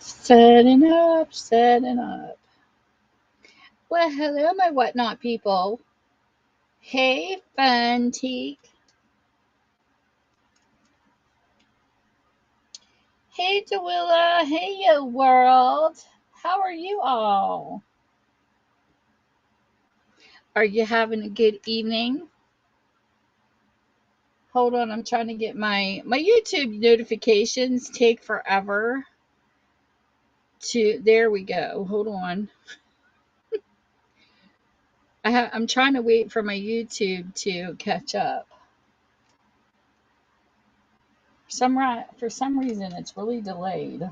Setting up, setting up. Well, hello, my whatnot people. Hey, Funteak. Hey, Dewilla. Hey, yo, world. How are you all? Are you having a good evening? Hold on, I'm trying to get my YouTube notifications take forever to. There we go. Hold on. I'm trying to wait for my YouTube to catch up. For some reason, it's really delayed.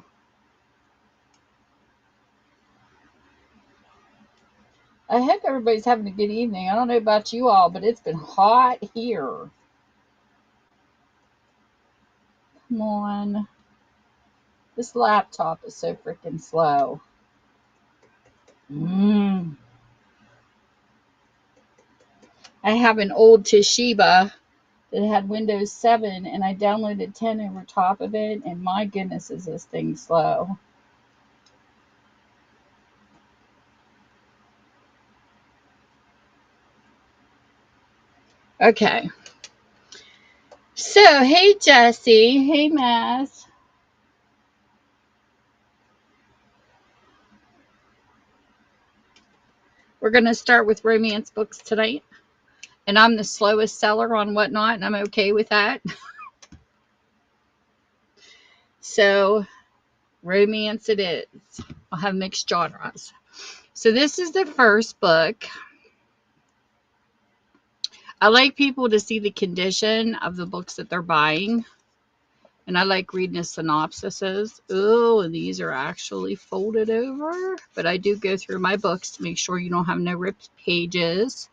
I hope everybody's having a good evening. I don't know about you all, but it's been hot here. Come on. This laptop is so freaking slow. Mm. I have an old Toshiba that had Windows 7, and I downloaded 10 over top of it, and my goodness, is this thing slow. Okay. So, hey, Jesse. Hey, Mass. We're going to start with romance books tonight. And I'm the slowest seller on Whatnot, and I'm okay with that. So, romance it is. I'll have mixed genres. So, this is the first book. I like people to see the condition of the books that they're buying. And I like reading the synopsises. Oh, and these are actually folded over. But I do go through my books to make sure you don't have no ripped pages.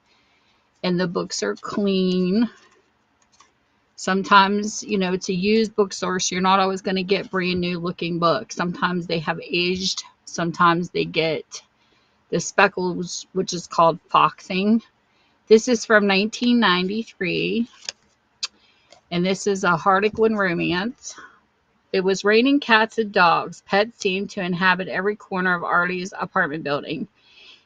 And the books are clean. Sometimes, it's a used bookstore, so you're not always going to get brand new looking books. Sometimes they have aged. Sometimes they get the speckles, which is called foxing. This is from 1993. And this is a Harlequin romance. It was raining cats and dogs. Pets seemed to inhabit every corner of Artie's apartment building.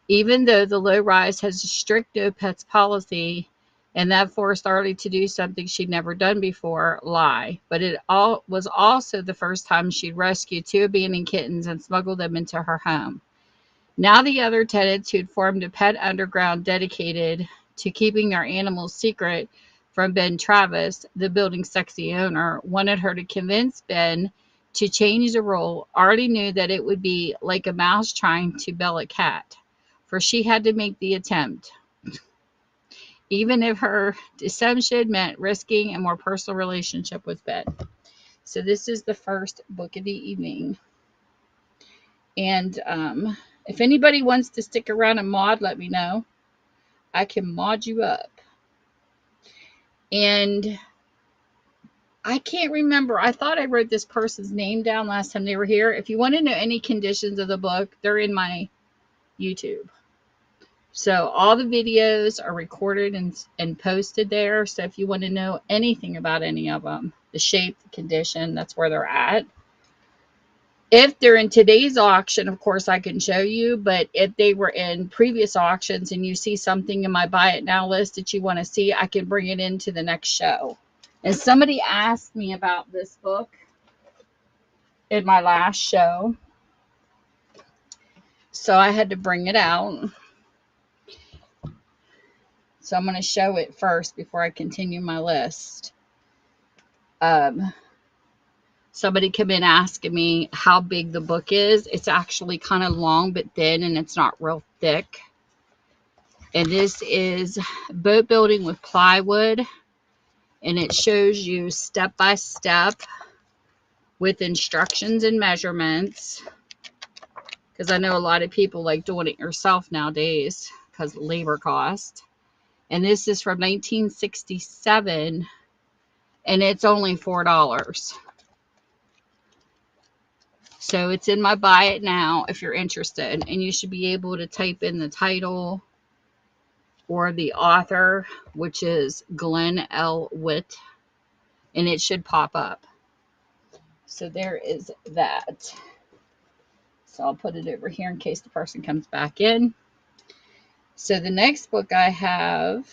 Even though the low rise has a strict no pets policy, and that forced Artie to do something she'd never done before, lie. But it was also the first time she'd rescued 2 abandoned kittens and smuggled them into her home. Now the other tenants who'd formed a pet underground dedicated to keeping their animals secret from Ben Travis, the building's sexy owner, wanted her to convince Ben to change the rule. Artie knew that it would be like a mouse trying to bell a cat, for she had to make the attempt, even if her deception meant risking a more personal relationship with Ben. So this is the first book of the evening. And if anybody wants to stick around and mod, let me know. I can mod you up. And I can't remember. I thought I wrote this person's name down last time they were here. If you want to know any conditions of the book, they're in my YouTube. So all the videos are recorded and posted there. So if you want to know anything about any of them, the shape, the condition, that's where they're at. If they're in today's auction, of course, I can show you. But if they were in previous auctions and you see something in my Buy It Now list that you want to see, I can bring it into the next show. And somebody asked me about this book in my last show, so I had to bring it out. So I'm going to show it first before I continue my list. Somebody came in asking me how big the book is. It's actually kind of long but thin, and it's not real thick. And this is Boat Building with Plywood, and it shows you step by step with instructions and measurements, because I know a lot of people like doing it yourself nowadays because of labor cost. And this is from 1967, and it's only $4. So it's in my Buy It Now if you're interested, and you should be able to type in the title or the author, which is Glenn L. Witt, and it should pop up. So there is that. So I'll put it over here in case the person comes back in. So the next book I have,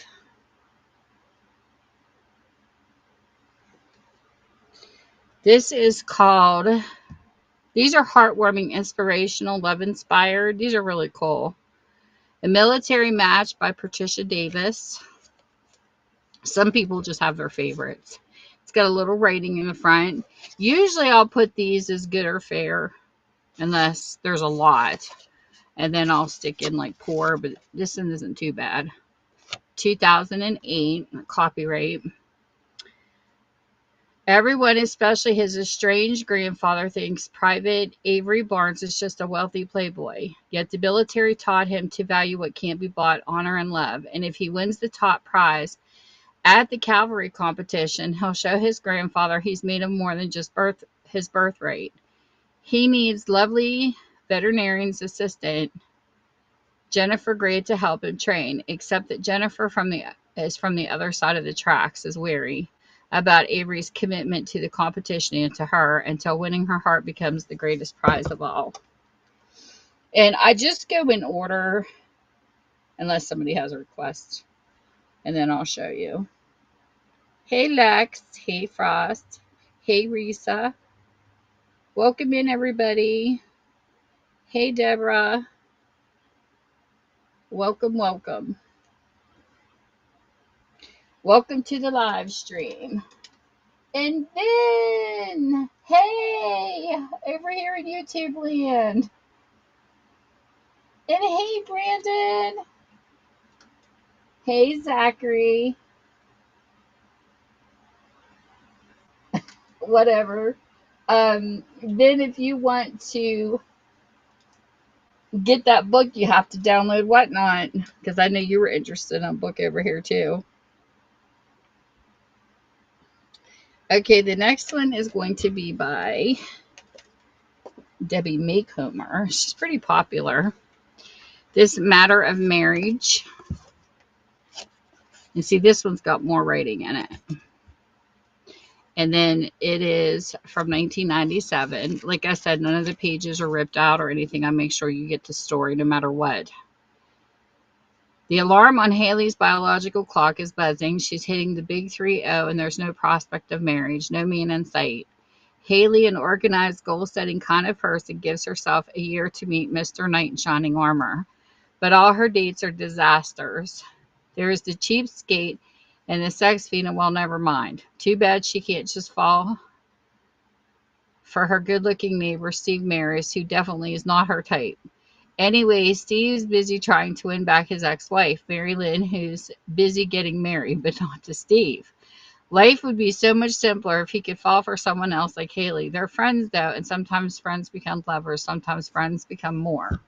this is called, these are heartwarming, inspirational, love-inspired. These are really cool. A Military Match by Patricia Davis. Some people just have their favorites. It's got a little rating in the front. Usually I'll put these as good or fair, unless there's a lot. And then I'll stick in like poor, but this one isn't too bad. 2008, copyright. Everyone, especially his estranged grandfather, thinks Private Avery Barnes is just a wealthy playboy. Yet the military taught him to value what can't be bought, honor and love. And if he wins the top prize at the cavalry competition, he'll show his grandfather he's made of more than just his birthright. He needs lovely veterinarian's assistant, Jennifer Gray, to help him train, except that Jennifer is from the other side of the tracks, is wary about Avery's commitment to the competition and to her, until winning her heart becomes the greatest prize of all. And I just go in order, unless somebody has a request, and then I'll show you. Hey Lex, hey Frost, hey Risa. Welcome in everybody. Hey Deborah. Welcome, welcome. Welcome to the live stream. And Ben, hey, over here in YouTube land. And hey, Brandon. Hey, Zachary. Whatever. Then if you want to get that book, you have to download Whatnot, because I know you were interested in a book over here too. Okay, the next one is going to be by Debbie Makehomer. She's pretty popular. This Matter of Marriage. You see, this one's got more writing in it. And then it is from 1997. Like I said, none of the pages are ripped out or anything. I make sure you get the story no matter what. The alarm on Haley's biological clock is buzzing. She's hitting the big 3-0, and there's no prospect of marriage, no man in sight. Haley, an organized, goal-setting kind of person, gives herself a year to meet Mr. Knight in shining armor. But all her dates are disasters. There is the cheapskate and the sex fiend, and well, never mind. Too bad she can't just fall for her good-looking neighbor, Steve Maris, who definitely is not her type. Anyway, Steve's busy trying to win back his ex-wife, Mary Lynn, who's busy getting married, but not to Steve. Life would be so much simpler if he could fall for someone else like Haley. They're friends, though, and sometimes friends become lovers. Sometimes friends become more.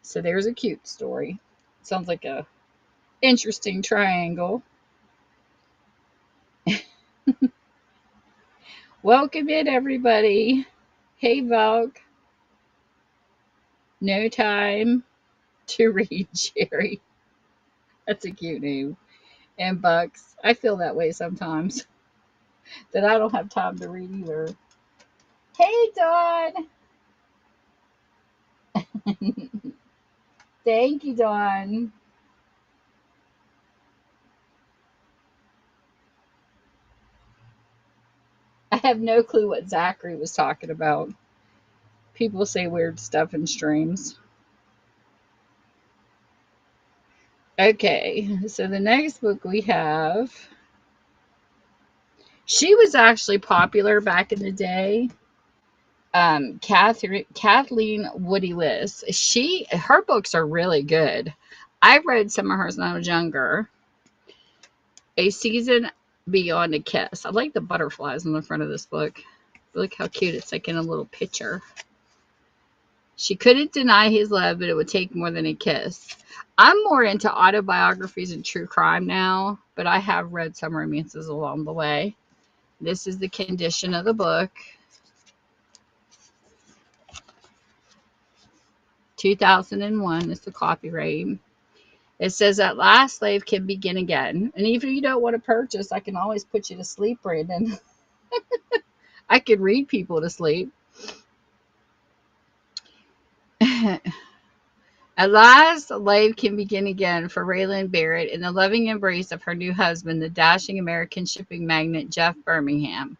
So there's a cute story. Sounds like a interesting triangle. Welcome in, everybody. Hey, Valk. No time to read, Jerry. That's a cute name. And Bucks. I feel that way sometimes, that I don't have time to read either. Hey, Dawn. Thank you, Dawn. I have no clue what Zachary was talking about. People say weird stuff in streams. Okay, so the next book we have, she was actually popular back in the day. Kathleen Woody Liz. Her books are really good. I read some of hers when I was younger. A Season Beyond a Kiss. I like the butterflies on the front of this book. Look how cute. It's like in a little picture. She couldn't deny his love, but it would take more than a kiss. I'm more into autobiographies and true crime now, but I have read some romances along the way. This is the condition of the book. 2001 is the copyright. It says, at last, slave can begin again. And even if you don't want to purchase, I can always put you to sleep, Brandon. I could read people to sleep. At last, life can begin again for Raylan Barrett in the loving embrace of her new husband, the dashing American shipping magnate Jeff Birmingham.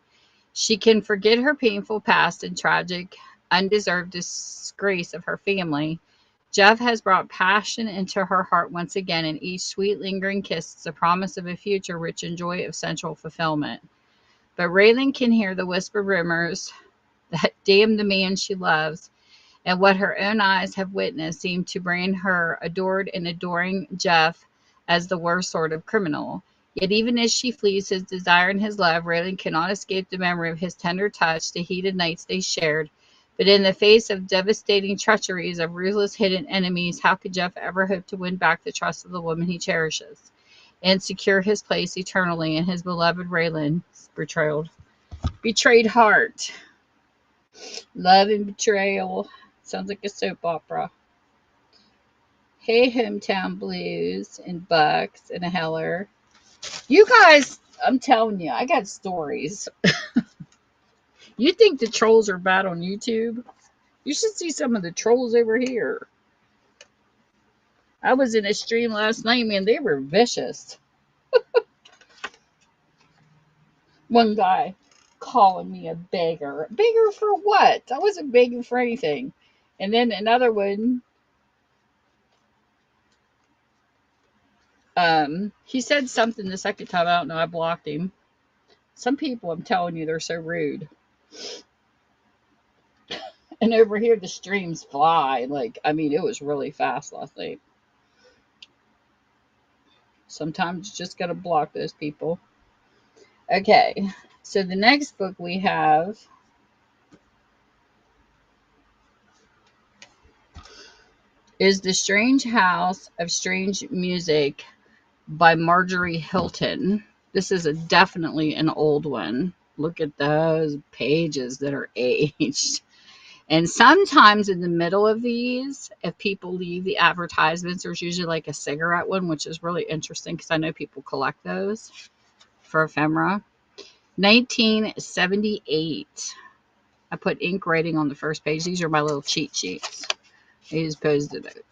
She can forget her painful past and tragic, undeserved disgrace of her family. Jeff has brought passion into her heart once again, and each sweet, lingering kiss is a promise of a future rich in joy of sensual fulfillment. But Raylan can hear the whispered rumors that damn the man she loves, and what her own eyes have witnessed seem to brand her adored and adoring Jeff as the worst sort of criminal. Yet even as she flees his desire and his love, Raylan cannot escape the memory of his tender touch, the heated nights they shared. But in the face of devastating treacheries of ruthless hidden enemies, how could Jeff ever hope to win back the trust of the woman he cherishes and secure his place eternally in his beloved Raylan's betrayed heart? Love and betrayal. Sounds like a soap opera. Hey, Hometown Blues and Bucks and a Heller. You guys, I'm telling you, I got stories. You think the trolls are bad on YouTube? You should see some of the trolls over here. I was in a stream last night, man. They were vicious. One guy calling me a beggar. Beggar for what? I wasn't begging for anything. And then another one, he said something the second time. I don't know. I blocked him. Some people, I'm telling you, they're so rude. And over here, the streams fly. Like, I mean, it was really fast last night. Sometimes you just got to block those people. Okay, so the next book we have is The Strange House of Strange Music by Marjorie Hilton. This is definitely an old one. Look at those pages that are aged. And sometimes in the middle of these, if people leave the advertisements, there's usually like a cigarette one, which is really interesting because I know people collect those for ephemera. 1978. I put ink writing on the first page. These are my little cheat sheets. I just posted it.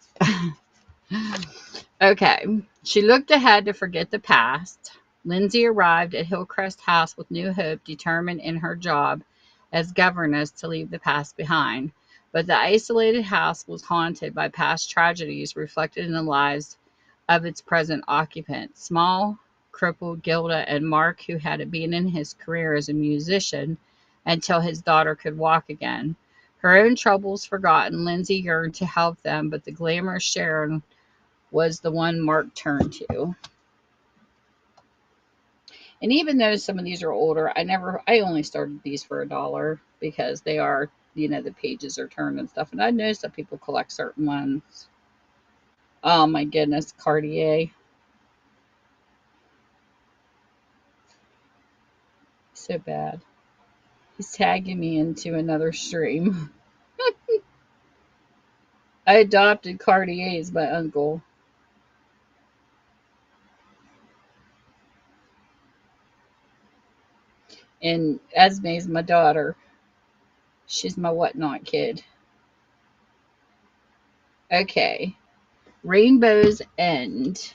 Okay. She looked ahead to forget the past. Lindsay arrived at Hillcrest House with new hope, determined in her job as governess to leave the past behind. But the isolated house was haunted by past tragedies reflected in the lives of its present occupants. Small, crippled Gilda and Mark, who had abandoned his career as a musician until his daughter could walk again. Her own troubles forgotten, Lindsay yearned to help them, but the glamorous Sharon was the one Mark turned to. And even though some of these are older, I only started these for $1 because they are, the pages are turned and stuff. And I noticed that people collect certain ones. Oh my goodness, Cartier. So bad. He's tagging me into another stream. I adopted Cartier as my uncle. And Esme's my daughter. She's my whatnot kid. Okay. Rainbow's End.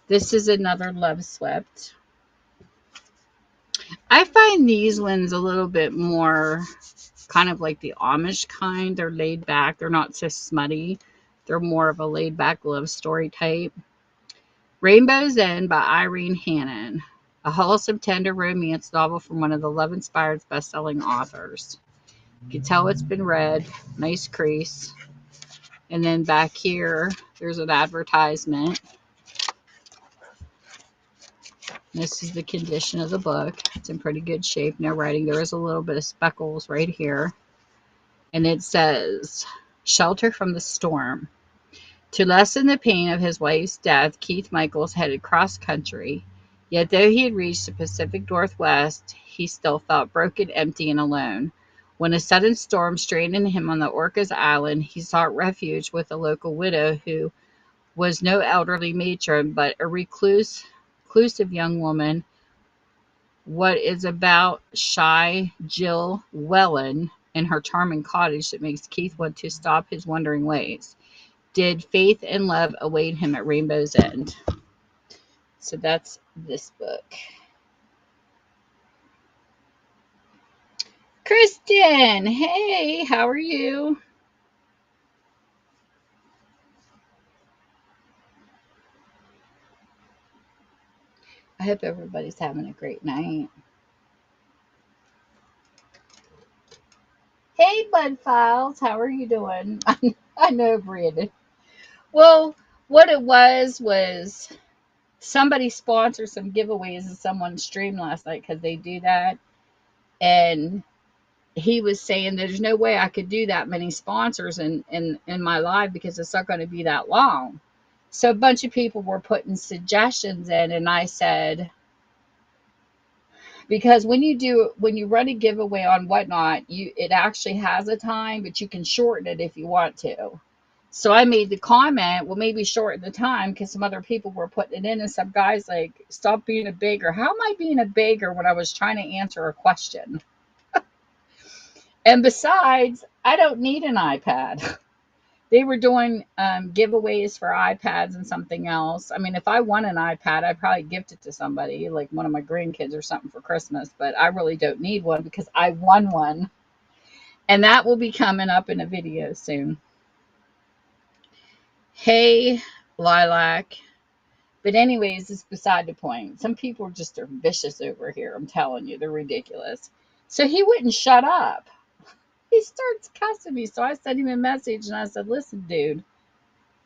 This is another Love Swept. I find these ones a little bit more kind of like the Amish kind. They're laid back. They're not so smutty. They're more of a laid back love story type. Rainbow's End by Irene Hannon. A wholesome, tender romance novel from one of the love-inspired best-selling authors. You can tell it's been read. Nice crease. And then back here, there's an advertisement. This is the condition of the book. It's in pretty good shape. No writing. There is a little bit of speckles right here. And it says, Shelter from the Storm. To lessen the pain of his wife's death, Keith Michaels headed cross-country. Yet though he had reached the Pacific Northwest, he still felt broken, empty, and alone. When a sudden storm stranded him on the Orcas Island, he sought refuge with a local widow who was no elderly matron, but a reclusive young woman. What is about shy Jill Wellen in her charming cottage that makes Keith want to stop his wandering ways. Did faith and love await him at Rainbow's End? So that's this book. Kristen, hey, how are you? I hope everybody's having a great night. Hey, Bud Files, how are you doing? I know, Brandon. Well, what it was somebody sponsored some giveaways in someone's stream last night because they do that. And he was saying there's no way I could do that many sponsors in my live because it's not going to be that long. So a bunch of people were putting suggestions in, and I said, because when you run a giveaway on Whatnot, it actually has a time, but you can shorten it if you want to. So I made the comment, well, maybe shorten the time because some other people were putting it in, and some guys like, stop being a beggar. How am I being a beggar when I was trying to answer a question? And besides, I don't need an iPad. They were doing giveaways for iPads and something else. I mean, if I won an iPad, I'd probably gift it to somebody, like one of my grandkids or something for Christmas. But I really don't need one because I won one. And that will be coming up in a video soon. Hey, Lilac. But anyways, it's beside the point. Some people just are vicious over here. I'm telling you, they're ridiculous. So he wouldn't shut up. He starts cussing me. So I sent him a message and I said, listen, dude,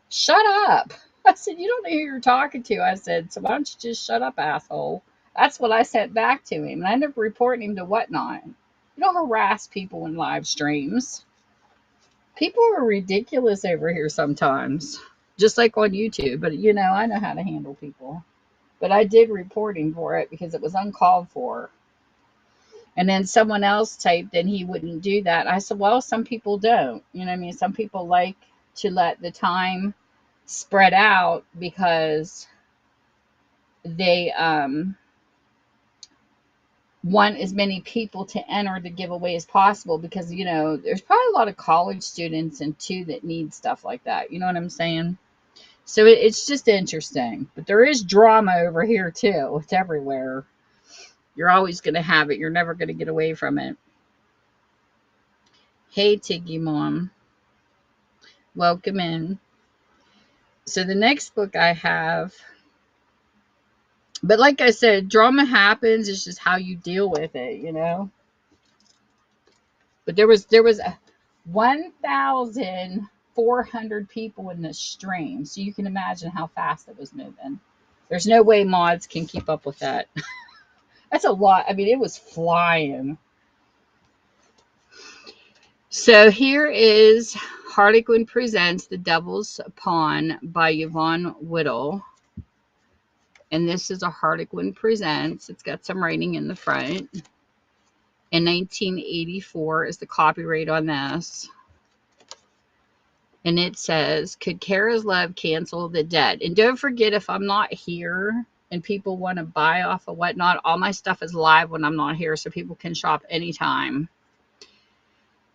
shut up. I said, you don't know who you're talking to. I said, so why don't you just shut up, asshole? That's what I sent back to him. And I ended up reporting him to Whatnot. You don't harass people in live streams. People are ridiculous over here sometimes, just like on YouTube. But, I know how to handle people. But I did report him for it because it was uncalled for. And then someone else typed and he wouldn't do that. I said, well, some people don't. You know what I mean? Some people like to let the time spread out because they want as many people to enter the giveaway as possible because, there's probably a lot of college students and too that need stuff like that. You know what I'm saying? So it's just interesting. But there is drama over here too. It's everywhere. You're always going to have it. You're never going to get away from it. Hey, Tiggy Mom. Welcome in. So the next book I have, but like I said, drama happens. It's just how you deal with it. But there was 1,400 people in this stream, so you can imagine how fast it was moving. There's no way mods can keep up with that. That's a lot. I mean, it was flying. So here is Harlequin Presents The Devil's Pawn by Yvonne Whittle. And this is a Harlequin Presents. It's got some writing in the front. In 1984 is the copyright on this. And it says, could Kara's love cancel the debt? And don't forget, if I'm not here and people want to buy off of Whatnot, all my stuff is live when I'm not here, so people can shop anytime.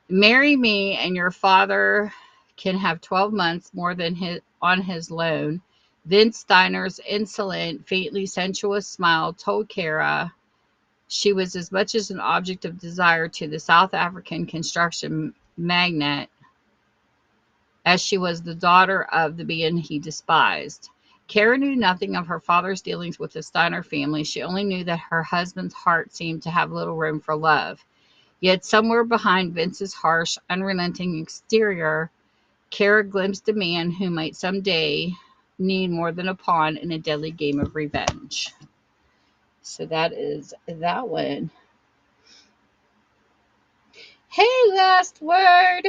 Marry me and your father can have 12 months more than on his loan. Then Steiner's insolent, faintly sensuous smile told Kara she was as much as an object of desire to the South African construction magnate as she was the daughter of the man he despised. Kara knew nothing of her father's dealings with the Steiner family. She only knew that her husband's heart seemed to have little room for love. Yet somewhere behind Vince's harsh, unrelenting exterior, Kara glimpsed a man who might someday need more than a pawn in a deadly game of revenge. So that is that one. Hey, last word.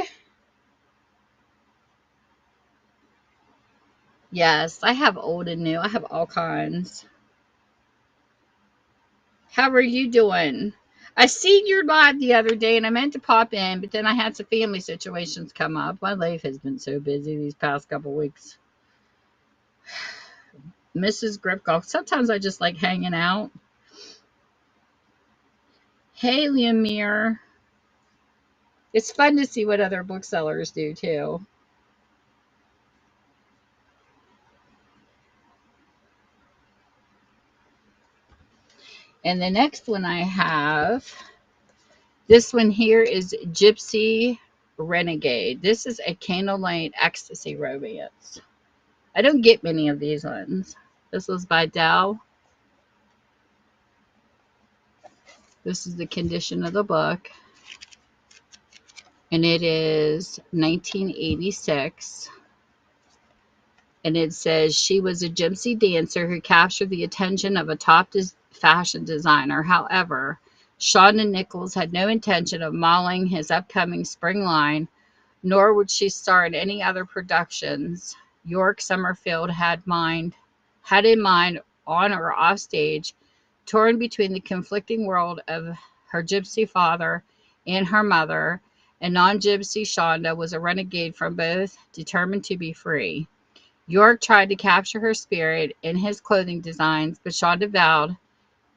Yes, I have old and new. I have all kinds. How are you doing? I seen your live the other day and I meant to pop in, but then I had some family situations come up. My life has been so busy these past couple weeks. Mrs. Gripgolf. Sometimes I just like hanging out. Hey, Liamir. It's fun to see what other booksellers do too. And the next one I have, this one here is Gypsy Renegade. This is a candlelight ecstasy romance. I don't get many of these ones. This was by Dell. This is the condition of the book. And it is 1986. And it says she was a gypsy dancer who captured the attention of a top fashion designer. However, Shonda Nichols had no intention of modeling his upcoming spring line, nor would she star in any other productions York Summerfield had in mind on or off stage, torn between the conflicting world of her gypsy father and her mother. And non-gypsy Shonda was a renegade from both, determined to be free. York tried to capture her spirit in his clothing designs, but Shonda vowed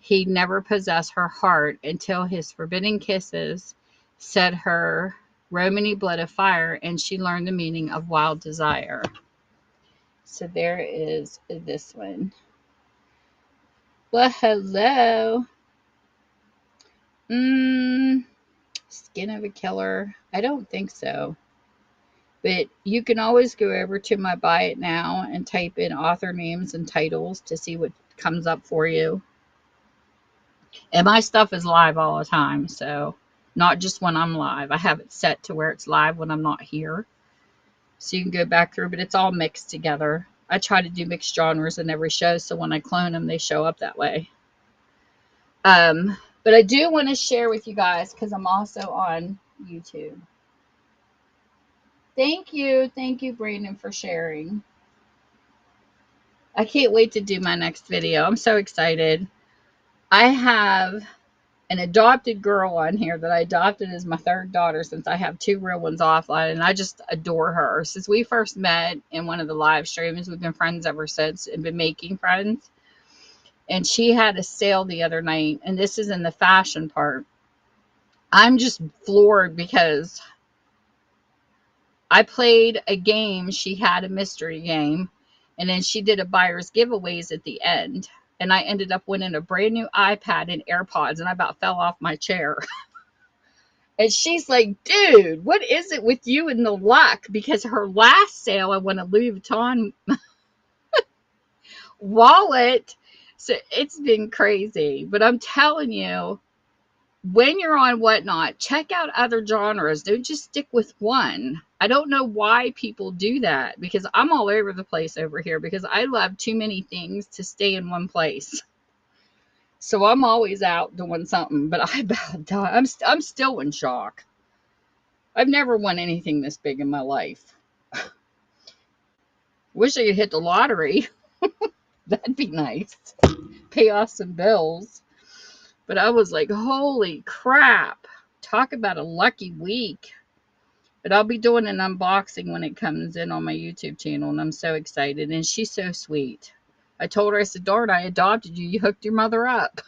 he'd never possess her heart until his forbidden kisses set her Romany blood afire and she learned the meaning of wild desire. So there is this one. Well, hello. Skin of a Killer. I don't think so. But you can always go over to my Buy It Now and type in author names and titles to see what comes up for you. And my stuff is live all the time, so not just when I'm live. I have it set to where it's live when I'm not here. So you can go back through, but it's all mixed together. I try to do mixed genres in every show, so when I clone them, they show up that way. But I do want to share with you guys, because I'm also on YouTube. Thank you, Brandon, for sharing. I can't wait to do my next video. I'm so excited. I have an adopted girl on here that I adopted as my third daughter, since I have two real ones offline, and I just adore her. Since we first met in one of the live streams, we've been friends ever since and been making friends. And she had a sale the other night, and this is in the fashion part. I'm just floored because I played a game. She had a mystery game, and then she did a buyer's giveaways at the end. And I ended up winning a brand new iPad and AirPods, and I about fell off my chair. And she's like, dude, what is it with you and the luck? Because her last sale, I won a Louis Vuitton wallet. So it's been crazy. But I'm telling you, when you're on Whatnot, check out other genres. Don't just stick with one. I don't know why people do that, because I'm all over the place over here because I love too many things to stay in one place. So I'm always out doing something, but I about died. I'm still in shock. I've never won anything this big in my life. Wish I could hit the lottery. That'd be nice. Pay off some bills. But I was like, holy crap. Talk about a lucky week. But I'll be doing an unboxing when it comes in on my YouTube channel, and I'm so excited. And she's so sweet. I told her, I said, darn, I adopted you. You hooked your mother up.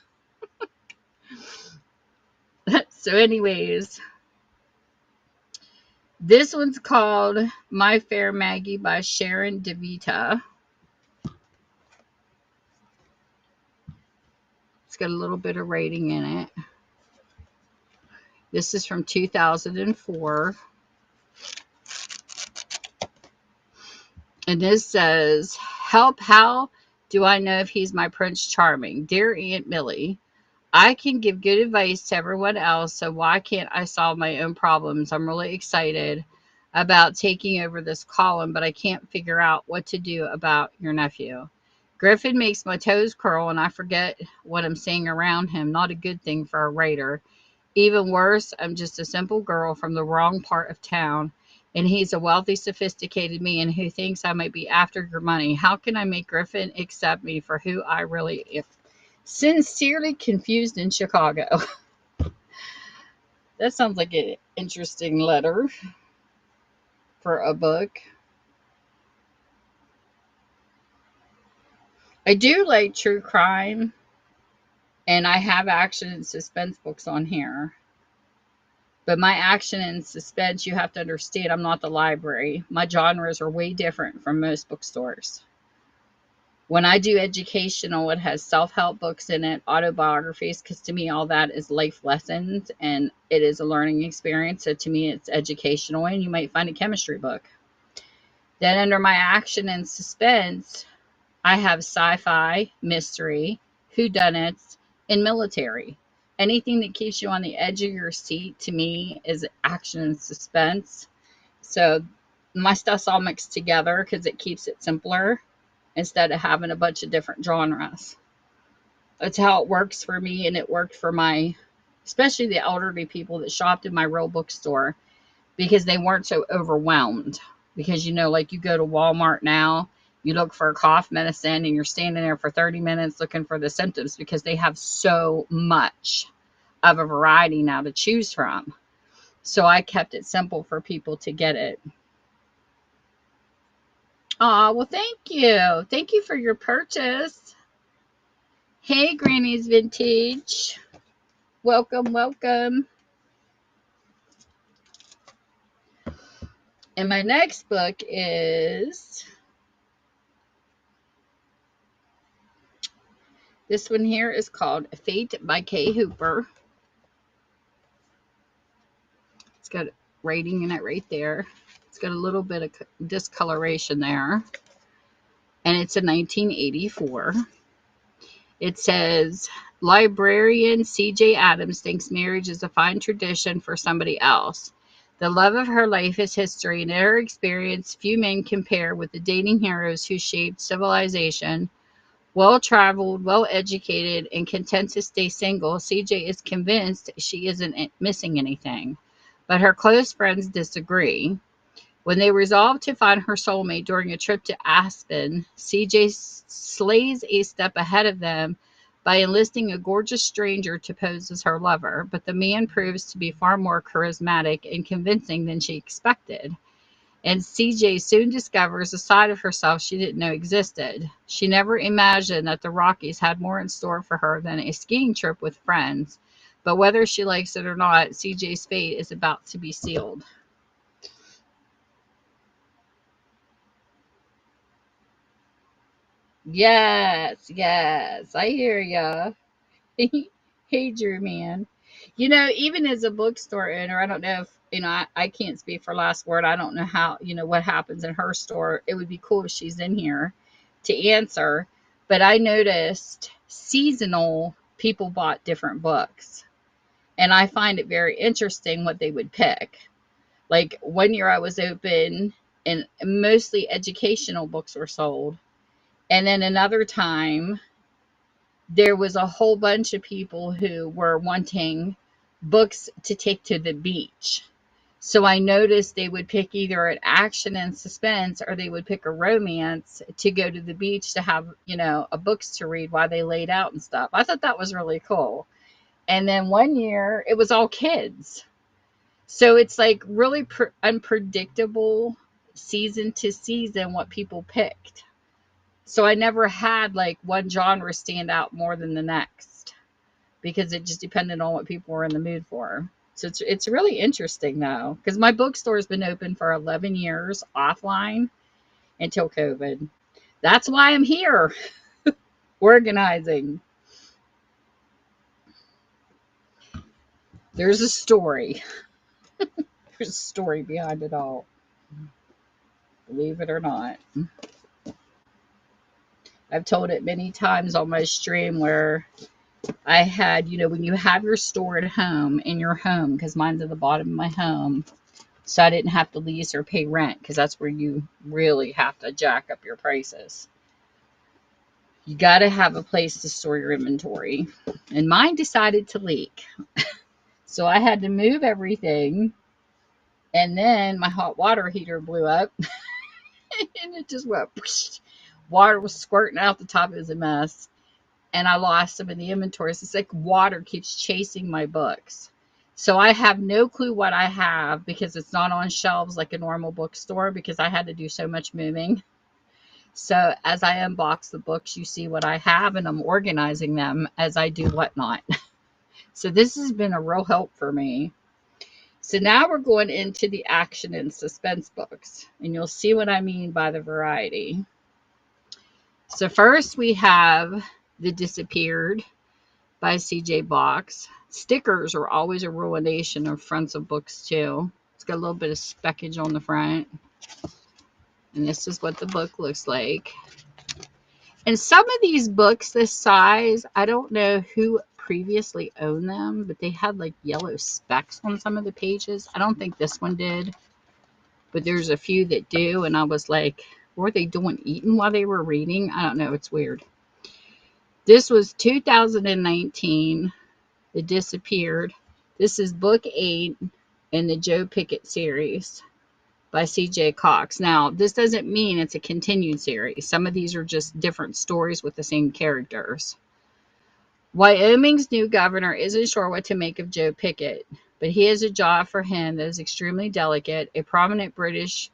So anyways, this one's called My Fair Maggie by Sharon DeVita. It's got a little bit of rating in it. This is from 2004. And this says, help, how do I know if he's my Prince Charming? Dear Aunt Millie, I can give good advice to everyone else, so why can't I solve my own problems? I'm really excited about taking over this column, but I can't figure out what to do about your nephew. Griffin makes my toes curl, and I forget what I'm saying around him. Not a good thing for a writer. Even worse, I'm just a simple girl from the wrong part of town, and he's a wealthy, sophisticated man who thinks I might be after your money. How can I make Griffin accept me for who I really am? Sincerely Confused in Chicago. That sounds like an interesting letter for a book. I do like true crime, and I have action and suspense books on here. But my action and suspense, you have to understand, I'm not the library. My genres are way different from most bookstores. When I do educational, it has self-help books in it, autobiographies, because to me, all that is life lessons and it is a learning experience. So to me, it's educational, and you might find a chemistry book. Then under my action and suspense, I have sci-fi, mystery, whodunits, and military. Anything that keeps you on the edge of your seat, to me, is action and suspense. So my stuff's all mixed together because it keeps it simpler instead of having a bunch of different genres. That's how it works for me, and it worked for my, especially the elderly people that shopped in my real bookstore, because they weren't so overwhelmed. Because, like you go to Walmart now, you look for a cough medicine and you're standing there for 30 minutes looking for the symptoms because they have so much of a variety now to choose from. So I kept it simple for people to get it. Oh, well, thank you. Thank you for your purchase. Hey, Granny's Vintage. Welcome, welcome. And my next book is this one here is called Fate by Kay Hooper. It's got rating in it right there. It's got a little bit of discoloration there. And it's a 1984. It says, librarian C.J. Adams thinks marriage is a fine tradition for somebody else. The love of her life is history, and in her experience, few men compare with the dating heroes who shaped civilization. Well-traveled, well-educated, and content to stay single, CJ is convinced she isn't missing anything. But her close friends disagree. When they resolve to find her soulmate during a trip to Aspen, CJ slays a step ahead of them by enlisting a gorgeous stranger to pose as her lover, but the man proves to be far more charismatic and convincing than she expected. And CJ soon discovers a side of herself she didn't know existed. She never imagined that the Rockies had more in store for her than a skiing trip with friends. But whether she likes it or not, CJ's fate is about to be sealed. Yes, yes, I hear ya. Hey, Drew, man. Even as a bookstore owner, I don't know if, I can't speak for Last Word. I don't know how, what happens in her store. It would be cool if she's in here to answer. But I noticed seasonal people bought different books. And I find it very interesting what they would pick. Like one year I was open and mostly educational books were sold. And then another time, there was a whole bunch of people who were wanting books to take to the beach. So I noticed they would pick either an action and suspense or they would pick a romance to go to the beach to have, a books to read while they laid out and stuff. I thought that was really cool. And then one year it was all kids. So it's like really unpredictable season to season what people picked. So I never had like one genre stand out more than the next because it just depended on what people were in the mood for. So it's really interesting though, because my bookstore's been open for 11 years offline until COVID. That's why I'm here organizing. There's a story. There's a story behind it all. Believe it or not. I've told it many times on my stream where I had, when you have your store at home, in your home, because mine's at the bottom of my home, so I didn't have to lease or pay rent, because that's where you really have to jack up your prices. You got to have a place to store your inventory. And mine decided to leak. So I had to move everything. And then my hot water heater blew up. And it just went, whoosh. Water was squirting out the top. It was a mess. And I lost some in the inventory. So it's like water keeps chasing my books. So I have no clue what I have because it's not on shelves like a normal bookstore because I had to do so much moving. So as I unbox the books, you see what I have and I'm organizing them as I do whatnot. So this has been a real help for me. So now we're going into the action and suspense books, and you'll see what I mean by the variety. So first we have The Disappeared by C.J. Box. Stickers are always a ruination of fronts of books too. It's got a little bit of speckage on the front. And this is what the book looks like. And some of these books this size, I don't know who previously owned them, but they had like yellow specks on some of the pages. I don't think this one did, but there's a few that do. And I was like, what were they doing, eating while they were reading? I don't know. It's weird. This was 2019. It Disappeared. This is book 8 in the Joe Pickett series by C.J. Cox. Now, this doesn't mean it's a continued series. Some of these are just different stories with the same characters. Wyoming's new governor isn't sure what to make of Joe Pickett, but he has a job for him that is extremely delicate. A prominent British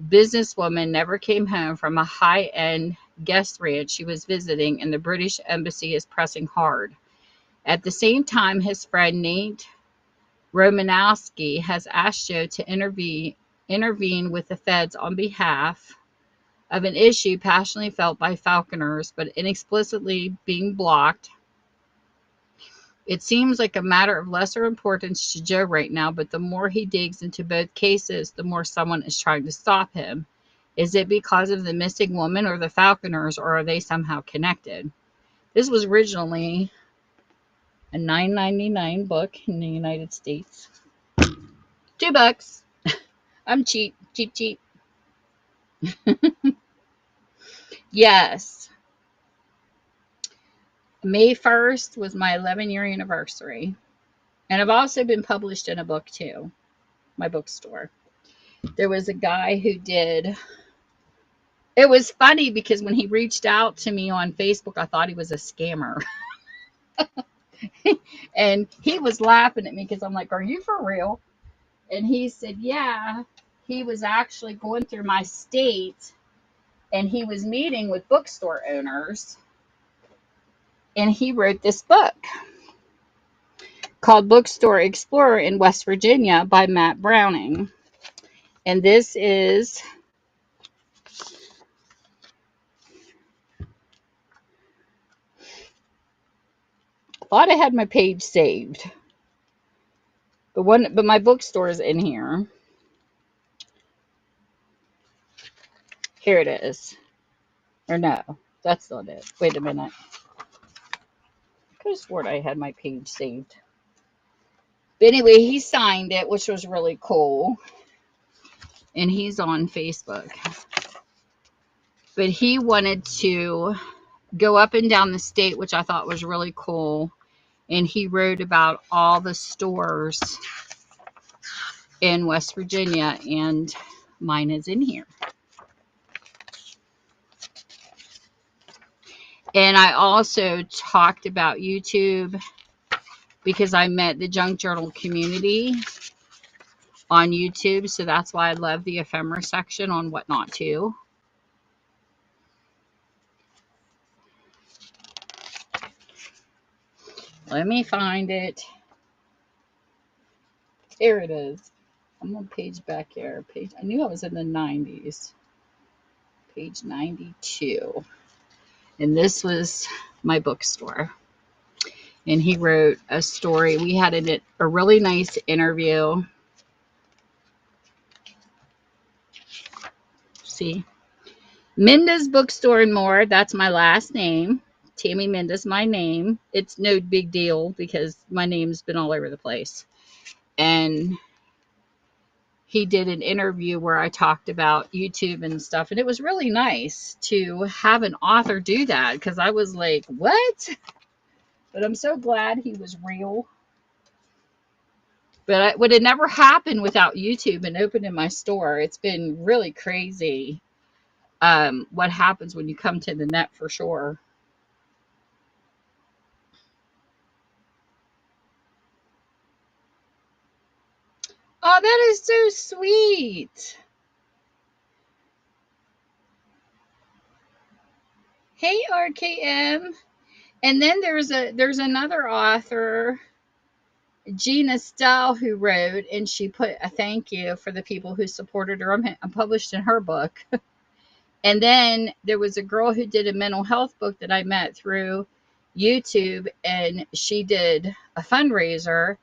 businesswoman never came home from a high-end guest ranch she was visiting, and the British embassy is pressing hard. At the same time, his friend Nate Romanowski has asked Joe to intervene with the feds on behalf of an issue passionately felt by Falconers, but inexplicably being blocked. It seems like a matter of lesser importance to Joe right now, but the more he digs into both cases, the more someone is trying to stop him. Is it because of the missing woman or the Falconers, or are they somehow connected? This was originally a $9.99 book in the United States. $2. I'm cheap, cheap, cheap. Yes. May 1st was my 11-year anniversary. And I've also been published in a book too, my bookstore. There was a guy who did, it was funny because when he reached out to me on Facebook, I thought he was a scammer. And he was laughing at me because I'm like, are you for real? And he said, yeah, he was actually going through my state and he was meeting with bookstore owners. And he wrote this book called Bookstore Explorer in West Virginia by Matt Browning. And this is I thought I had my page saved. But my bookstore is in here. Here it is. Or no, that's not it. Wait a minute. I could have sworn I had my page saved. But anyway, he signed it, which was really cool. And he's on Facebook. But he wanted to go up and down the state, which I thought was really cool. And he wrote about all the stores in West Virginia, and mine is in here. And I also talked about YouTube because I met the junk journal community on YouTube. So that's why I love the ephemera section on Whatnot too. Let me find it. Here it is. I'm on page back here. I knew I was in the 90s. Page 92. And this was my bookstore. And he wrote a story. We had a really nice interview. See? Minda's Bookstore and More. That's my last name. Tammy Minda's my name. It's no big deal because my name's been all over the place. And he did an interview where I talked about YouTube and stuff. And it was really nice to have an author do that because I was like, what? But I'm so glad he was real. But it would have never happened without YouTube and opening my store. It's been really crazy what happens when you come to the net for sure. Oh, that is so sweet. Hey, RKM. And then there's another author. Gina Stell, who wrote, and she put a thank you for the people who supported her. I'm published in her book. And then there was a girl who did a mental health book that I met through YouTube, and she did a fundraiser,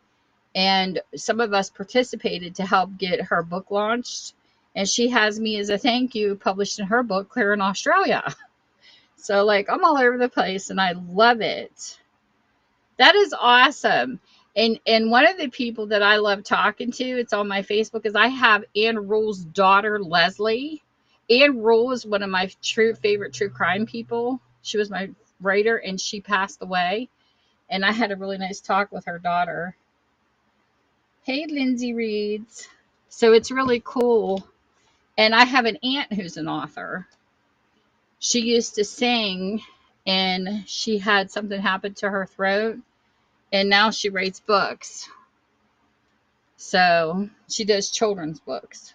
and some of us participated to help get her book launched. And she has me as a thank you published in her book, Clear in Australia. So, like, I'm all over the place, and I love it. That is awesome. And one of the people that I love talking to, it's on my Facebook, is I have Ann Rule's daughter, Leslie. Ann Rule is one of my favorite true crime people. She was my writer, and she passed away. And I had a really nice talk with her daughter. Hey, Lindsay Reeds. So it's really cool. And I have an aunt who's an author. She used to sing, and she had something happen to her throat, and now she writes books. So she does children's books.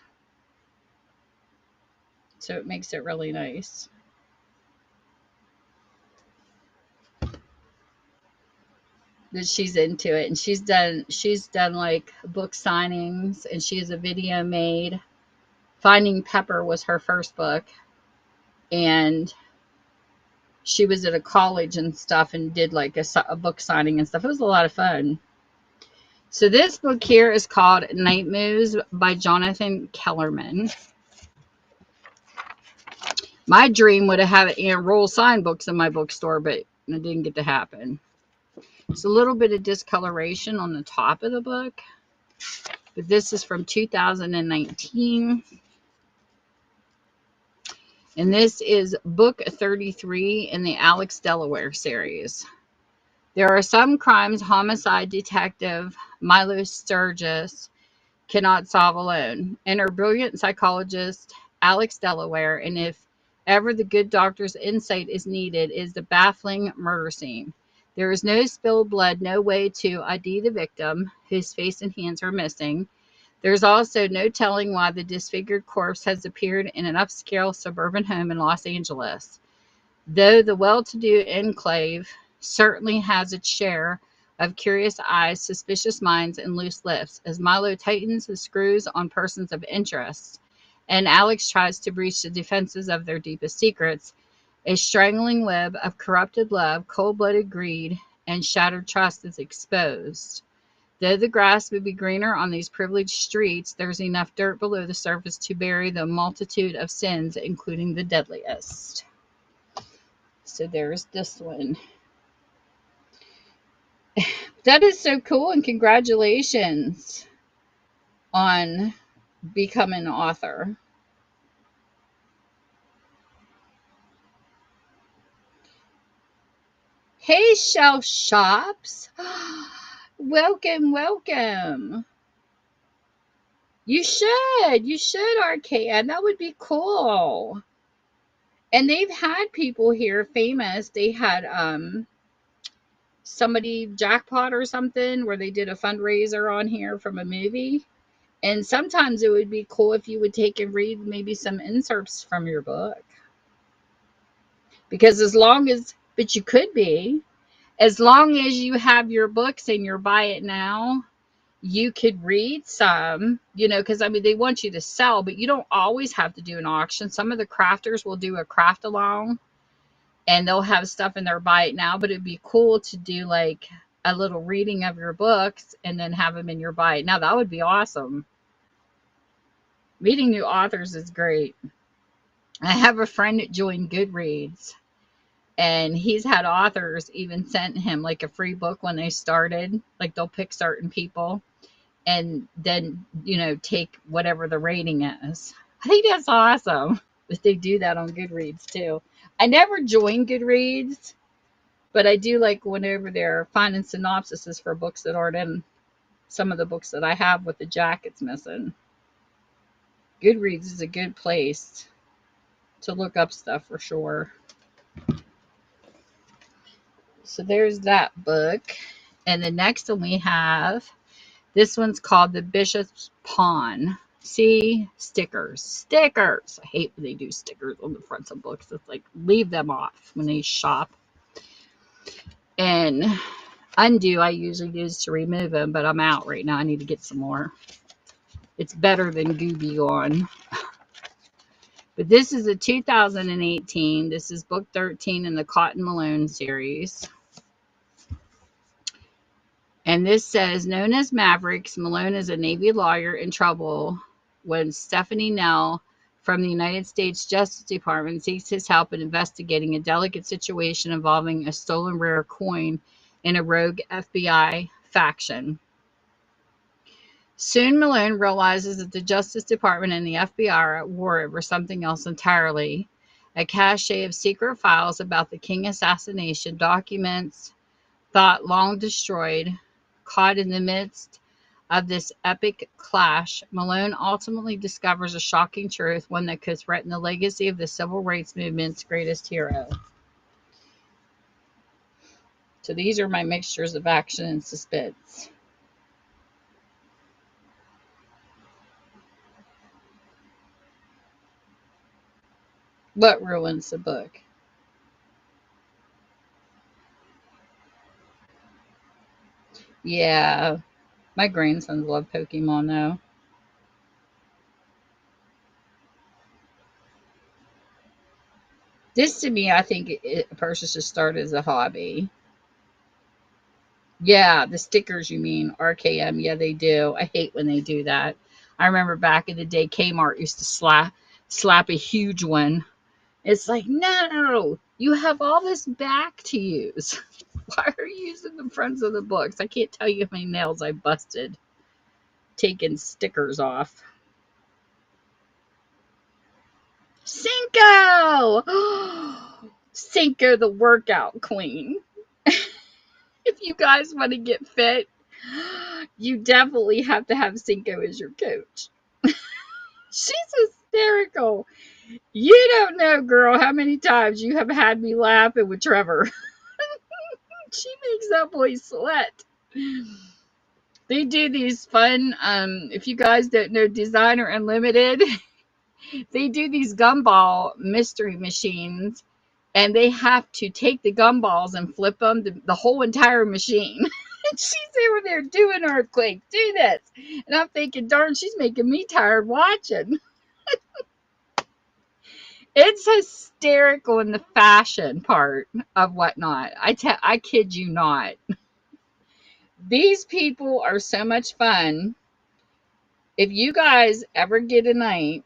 So it makes it really nice. That she's into it, and she's done like book signings, and she has a video made. Finding Pepper was her first book, and she was at a college and stuff and did like a book signing and stuff. It was a lot of fun. So this book here is called Night Moves by Jonathan Kellerman. My dream would have had Aunt Roll sign books in my bookstore, but it didn't get to happen. It's a little bit of discoloration on the top of the book, but this is from 2019. And this is book 33 in the Alex Delaware series. There are some crimes homicide detective Milo Sturgis cannot solve alone. Enter brilliant psychologist Alex Delaware, and if ever the good doctor's insight is needed, is the baffling murder scene. There is no spilled blood, no way to ID the victim, whose face and hands are missing. There's also no telling why the disfigured corpse has appeared in an upscale suburban home in Los Angeles. Though the well-to-do enclave certainly has its share of curious eyes, suspicious minds, and loose lips, as Milo tightens the screws on persons of interest, and Alex tries to breach the defenses of their deepest secrets, a strangling web of corrupted love, cold-blooded greed, and shattered trust is exposed. Though the grass may be greener on these privileged streets, there's enough dirt below the surface to bury the multitude of sins, including the deadliest. So there's this one. That is so cool, and congratulations on becoming an author. Hey, Shelf Shops. Welcome, welcome. You should, Arcade. That would be cool. And they've had people here famous. They had somebody jackpot or something where they did a fundraiser on here from a movie. And sometimes it would be cool if you would take and read maybe some inserts from your book. Because but you could be, as long as you have your books and you're buy it now, you could read some, because I mean, they want you to sell, but you don't always have to do an auction. Some of the crafters will do a craft along, and they'll have stuff in their buy it now, but it'd be cool to do like a little reading of your books and then have them in your buy it now. That would be awesome. Meeting new authors is great. I have a friend that joined Goodreads, and he's had authors even sent him like a free book when they started. Like they'll pick certain people and then, take whatever the rating is. I think that's awesome that they do that on Goodreads too. I never joined Goodreads, but I do like whenever they're finding synopsises for books that aren't in some of the books that I have with the jackets missing. Goodreads is a good place to look up stuff for sure. So there's that book. And the next one we have, this one's called The Bishop's Pawn. See, stickers. I hate when they do stickers on the fronts of books. It's like, leave them off when they shop. And Undo I usually use to remove them, but I'm out right now. I need to get some more. It's better than Gooby Gone. But this is a 2018. This is book 13 in the Cotton Malone series. And this says, known as Mavericks, Malone is a Navy lawyer in trouble when Stephanie Nell from the United States Justice Department seeks his help in investigating a delicate situation involving a stolen rare coin in a rogue FBI faction. Soon Malone realizes that the Justice Department and the FBI are at war over something else entirely. A cache of secret files about the King assassination, documents thought long destroyed. Caught in the midst of this epic clash, Malone ultimately discovers a shocking truth, one that could threaten the legacy of the civil rights movement's greatest hero. So these are my mixtures of action and suspense. What ruins the book? Yeah, my grandsons love Pokemon though. This to me, I think a person should start as a hobby. Yeah, the stickers you mean, RKM. Yeah, they do. I hate when they do that. I remember back in the day, Kmart used to slap a huge one. It's like, no, you have all this back to use. Why are you using the fronts of the books? I can't tell you how many nails I busted taking stickers off. Cinco! Cinco the workout queen. If you guys want to get fit, you definitely have to have Cinco as your coach. She's hysterical. You don't know, girl, how many times you have had me laughing with Trevor. She makes that boy sweat. They do these fun, if you guys don't know Designer Unlimited, they do these gumball mystery machines, and they have to take the gumballs and flip them, the whole entire machine. And she's over there doing earthquake, do this. And I'm thinking, darn, she's making me tired watching. It's hysterical in the fashion part of whatnot. I kid you not. These people are so much fun. If you guys ever get a night,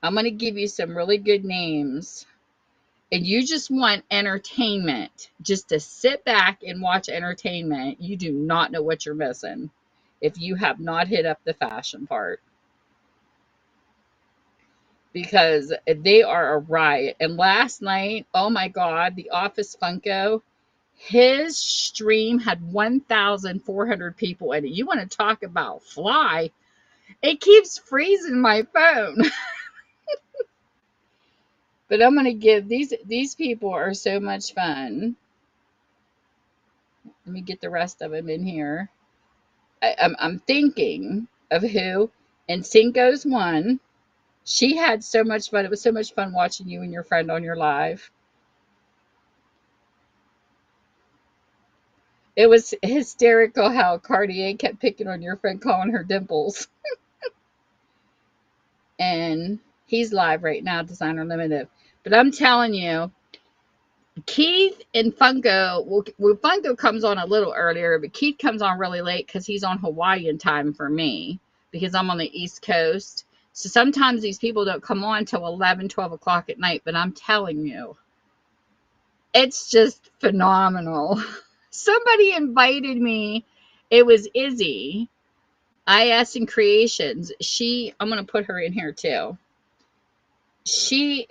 I'm going to give you some really good names. And you just want entertainment, just to sit back and watch entertainment, you do not know what you're missing if you have not hit up the fashion part. Because they are a riot. And last night, oh my God, the Office Funko, his stream had 1,400 people in it. You want to talk about fly? It keeps freezing my phone. But I'm going to give these people are so much fun. Let me get the rest of them in here. I'm thinking of who, and Cinco's one. She had so much fun. It was so much fun watching you and your friend on your live. It was hysterical how Cartier kept picking on your friend, calling her dimples. And he's live right now, Designer Limited. But I'm telling you, Keith and Funko, well, Funko comes on a little earlier, but Keith comes on really late because he's on Hawaiian time for me because I'm on the East Coast. So sometimes these people don't come on till 11, 12 o'clock at night, but I'm telling you, it's just phenomenal. Somebody invited me. It was Izzy, IS and Creations. I'm going to put her in here too. She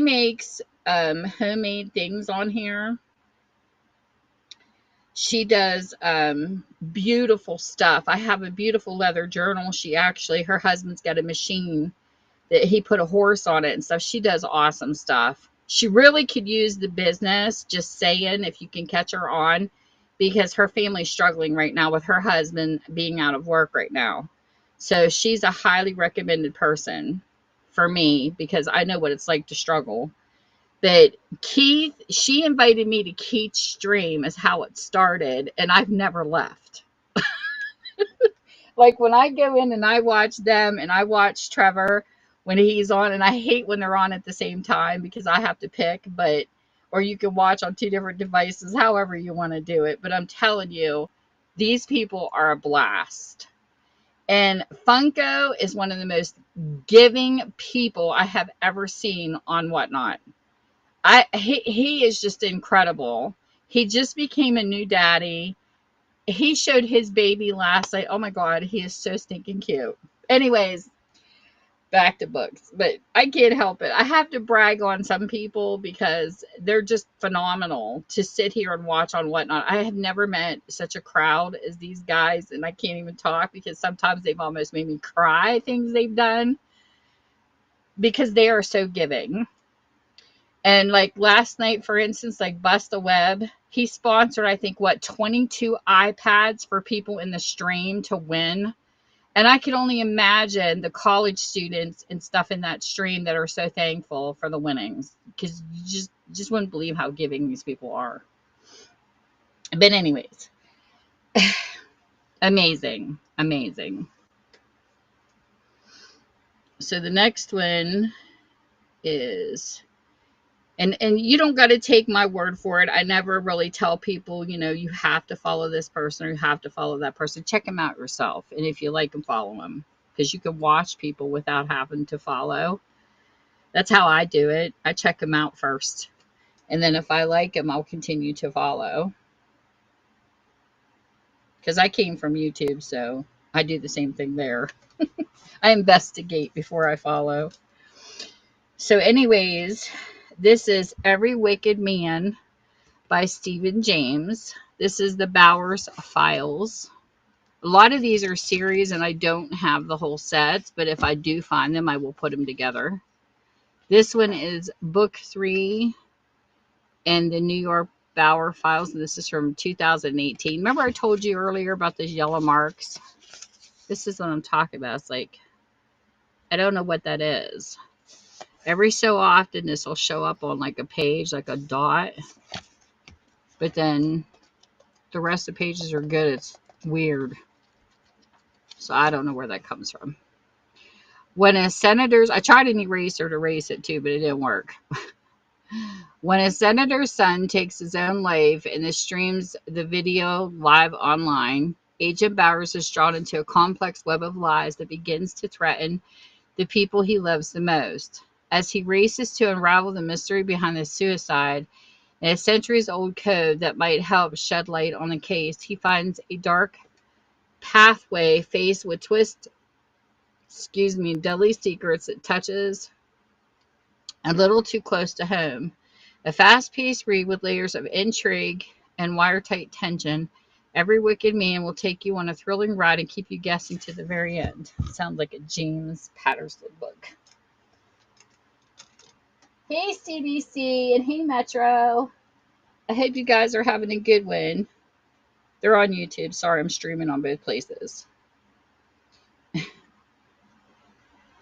makes homemade things on here. She does beautiful stuff. I have a beautiful leather journal. Her husband's got a machine that he put a horse on it and stuff. She does awesome stuff. She really could use the business, just saying, if you can catch her on, because her family's struggling right now with her husband being out of work right now. So she's a highly recommended person for me because I know what it's like to struggle. But Keith, she invited me to Keith's stream, is how it started, and I've never left. Like when I go in and I watch them and I watch Trevor when he's on, and I hate when they're on at the same time because I have to pick, but or you can watch on two different devices, however you want to do it. But I'm telling you, these people are a blast. And Funko is one of the most giving people I have ever seen on Whatnot. He is just incredible. He just became a new daddy. He showed his baby last night. Oh my God, he is so stinking cute. Anyways, back to books, but I can't help it. I have to brag on some people because they're just phenomenal to sit here and watch on Whatnot. I have never met such a crowd as these guys, and I can't even talk because sometimes they've almost made me cry, things they've done, because they are so giving. And like last night, for instance, like Bust a Web, he sponsored, I think, what, 22 iPads for people in the stream to win. And I can only imagine the college students and stuff in that stream that are so thankful for the winnings, because you just wouldn't believe how giving these people are. But anyways, amazing, amazing. So the next one is, and you don't got to take my word for it. I never really tell people, you have to follow this person or you have to follow that person. Check them out yourself, and if you like them, follow them, because you can watch people without having to follow. That's how I do it. I check them out first, and then if I like them, I'll continue to follow, because I came from YouTube, so I do the same thing there. I investigate before I follow. So anyways, this is Every Wicked Man by Stephen James. This is the Bowers Files. A lot of these are series, and I don't have the whole sets, but if I do find them, I will put them together. This one is book 3 in the New York Bower Files, and this is from 2018. Remember I told you earlier about those yellow marks? This is what I'm talking about. It's like, I don't know what that is. Every so often, this will show up on like a page, like a dot, but then the rest of the pages are good. It's weird. So I don't know where that comes from. When a senator's, I tried an eraser to erase it too, but it didn't work. When a senator's son takes his own life and then streams the video live online, Agent Bowers is drawn into a complex web of lies that begins to threaten the people he loves the most. As he races to unravel the mystery behind the suicide and a centuries-old code that might help shed light on the case, he finds a dark pathway faced with deadly secrets that touches a little too close to home. A fast-paced read with layers of intrigue and watertight tension. Every Wicked Man will take you on a thrilling ride and keep you guessing to the very end. Sounds like a James Patterson book. Hey, CBC, and hey, Metro. I hope you guys are having a good one. They're on YouTube. Sorry, I'm streaming on both places.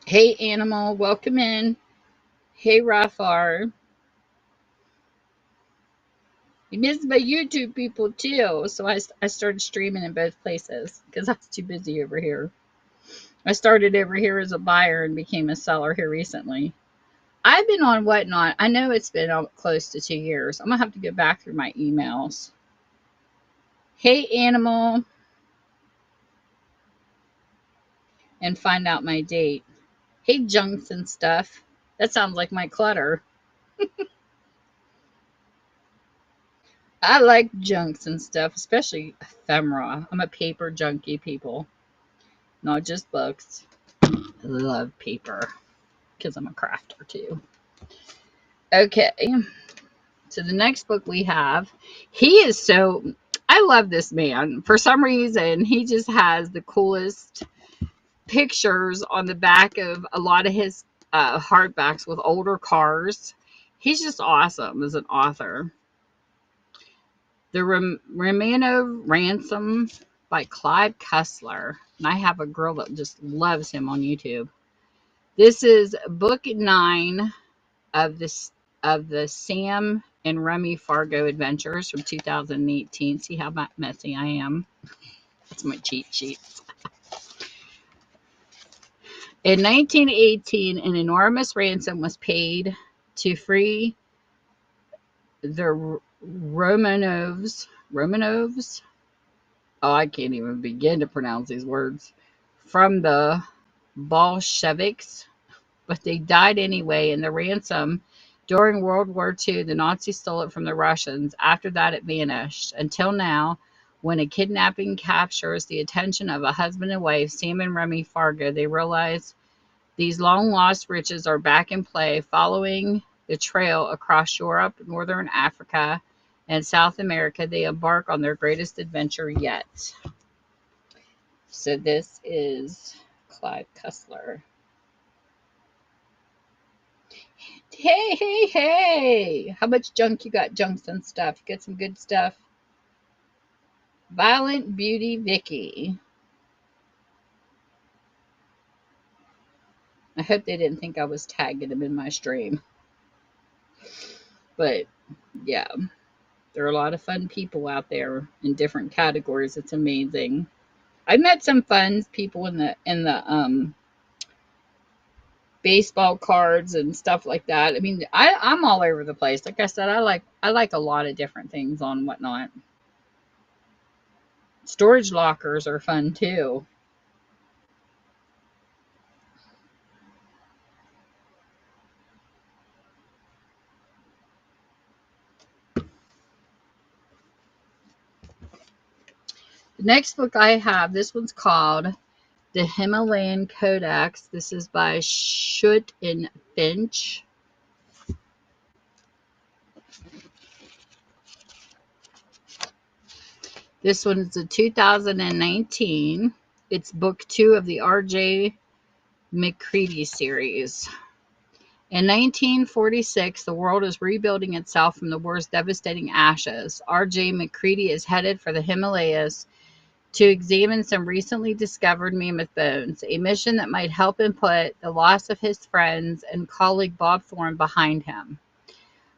Hey, Animal, welcome in. Hey, Rafar. You missed my YouTube people too, so I started streaming in both places because I was too busy over here. I started over here as a buyer and became a seller here recently. I've been on Whatnot. I know it's been close to 2 years. I'm going to have to go back through my emails. Hey, Animal. And find out my date. Hey, junks and stuff. That sounds like my clutter. I like junks and stuff, especially ephemera. I'm a paper junkie, people. Not just books. I love paper because I'm a crafter too. Okay. So the next book we have, I love this man. For some reason, he just has the coolest pictures on the back of a lot of his hardbacks with older cars. He's just awesome as an author. The Romano Ransom by Clive Cussler. And I have a girl that just loves him on YouTube. This is book 9 of this of the Sam and Remy Fargo Adventures from 2018. See how messy I am? That's my cheat sheet. In 1918, an enormous ransom was paid to free the Romanovs. Oh, I can't even begin to pronounce these words. From the Bolsheviks, but they died anyway, and the ransom during World War II, the Nazis stole it from the Russians. After that, it vanished. Until now, when a kidnapping captures the attention of a husband and wife, Sam and Remy Fargo, they realize these long-lost riches are back in play, following the trail across Europe, northern Africa, and South America. They embark on their greatest adventure yet. So this is Clive Cussler. Hey, hey, hey! How much junk you got? Junks and stuff. You got some good stuff. Violent Beauty Vicky. I hope they didn't think I was tagging them in my stream. But yeah, there are a lot of fun people out there in different categories. It's amazing. I met some fun people in the baseball cards and stuff like that. I mean, I'm all over the place. Like I said, I like a lot of different things on whatnot. Storage lockers are fun too. The next book I have, this one's called The Himalayan Codex. This is by Schutt and Finch. This one is a 2019. It's book 2 of the R.J. McCready series. In 1946, the world is rebuilding itself from the war's devastating ashes. R.J. McCready is headed for the Himalayas to examine some recently discovered mammoth bones, a mission that might help him put the loss of his friends and colleague Bob Thorne behind him.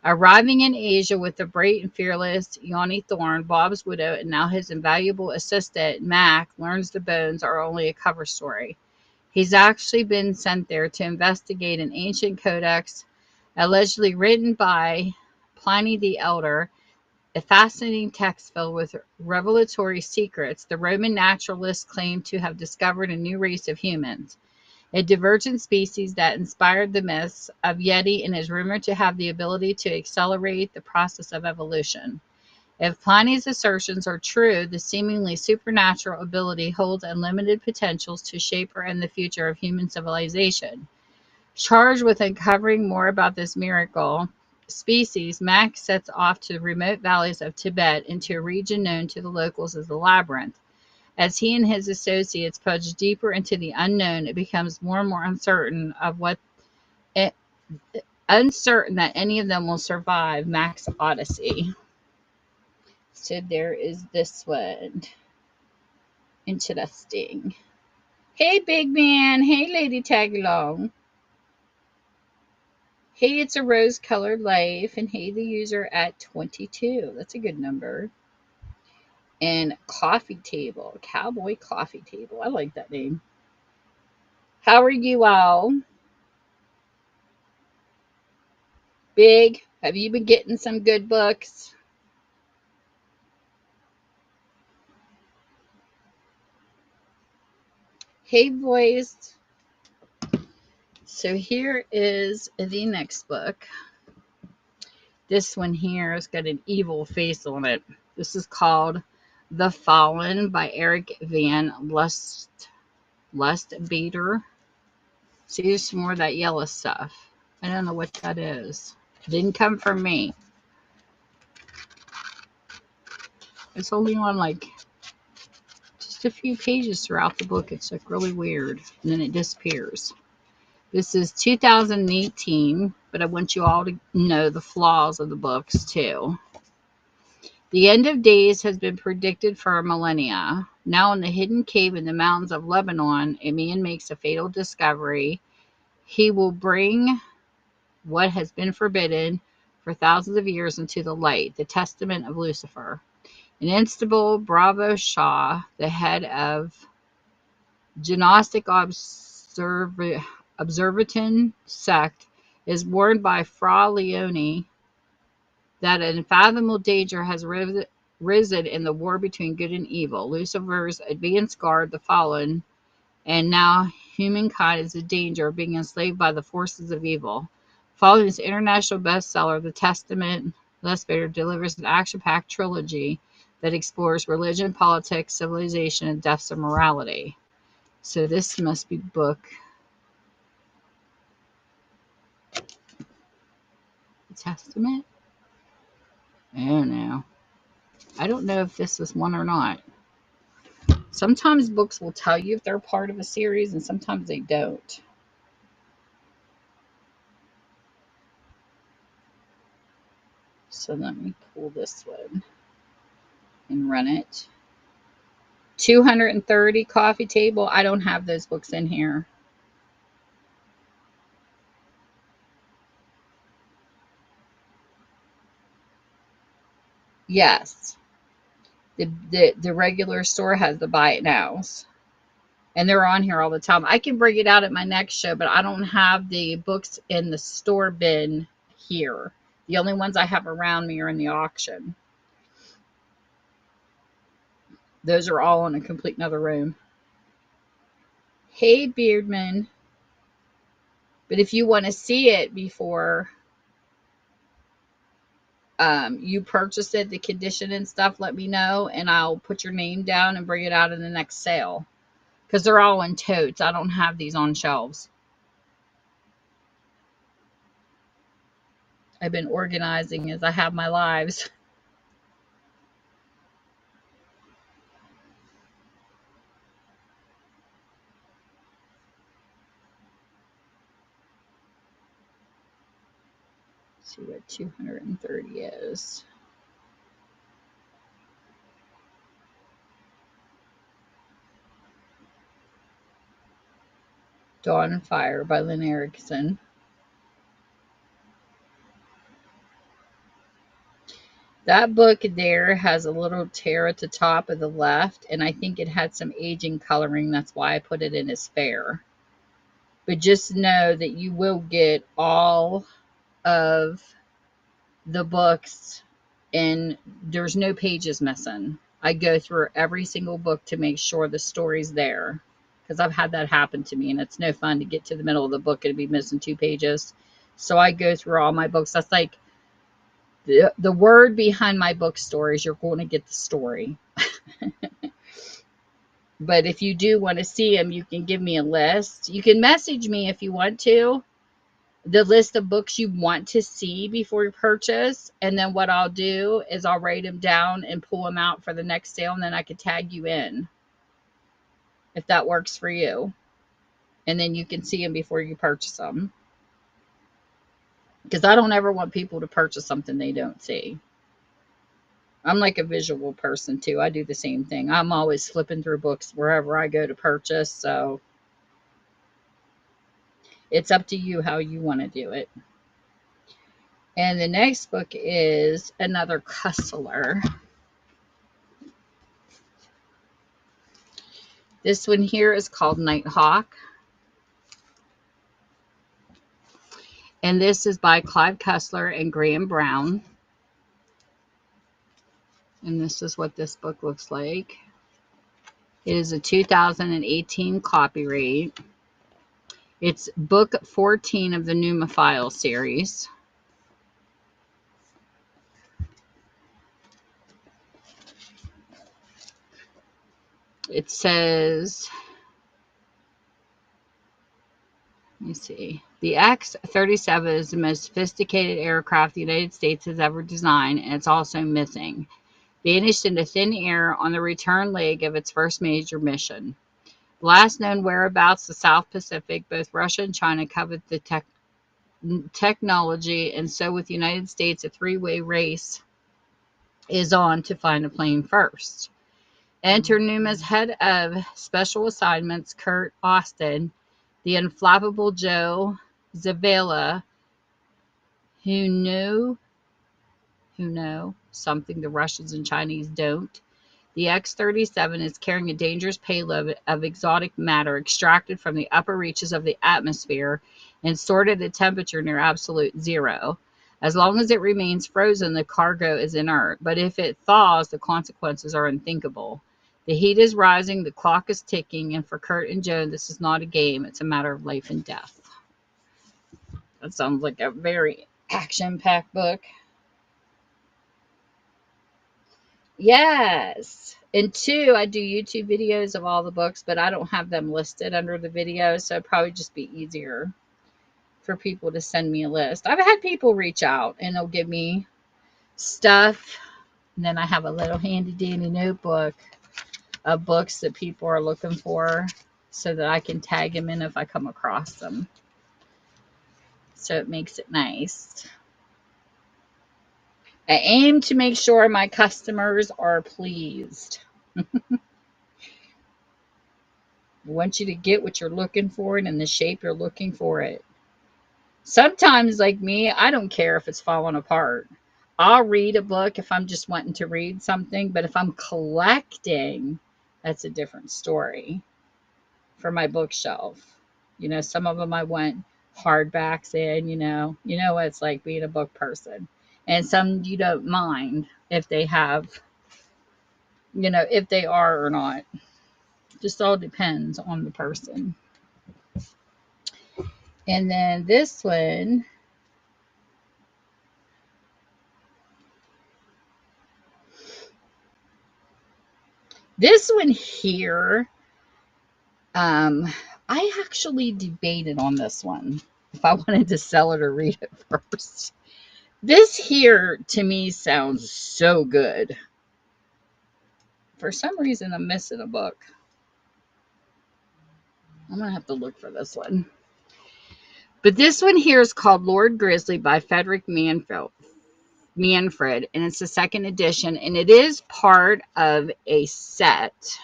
Arriving in Asia with the bright and fearless Yanni Thorne, Bob's widow, and now his invaluable assistant, Mac, learns the bones are only a cover story. He's actually been sent there to investigate an ancient codex allegedly written by Pliny the Elder, a fascinating text filled with revelatory secrets. The Roman naturalists claim to have discovered a new race of humans, a divergent species that inspired the myths of Yeti and is rumored to have the ability to accelerate the process of evolution. If Pliny's assertions are true, the seemingly supernatural ability holds unlimited potentials to shape or end the future of human civilization. Charged with uncovering more about this miracle species, Max sets off to the remote valleys of Tibet into a region known to the locals as the Labyrinth. As he and his associates plunge deeper into the unknown, it becomes more and more uncertain that any of them will survive Mac's odyssey. So there is this one. Interesting. Hey, big man. Hey, Lady Tagalong. Hey, it's a rose-colored life. And hey, the user at 22. That's a good number. And Coffee Table. Cowboy Coffee Table. I like that name. How are you all? Big, have you been getting some good books? Hey, boys. So here is the next book. This one here has got an evil face on it. This is called The Fallen by Eric Van Lustbader. See, there's some more of that yellow stuff. I don't know what that is. Didn't come from me. It's only on like just a few pages throughout the book. It's like really weird. And then it disappears. This is 2018, but I want you all to know the flaws of the books too. The end of days has been predicted for millennia. Now in the hidden cave in the mountains of Lebanon, a man makes a fatal discovery. He will bring what has been forbidden, for thousands of years into the light, the testament of Lucifer. An instable Bravo Shah, the head of Gnostic Observaton sect, is warned by Fra Leone that an unfathomable danger has risen in the war between good and evil. Lucifer's advanced guard, the fallen, and now humankind is in danger of being enslaved by the forces of evil. Following his international bestseller, The Testament, Les Vader delivers an action-packed trilogy that explores religion, politics, civilization, and depths of morality. So this must be book The Testament? I don't know. I don't know if this is one or not. Sometimes books will tell you if they're part of a series, and sometimes they don't. So let me pull this one and run it. 230 coffee table. I don't have those books in here. Yes. The regular store has the buy it nows. And they're on here all the time. I can bring it out at my next show, but I don't have the books in the store bin here. The only ones I have around me are in the auction. Those are all in a complete another room. Hey, Beardman. But if you want to see it before you purchase it, the condition and stuff, let me know, and I'll put your name down and bring it out in the next sale. Because they're all in totes. I don't have these on shelves. I've been organizing as I have my lives. Let's see what 230 is. Dawn and Fire by Lynn Erickson. That book there has a little tear at the top of the left, and I think it had some aging coloring. That's why I put it in as fair. But just know that you will get all of the books and there's no pages missing. I go through every single book to make sure the story's there, because I've had that happen to me, and it's no fun to get to the middle of the book and be missing 2 pages. So I go through all my books. That's like the word behind my book stories. You're going to get the story. But if you do want to see them, you can give me a list. You can message me if you want to, the list of books you want to see before you purchase. And then what I'll do is I'll write them down and pull them out for the next sale. And then I could tag you in if that works for you. And then you can see them before you purchase them. Because I don't ever want people to purchase something they don't see. I'm like a visual person too. I do the same thing. I'm always flipping through books wherever I go to purchase. So it's up to you how you want to do it. And the next book is another Cussler. This one here is called Nighthawk. And this is by Clive Cussler and Graham Brown. And this is what this book looks like. It is a 2018 copyright. It's book 14 of the Pneumophile series. It says, let me see. The X-37 is the most sophisticated aircraft the United States has ever designed, and it's also missing. Vanished into thin air on the return leg of its first major mission. Last known whereabouts, the South Pacific. Both Russia and China covered the technology, and so with the United States, a 3-way race is on to find a plane first. Enter Numa's head of special assignments, Kurt Austin, the inflappable Joe Zavala, who knew who know something the Russians and Chinese don't. The X-37 is carrying a dangerous payload of exotic matter extracted from the upper reaches of the atmosphere and stored at a temperature near absolute zero. As long as it remains frozen, the cargo is inert, but if it thaws, the consequences are unthinkable. The heat is rising, the clock is ticking, and for Kurt and Joan, this is not a game, it's a matter of life and death. That sounds like a very action-packed book. Yes. And two, I do YouTube videos of all the books, but I don't have them listed under the videos, so it'd probably just be easier for people to send me a list. I've had people reach out and they'll give me stuff, and then I have a little handy dandy notebook of books that people are looking for so that I can tag them in if I come across them. So it makes it nice. I aim to make sure my customers are pleased. I want you to get what you're looking for and in the shape you're looking for it. Sometimes, like me, I don't care if it's falling apart. I'll read a book if I'm just wanting to read something, but if I'm collecting, that's a different story for my bookshelf. You know, some of them I want hardbacks in, you know what it's like being a book person. And some you don't mind if they have, if they are or not. Just all depends on the person. And then this one, here, I actually debated on this one if I wanted to sell it or read it first. This here to me sounds so good. For some reason, I'm missing a book. I'm going to have to look for this one. But this one here is called Lord Grizzly by Frederick Manfred, and it's the second edition, and it is part of a set.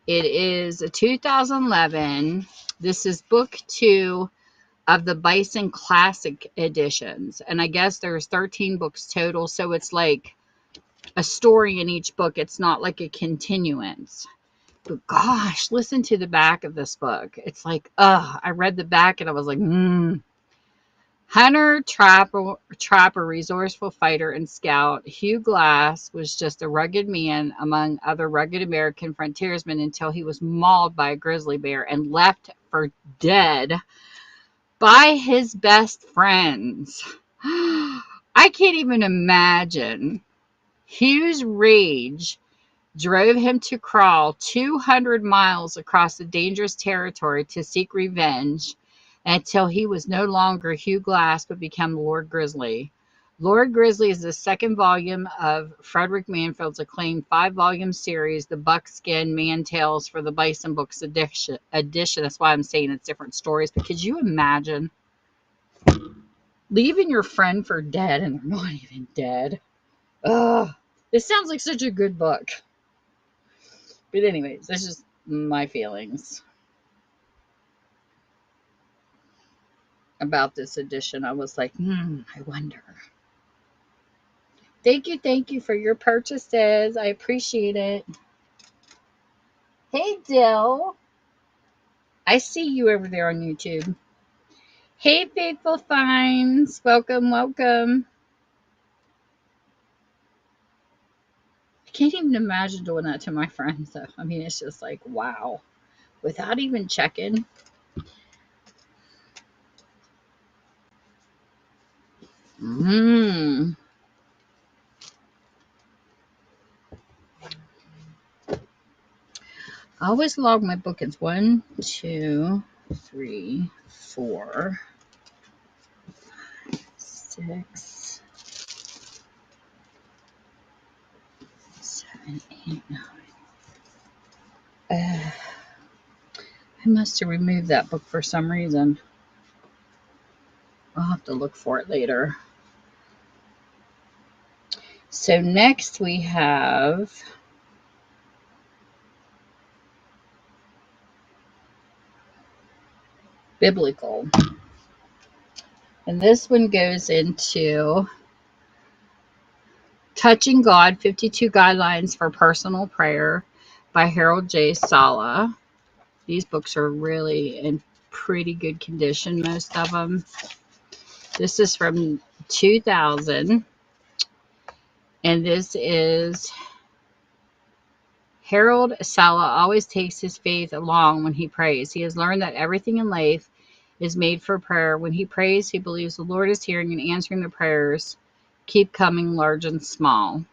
It is a 2011. This is book 2 of the Bison Classic editions, and I guess there's 13 books total, so it's like a story in each book. It's not like a continuance. But gosh, listen to the back of this book. It's like, I read the back and I was like, Hunter, trapper, resourceful fighter, and scout, Hugh Glass was just a rugged man among other rugged American frontiersmen until he was mauled by a grizzly bear and left for dead by his best friends. I can't even imagine. Hugh's rage drove him to crawl 200 miles across the dangerous territory to seek revenge until he was no longer Hugh Glass but became Lord Grizzly. Lord Grizzly is the second volume of Frederick Manfred's acclaimed 5-volume series, The Buckskin Man Tales for the Bison Books edition. That's why I'm saying it's different stories, because you imagine leaving your friend for dead and they're not even dead. Ugh, this sounds like such a good book. But anyways, that's just my feelings about this edition. I was like, I wonder. Thank you for your purchases. I appreciate it. Hey, Dill. I see you over there on YouTube. Hey, Faithful Finds. Welcome. I can't even imagine doing that to my friends, though. I mean, it's just like, wow. Without even checking. I always log my bookings. 1, 2, 3, 4, 6, 7, 8, 9. I must have removed that book for some reason. I'll have to look for it later. So next we have Biblical. And this one goes into Touching God, 52 Guidelines for Personal Prayer by Harold J. Sala. These books are really in pretty good condition, most of them. This is from 2000. And this is Harold Sala always takes his faith along when he prays. He has learned that everything in life is made for prayer. When he prays, he believes the Lord is hearing and answering the prayers. Keep coming, large and small.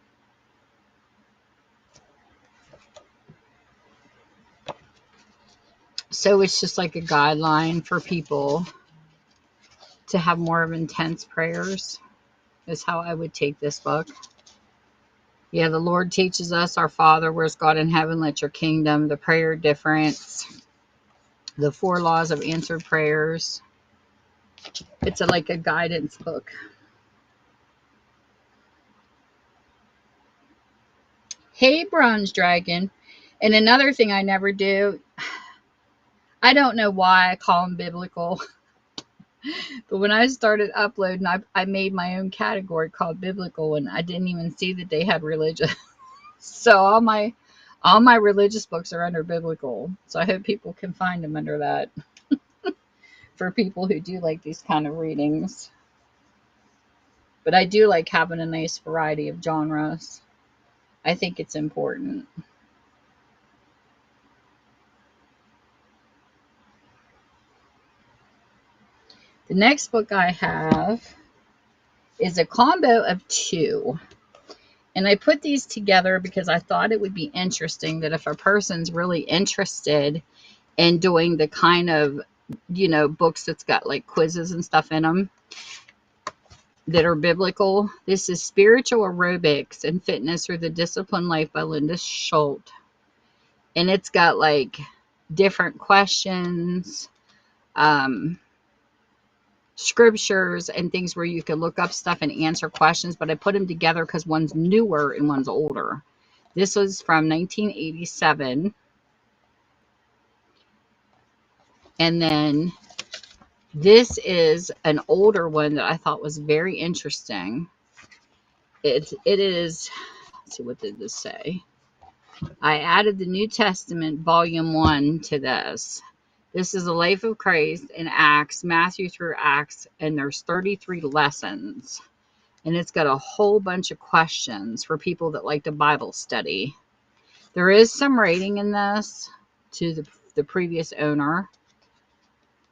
So it's just like a guideline for people to have more of intense prayers, is how I would take this book. Yeah, the Lord teaches us, our Father, where's God in heaven, let your kingdom, the prayer difference, the 4 laws of answered prayers. It's like a guidance book. Hey, Bronze Dragon. And another thing I never do, I don't know why I call them biblical, but when I started uploading, I made my own category called biblical, and I didn't even see that they had religion. So all my religious books are under biblical. So I hope people can find them under that for people who do like these kind of readings. But I do like having a nice variety of genres. I think it's important. The next book I have is a combo of 2. And I put these together because I thought it would be interesting that if a person's really interested in doing the kind of, books that's got like quizzes and stuff in them that are biblical. This is Spiritual Aerobics and Fitness Through the Disciplined Life by Linda Schultz. And it's got like different questions, scriptures, and things where you can look up stuff and answer questions. But I put them together because one's newer and one's older. This was from 1987. And then this is an older one that I thought was very interesting. It is, let's see, what did this say? I added the New Testament, Volume 1, to this. This is the life of Christ in Acts, Matthew through Acts, and there's 33 lessons. And it's got a whole bunch of questions for people that like to Bible study. There is some rating in this to the previous owner,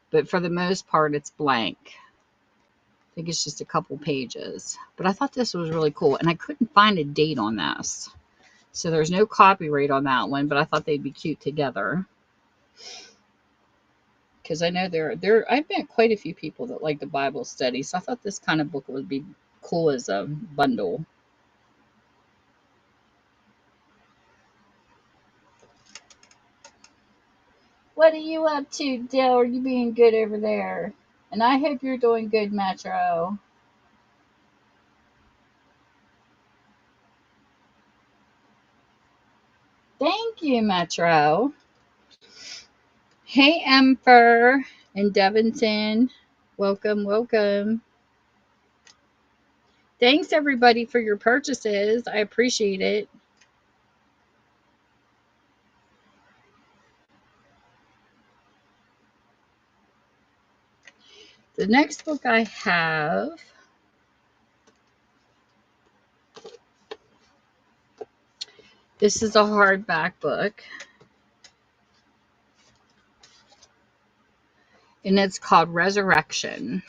but for the most part, it's blank. I think it's just a couple pages. But I thought this was really cool, and I couldn't find a date on this. So there's no copyright on that one, but I thought they'd be cute together. Because I know I've met quite a few people that like the Bible study, so I thought this kind of book would be cool as a bundle. What are you up to, Dale? Are you being good over there? And I hope you're doing good, Metro. Thank you, Metro. Hey, Emperor and Devinton. Welcome, welcome. Thanks, everybody, for your purchases. I appreciate it. The next book I have this is a hardback book, and it's called Resurrection.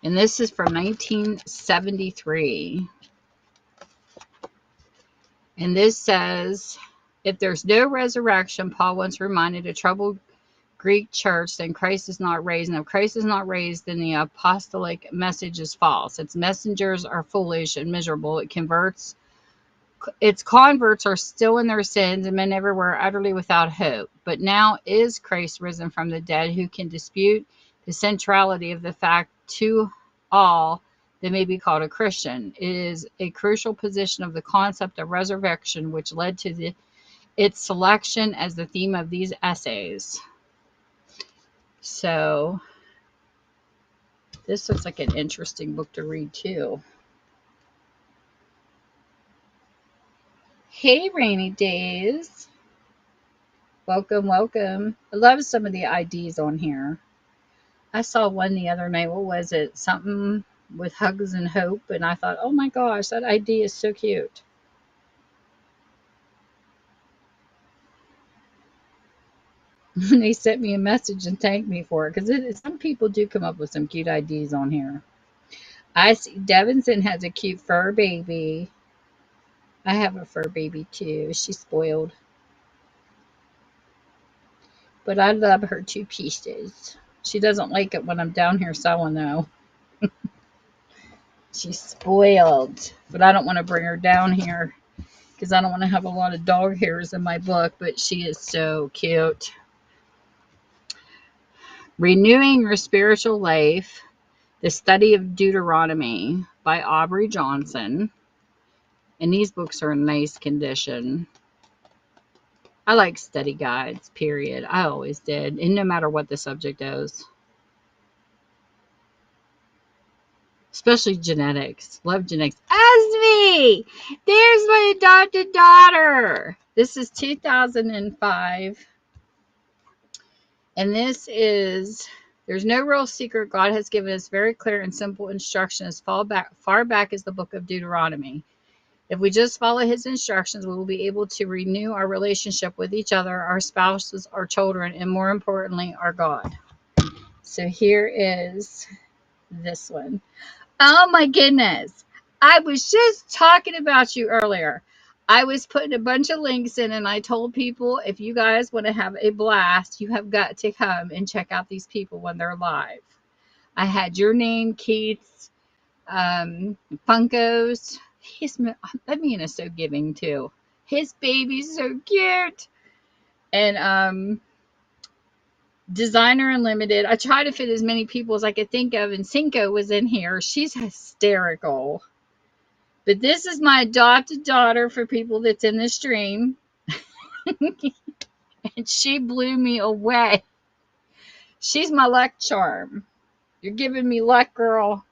And this is from 1973. And this says, if there's no resurrection, Paul once reminded a troubled Greek church, then Christ is not raised. And if Christ is not raised, then the apostolic message is false. Its messengers are foolish and miserable. Its converts are still in their sins, and men everywhere are utterly without hope. But now is Christ risen from the dead, who can dispute the centrality of the fact to all that may be called a Christian. It is a crucial position of the concept of resurrection which led to its selection as the theme of these essays. So this looks like an interesting book to read too. Hey, Rainy Days. Welcome, welcome. I love some of the IDs on here. I saw one the other night. What was it? Something with hugs and hope. And I thought, oh my gosh, that ID is so cute. They sent me a message and thanked me for it because some people do come up with some cute IDs on here. I see Devinson has a cute fur baby. I have a fur baby too. She's spoiled. But I love her two pieces. She doesn't like it when I'm down here sewing though. She's spoiled. But I don't want to bring her down here because I don't want to have a lot of dog hairs in my book. But she is so cute. Renewing Your Spiritual Life, The Study of Deuteronomy by Aubrey Johnson. And these books are in nice condition. I like study guides, period. I always did. And no matter what the subject is. Especially genetics. Love genetics. Esme! There's my adopted daughter. This is 2005. And this is, there's no real secret. God has given us very clear and simple instructions far back as the book of Deuteronomy. If we just follow his instructions, we will be able to renew our relationship with each other, our spouses, our children, and more importantly, our God. So here is this one. Oh my goodness. I was just talking about you earlier. I was putting a bunch of links in and I told people if you guys want to have a blast, you have got to come and check out these people when they're live. I had your name, Keith's, Funko's. That man is so giving too. His baby's so cute. And Designer Unlimited. I tried to fit as many people as I could think of, and Cinco was in here. She's hysterical. But this is my adopted daughter for people that's in the stream. And she blew me away. She's my luck charm. You're giving me luck, girl.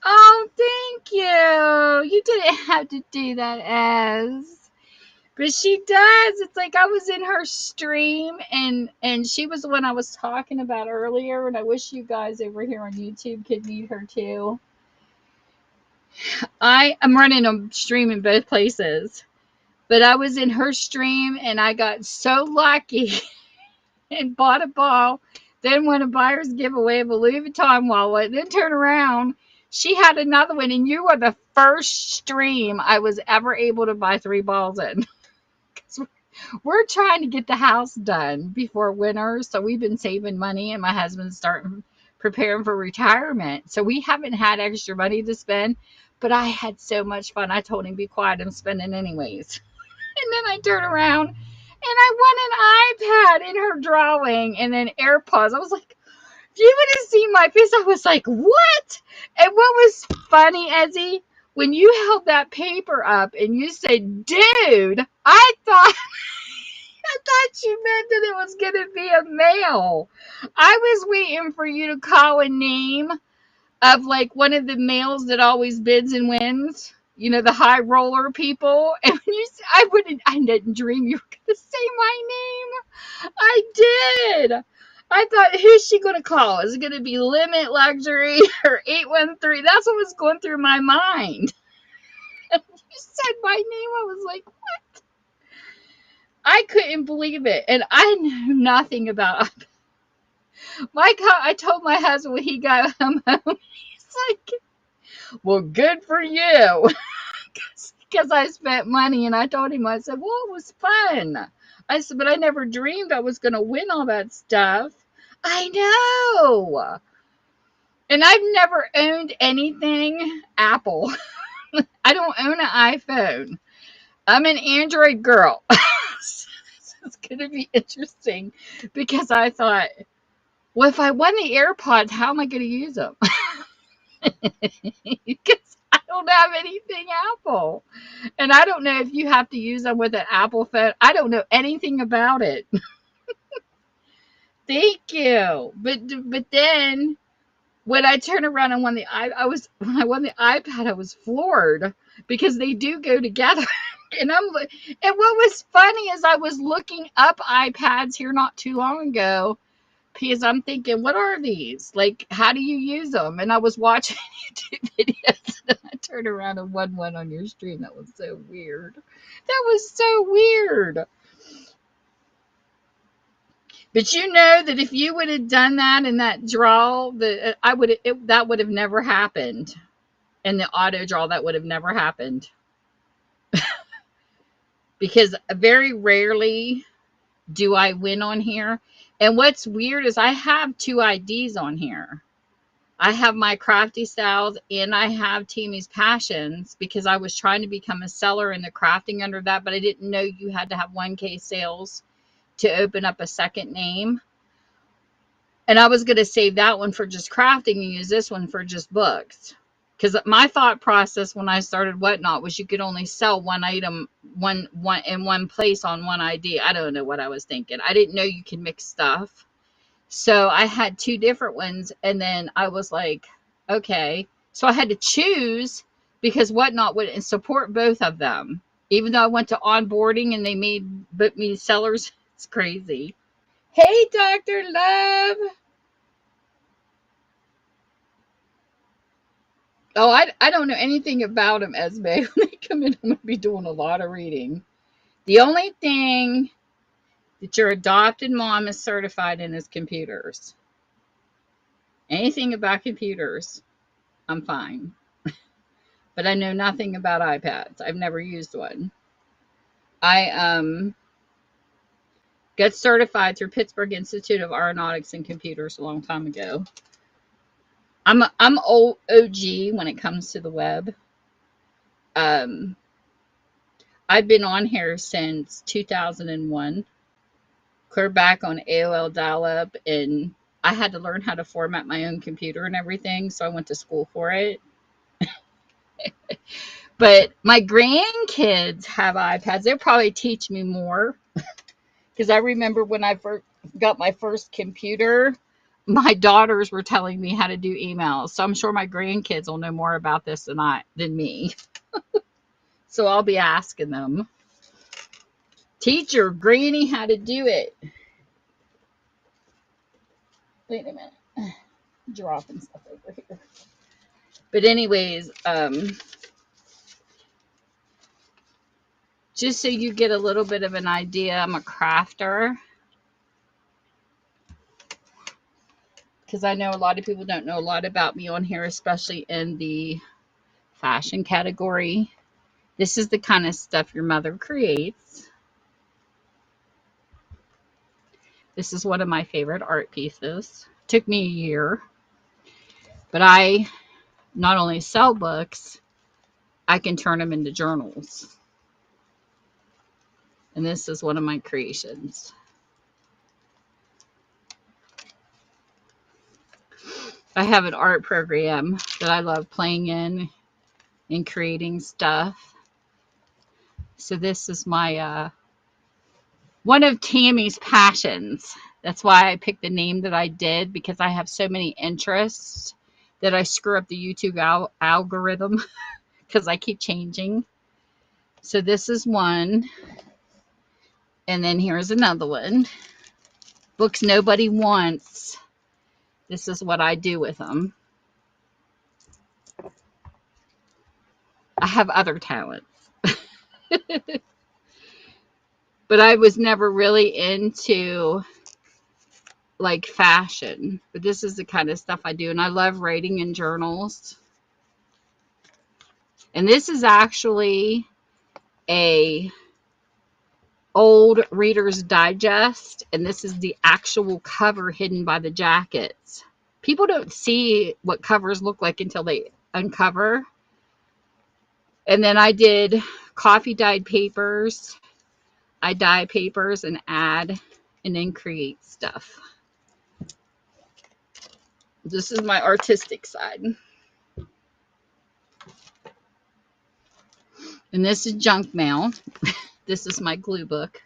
Oh, thank you. You didn't have to do that, Ez. But she does. It's like I was in her stream and she was the one I was talking about earlier, and I wish you guys over here on YouTube could meet her too. I am running a stream in both places. But I was in her stream and I got so lucky and bought a ball. Then won a buyer's giveaway of a Louis Vuitton wallet. Then turn around. She had another one, and you were the first stream I was ever able to buy 3 balls in. We're trying to get the house done before winter, so we've been saving money, and my husband's starting preparing for retirement. So we haven't had extra money to spend, but I had so much fun. I told him, be quiet, I'm spending anyways. And then I turn around and I won an iPad in her drawing and then AirPods. I was like, if you would have seen my face, I was like, what? And what was funny, Ezzy, when you held that paper up and you said, dude, I thought you meant that it was going to be a male. I was waiting for you to call a name of like one of the males that always bids and wins. You know, the high roller people. And when I didn't dream you were going to say my name. I did. I thought, who's she going to call? Is it going to be Limit Luxury or 813? That's what was going through my mind. You said my name. I was like, what? I couldn't believe it. And I knew nothing about it. I told my husband when he got home, he's like, well, good for you. Because I spent money, and I told him, I said, well, it was fun. I said, but I never dreamed I was going to win all that stuff. I know. And I've never owned anything Apple. I don't own an iPhone. I'm an Android girl. It's going to be interesting because I thought, well, if I won the AirPods, how am I going to use them? Because I don't have anything Apple. And I don't know if you have to use them with an Apple phone. I don't know anything about it. Thank you. But then when I turned around and won the when I won the iPad, I was floored because they do go together. And and what was funny is I was looking up iPads here not too long ago because I'm thinking, what are these? Like, how do you use them? And I was watching YouTube videos and I turned around and won one on your stream. That was so weird. That was so weird. But you know that if you would have done that in that draw, that would have never happened. In the auto draw, that would have never happened because very rarely do I win on here. And what's weird is I have two IDs on here. I have my crafty styles and I have Timmy's passions because I was trying to become a seller in the crafting under that, but I didn't know you had to have 1K sales to open up a second name. And I was going to save that one for just crafting and use this one for just books. Because my thought process when I started Whatnot was you could only sell one item one in one place on one ID. I don't know what I was thinking. I didn't know you could mix stuff. So I had two different ones. And then I was like, okay. So I had to choose because Whatnot would support both of them. Even though I went to onboarding and they made me sellers. It's crazy. Hey, Dr. Love. Oh, I don't know anything about them, Esme. When they come in, I'm going to be doing a lot of reading. The only thing that your adopted mom is certified in is computers. Anything about computers, I'm fine. But I know nothing about iPads. I've never used one. I got certified through Pittsburgh Institute of Aeronautics and Computers a long time ago. I'm old OG when it comes to the web. Um, I've been on here since 2001. Clear back on AOL dial-up, and I had to learn how to format my own computer and everything, so I went to school for it. But my grandkids have iPads. They'll probably teach me more because I remember when I first got my first computer, my daughters were telling me how to do emails. So I'm sure my grandkids will know more about this than me. So I'll be asking them. Teach your granny how to do it. Wait a minute. Dropping stuff over here. But anyways, just so you get a little bit of an idea, I'm a crafter. Because I know a lot of people don't know a lot about me on here, especially in the fashion category. This is the kind of stuff your mother creates. This is one of my favorite art pieces. Took me a year. But I not only sell books, I can turn them into journals. And this is one of my creations. I have an art program that I love playing in and creating stuff. So this is my one of Tammy's passions. That's why I picked the name that I did, because I have so many interests that I screw up the YouTube algorithm because I keep changing. So this is one. And then here's another one. Books nobody wants. This is what I do with them. I have other talents. But I was never really into like fashion. But this is the kind of stuff I do. And I love writing in journals. And this is actually a old Reader's Digest. And this is the actual cover hidden by the jackets. People don't see what covers look like until they uncover. And then I did coffee dyed papers. I dye papers and add and then create stuff. This is my artistic side. And this is junk mail. This is my glue book.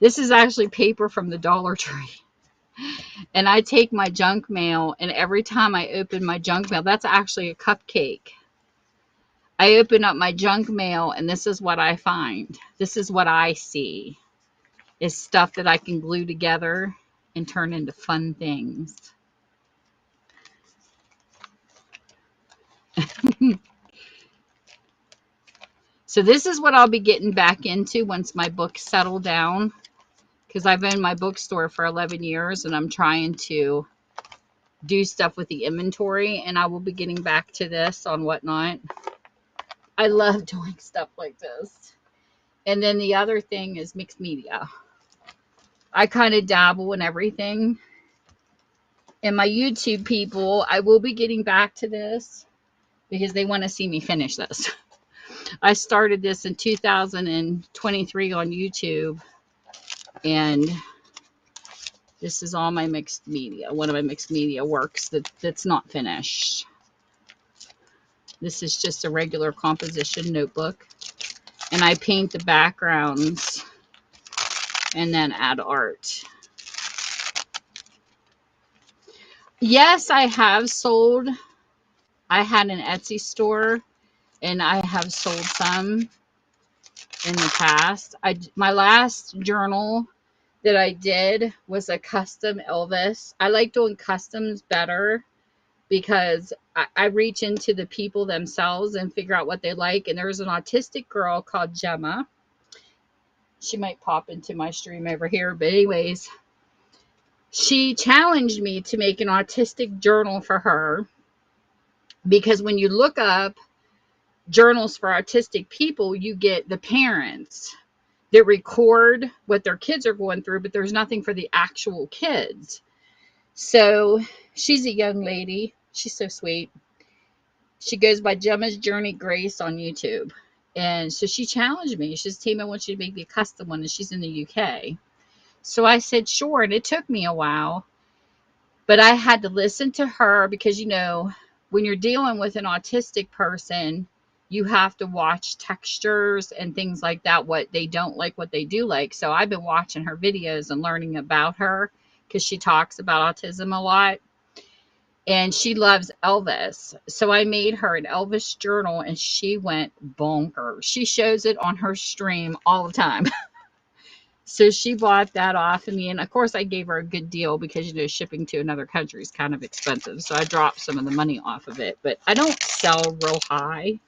This is actually paper from the Dollar Tree. And I take my junk mail, and every time I open my junk mail, that's actually a cupcake. I open up my junk mail, and this is what I find. This is what I see. Is stuff that I can glue together and turn into fun things. So this is what I'll be getting back into once my books settle down, because I've owned my bookstore for 11 years and I'm trying to do stuff with the inventory, and I will be getting back to this on Whatnot. I love doing stuff like this. And then the other thing is mixed media. I kind of dabble in everything. And my YouTube people, I will be getting back to this because they want to see me finish this. I started this in 2023 on YouTube, and this is all my mixed media. One of my mixed media works that's not finished. This is just a regular composition notebook, and I paint the backgrounds and then add art. Yes, I have sold. I had an Etsy store, and I have sold some in the past. My last journal that I did was a custom Elvis. I like doing customs better because I reach into the people themselves and figure out what they like. And there's an autistic girl called Gemma. She might pop into my stream over here. But anyways, she challenged me to make an autistic journal for her, because when you look up journals for autistic people, you get the parents that record what their kids are going through, but there's nothing for the actual kids. So she's a young lady. She's so sweet. She goes by Gemma's Journey Grace on YouTube. And so she challenged me. She said, Team, I want you to make me a custom one. And she's in the UK. So I said, sure. And it took me a while. But I had to listen to her because, you know, when you're dealing with an autistic person, you have to watch textures and things like that, what they don't like, what they do like. So I've been watching her videos and learning about her because she talks about autism a lot. And she loves Elvis. So I made her an Elvis journal, and she went bonkers. She shows it on her stream all the time. So she bought that off of me. And of course, I gave her a good deal because, you know, shipping to another country is kind of expensive. So I dropped some of the money off of it. But I don't sell real high.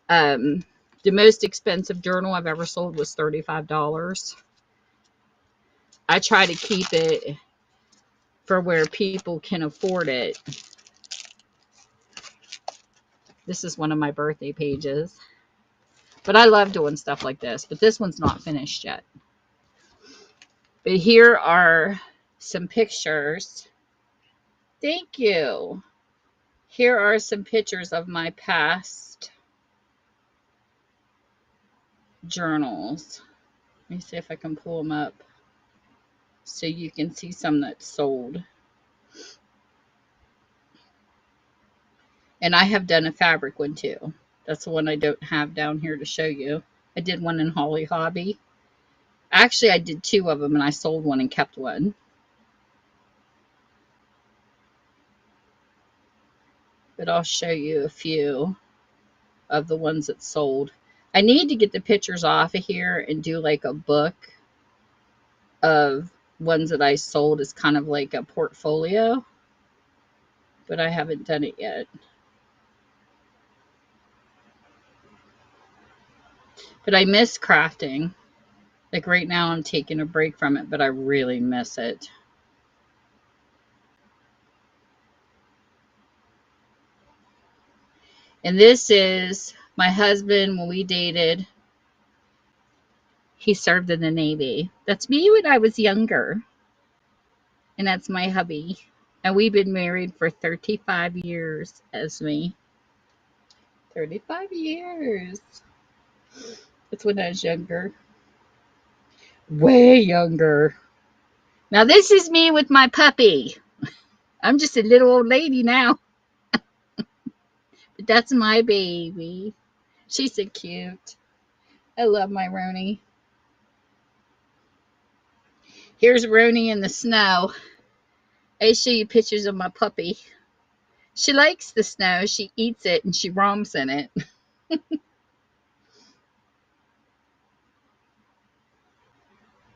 The most expensive journal I've ever sold was $35. I try to keep it for where people can afford it. This is one of my birthday pages. But I love doing stuff like this. But this one's not finished yet. But here are some pictures. Thank you. Here are some pictures of my past journals. Let me see if I can pull them up so you can see some that's sold. And I have done a fabric one too. That's the one I don't have down here to show you. I did one in Holly Hobby. Actually, I did two of them, and I sold one and kept one. But I'll show you a few of the ones that sold. I need to get the pictures off of here and do like a book of ones that I sold as kind of like a portfolio. But I haven't done it yet. But I miss crafting. Like right now I'm taking a break from it, but I really miss it. And this is my husband when we dated. He served in the Navy. That's me when I was younger. And that's my hubby. And we've been married for 35 years, Esme. 35 years. That's when I was younger. Way younger. Now this is me with my puppy. I'm just a little old lady now. But that's my baby. She's so cute. I love my Roni. Here's Roni in the snow. I show you pictures of my puppy. She likes the snow. She eats it and she romps in it.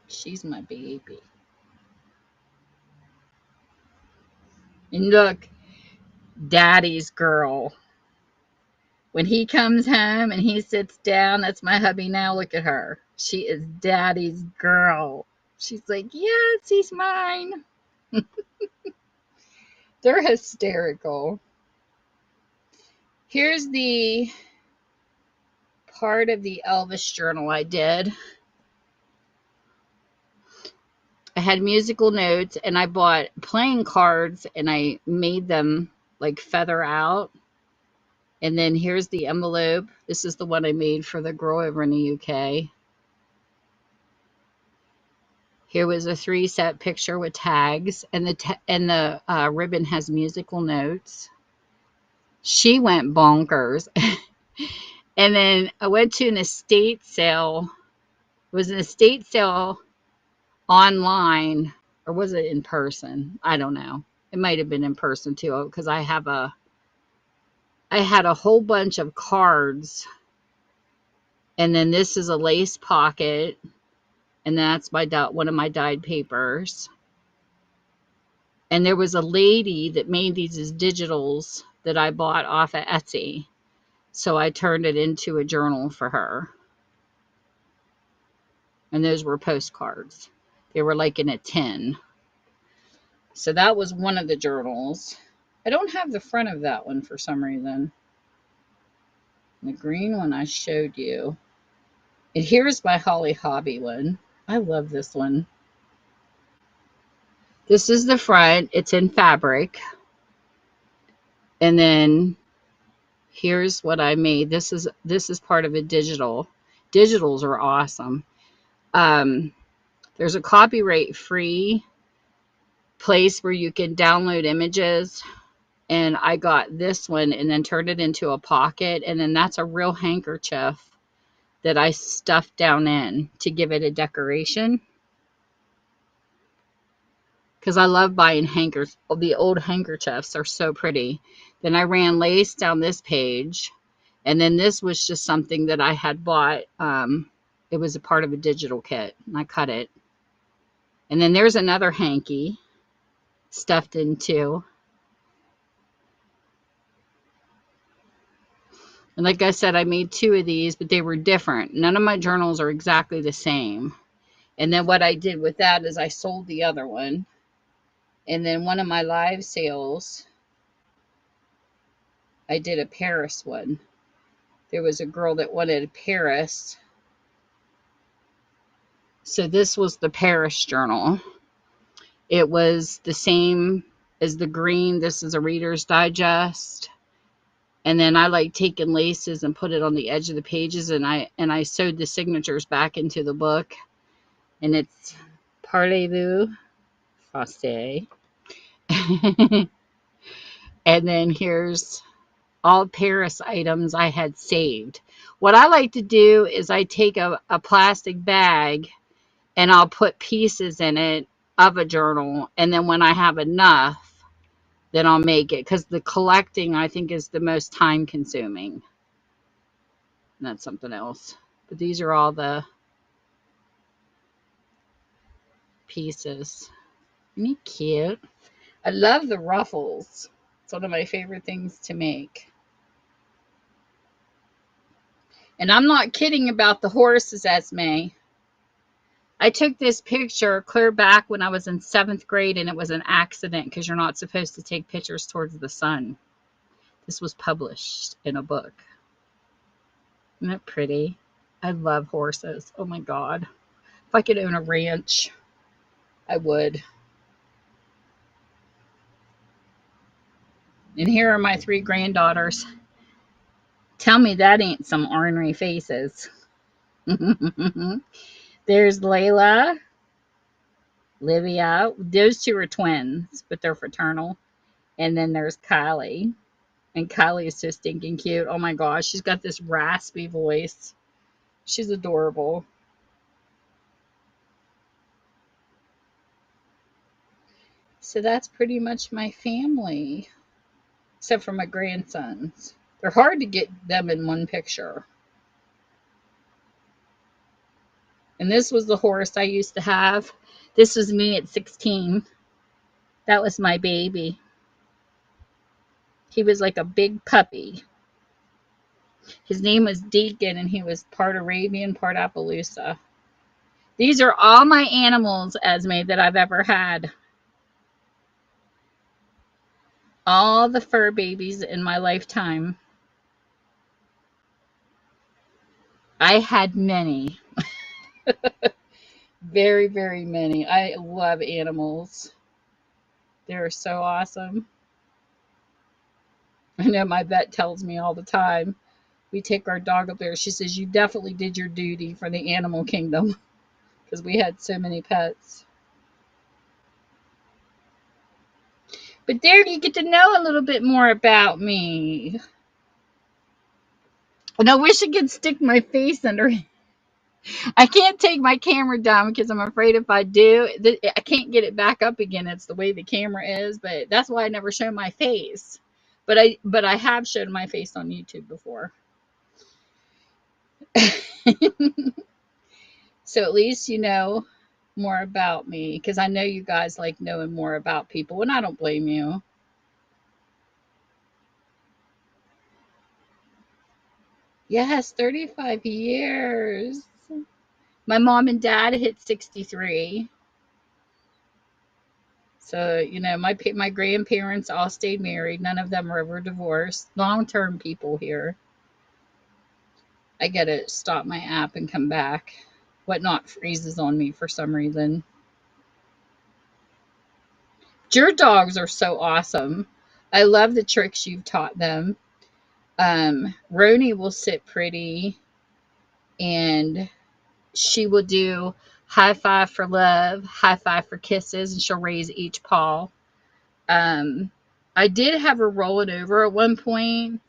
She's my baby. And look, Daddy's girl. When he comes home and he sits down, that's my hubby now. Look at her. She is Daddy's girl. She's like, yes, he's mine. They're hysterical. Here's the part of the Elvis journal I did. I had musical notes and I bought playing cards and I made them like feather out. And then here's the envelope. This is the one I made for the girl over in the UK. Here was a 3-set picture with tags, and the ribbon has musical notes. She went bonkers. And then I went to an estate sale. It was an estate sale online, or was it in person? I don't know. It might have been in person too, because I had a whole bunch of cards, and then this is a lace pocket, and that's one of my dyed papers. And there was a lady that made these as digitals that I bought off of Etsy. So I turned it into a journal for her. And those were postcards. They were like in a tin. So that was one of the journals. I don't have the front of that one for some reason. The green one I showed you. And here's my Holly Hobby one. I love this one. This is the front. It's in fabric. And then here's what I made. This is part of a digital. Digitals are awesome. There's a copyright free place where you can download images, and I got this one and then turned it into a pocket, and then that's a real handkerchief that I stuffed down in to give it a decoration, because I love buying hankers. The old handkerchiefs are so pretty. Then I ran lace down this page, and then this was just something that I had bought. It was a part of a digital kit, and I cut it. And then there's another hanky stuffed into. And like I said, I made 2 of these, but they were different. None of my journals are exactly the same. And then what I did with that is I sold the other one. And then one of my live sales, I did a Paris one. There was a girl that wanted a Paris. So this was the Paris journal. It was the same as the green. This is a Reader's Digest. And then I like taking laces and put it on the edge of the pages, and I sewed the signatures back into the book. And it's Parlez-vous Français. And then here's all Paris items I had saved. What I like to do is I take a plastic bag and I'll put pieces in it of a journal, and then when I have enough, then I'll make it, because the collecting I think is the most time consuming. And that's something else. But these are all the pieces. Isn't he cute? I love the ruffles. It's one of my favorite things to make. And I'm not kidding about the horses, Esme. I took this picture clear back when I was in 7th grade, and it was an accident because you're not supposed to take pictures towards the sun. This was published in a book. Isn't that pretty? I love horses. Oh my God. If I could own a ranch, I would. And here are my 3 granddaughters. Tell me that ain't some ornery faces. There's Layla, Livia. Those 2 are twins, but they're fraternal. And then there's Kylie. And Kylie is so stinking cute. Oh my gosh, she's got this raspy voice. She's adorable. So that's pretty much my family, except for my grandsons. They're hard to get them in one picture. And this was the horse I used to have. This was me at 16. That was my baby. He was like a big puppy. His name was Deacon, and he was part Arabian, part Appaloosa. These are all my animals, Esme, that I've ever had. All the fur babies in my lifetime. I had many. Very, very many. I love animals. They're so awesome. I know my vet tells me all the time. We take our dog up there. She says, you definitely did your duty for the animal kingdom because we had so many pets. But there you get to know a little bit more about me. And I wish I could stick my face under. I can't take my camera down because I'm afraid if I do, I can't get it back up again. It's the way the camera is, but that's why I never show my face. But I have showed my face on YouTube before. So at least you know more about me because I know you guys like knowing more about people, and I don't blame you. Yes, 35 years. My mom and dad hit 63. So, my grandparents all stayed married. None of them were ever divorced. Long-term people here. I gotta stop my app and come back. Whatnot freezes on me for some reason. Your dogs are so awesome. I love the tricks you've taught them. Roni will sit pretty and she will do high five for love, high five for kisses, and she'll raise each paw. Um, I did have her roll it over at one point,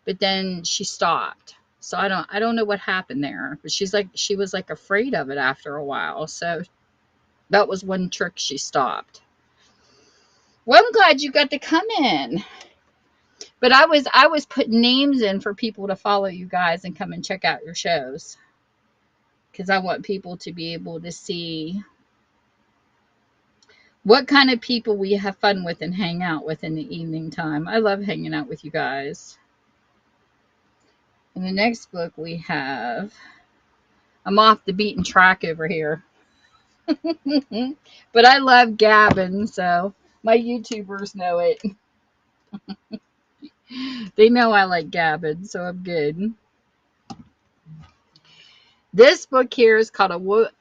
but then she stopped. So I don't know what happened there. But she was like afraid of it after a while. So that was one trick she stopped. Well, I'm glad you got to come in. But I was putting names in for people to follow you guys and come and check out your shows. Because I want people to be able to see what kind of people we have fun with and hang out with in the evening time. I love hanging out with you guys. In the next book we have, I'm off the beaten track over here. But I love gabbing, so my YouTubers know it. They know I like gabbing, so I'm good. This book here is called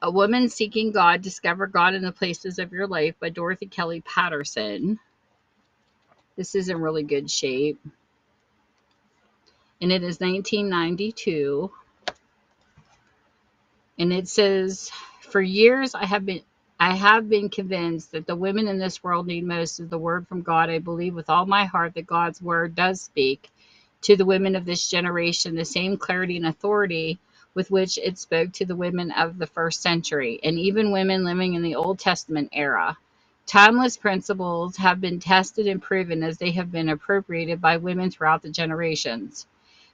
A Woman Seeking God, Discover God in the Places of Your Life by Dorothy Kelly Patterson. This is in really good shape. And it is 1992. And it says, for years I have been convinced that the women in this world need most of the word from God. I believe with all my heart that God's word does speak to the women of this generation the same clarity and authority with which it spoke to the women of the first century, and even women living in the Old Testament era. Timeless principles have been tested and proven as they have been appropriated by women throughout the generations.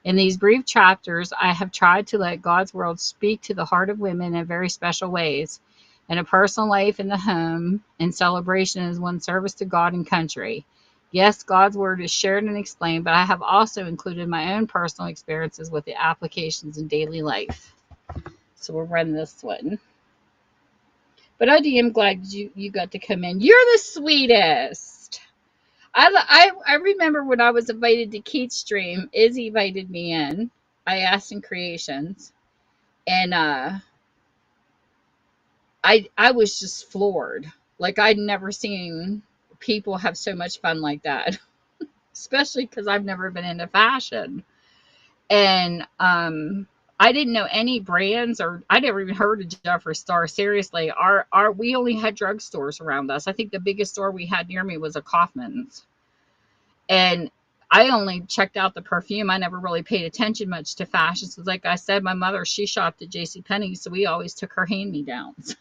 In these brief chapters, I have tried to let God's word speak to the heart of women in very special ways. In a personal life, in the home, in celebration as one service to God and country. Yes, God's word is shared and explained, but I have also included my own personal experiences with the applications in daily life. So we'll run this one. But I am glad you got to come in. You're the sweetest. I remember when I was invited to Keith's stream, Izzy invited me in. I asked in Creations. And I was just floored. Like I'd never seen people have so much fun like that. Especially because I've never been into fashion. And I didn't know any brands, or I never even heard of Jeffree Star. Seriously, we only had drugstores around us. I think the biggest store we had near me was a Kaufman's. And I only checked out the perfume. I never really paid attention much to fashion. So like I said, my mother, she shopped at JCPenney, so we always took her hand-me-downs.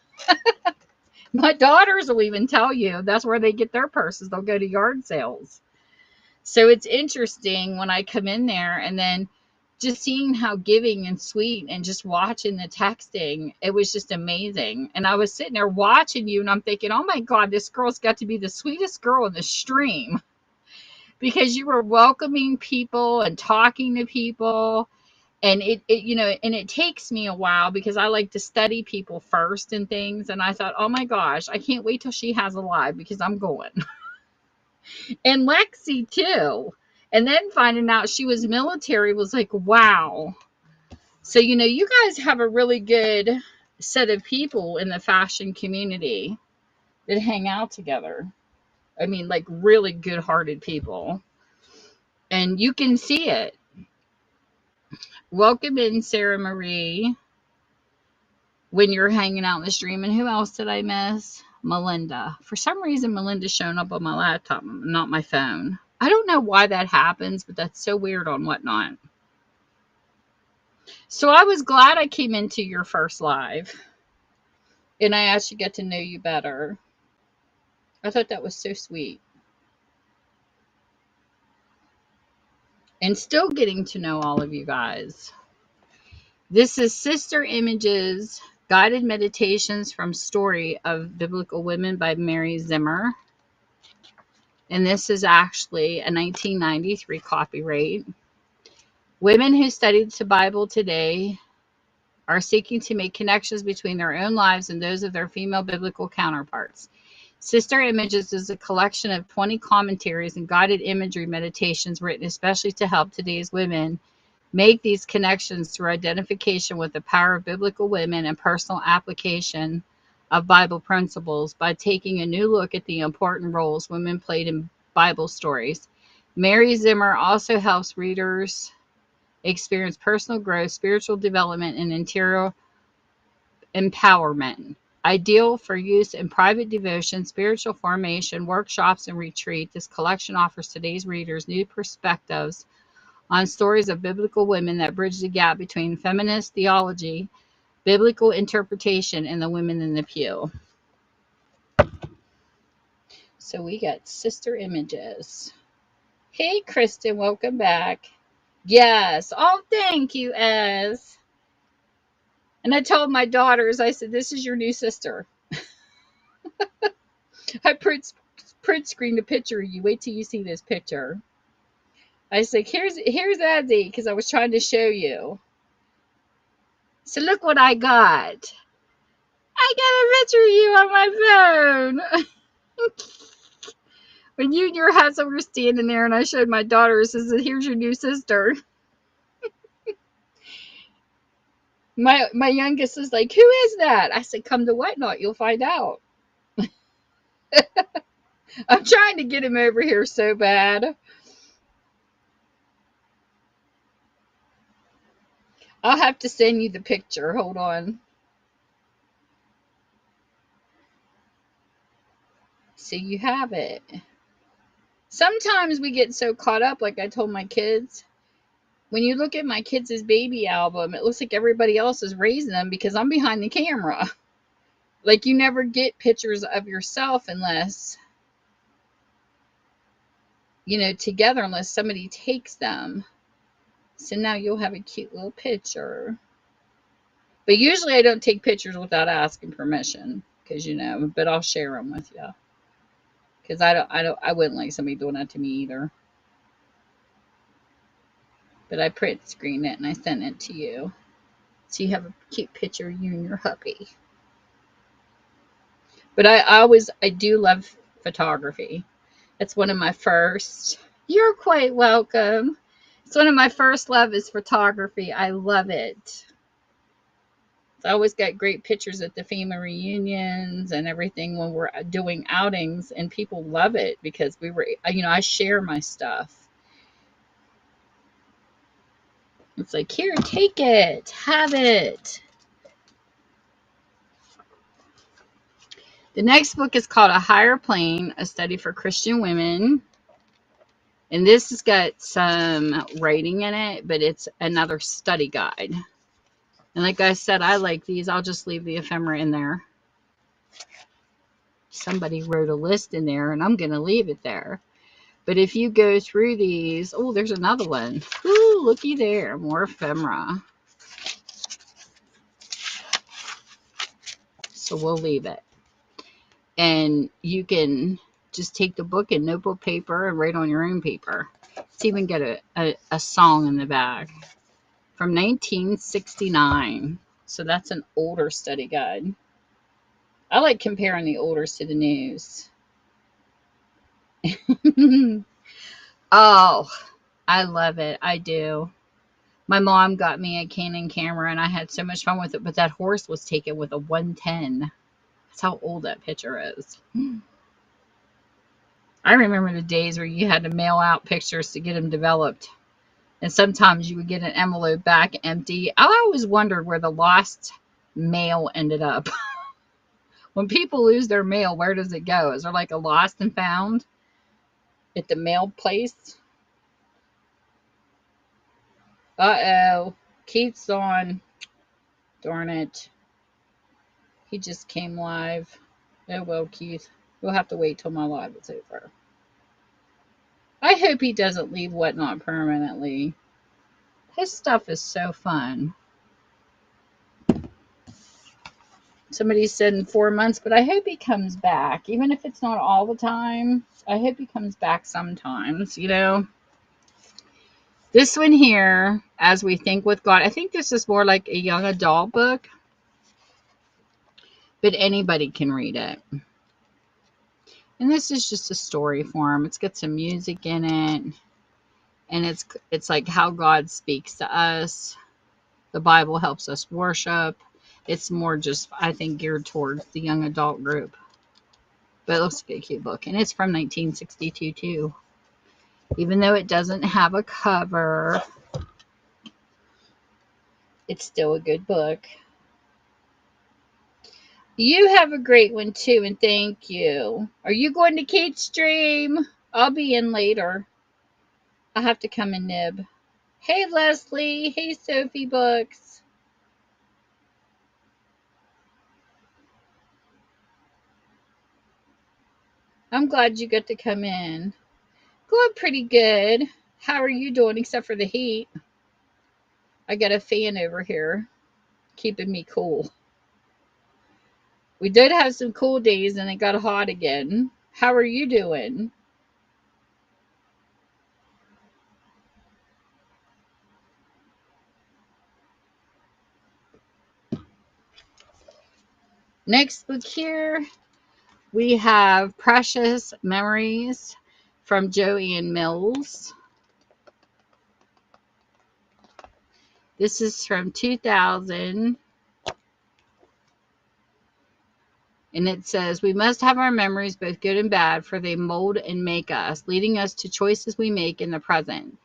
My daughters will even tell you that's where they get their purses. They'll go to yard sales. So it's interesting when I come in there and then just seeing how giving and sweet and just watching the texting, it was just amazing. And I was sitting there watching you and I'm thinking, oh my God, this girl's got to be the sweetest girl in the stream because you were welcoming people and talking to people. And and it takes me a while because I like to study people first and things. And I thought, oh my gosh, I can't wait till she has a live because I'm going. And Lexi too. And then finding out she was military was like, wow. So, you guys have a really good set of people in the fashion community that hang out together. I mean, like really good hearted people. And you can see it. Welcome in, Sarah Marie, when you're hanging out in the stream. And who else did I miss? Melinda. For some reason, Melinda's showing up on my laptop, not my phone. I don't know why that happens, but that's so weird on Whatnot. So I was glad I came into your first live and I actually get to know you better. I thought that was so sweet. And still getting to know all of you guys. This is Sister Images, Guided Meditations from Story of Biblical Women by Mary Zimmer. And this is actually a 1993 copyright. Women who study the Bible today are seeking to make connections between their own lives and those of their female biblical counterparts. Sister Images is a collection of 20 commentaries and guided imagery meditations written especially to help today's women make these connections through identification with the power of biblical women and personal application of Bible principles by taking a new look at the important roles women played in Bible stories. Mary Zimmer also helps readers experience personal growth, spiritual development, and interior empowerment. Ideal for use in private devotion, spiritual formation, workshops, and retreat, this collection offers today's readers new perspectives on stories of biblical women that bridge the gap between feminist theology, biblical interpretation, and the women in the pew. So we got Sister Images. Hey, Kristen, welcome back. Yes. Oh, thank you, Ez. And I told my daughters, I said, this is your new sister. I print screened a picture of you. Wait till you see this picture. I said, here's Ezzy, because I was trying to show you. So look what I got. I got a picture of you on my phone. When you and your husband were standing there and I showed my daughter, says, here's your new sister. My youngest is like, who is that? I said, come to Whatnot, you'll find out. I'm trying to get him over here so bad. I'll have to send you the picture. Hold on. So you have it. Sometimes we get so caught up, like I told my kids. When you look at my kids' baby album, it looks like everybody else is raising them because I'm behind the camera. Like you never get pictures of yourself unless, together, unless somebody takes them. So now you'll have a cute little picture. But usually I don't take pictures without asking permission because, but I'll share them with you. Because I wouldn't like somebody doing that to me either. But I print screened it and I sent it to you. So you have a cute picture of you and your hubby. But I do love photography. It's one of my first. You're quite welcome. It's one of my first love is photography. I love it. I always got great pictures at the family reunions and everything when we're doing outings, and people love it because I share my stuff. It's like, here, take it, have it. The next book is called A Higher Plane, A Study for Christian Women. And this has got some writing in it, but it's another study guide. And like I said, I like these. I'll just leave the ephemera in there. Somebody wrote a list in there, and I'm going to leave it there. But if you go through these, oh, there's another one. Ooh, looky there, more ephemera. So we'll leave it. And you can just take the book and notebook paper and write on your own paper. It's even got a song in the back from 1969. So that's an older study guide. I like comparing the olders to the news. Oh, I love it. I do. My mom got me a Canon camera and I had so much fun with it, but that horse was taken with a 110. That's how old that picture is. I remember the days where you had to mail out pictures to get them developed. And sometimes you would get an envelope back empty. I always wondered where the lost mail ended up. When people lose their mail, where does it go? Is there like a lost and found at the mail place? Uh-oh. Keith's on. Darn it. He just came live. Oh well, Keith. We'll have to wait till my live is over. I hope he doesn't leave Whatnot permanently. His stuff is so fun. Somebody said in 4 months, but I hope he comes back. Even if it's not all the time, I hope he comes back sometimes, you know. This one here, As We Think with God, I think this is more like a young adult book, but anybody can read it. And this is just a story form. It's got some music in it, and it's like how God speaks to us. The Bible helps us worship. It's more just, I think, geared towards the young adult group. But it looks like a cute book. And it's from 1962, too. Even though it doesn't have a cover, it's still a good book. You have a great one, too, and thank you. Are you going to Kate's stream? I'll be in later. I'll have to come and nib. Hey, Leslie. Hey, Sophie Books. I'm glad you got to come in. Going pretty good. How are you doing except for the heat? I got a fan over here keeping me cool. We did have some cool days and it got hot again. How are you doing? Next book here, we have Precious Memories from Joanne Mills. This is from 2000. And it says, we must have our memories, both good and bad, for they mold and make us, leading us to choices we make in the present.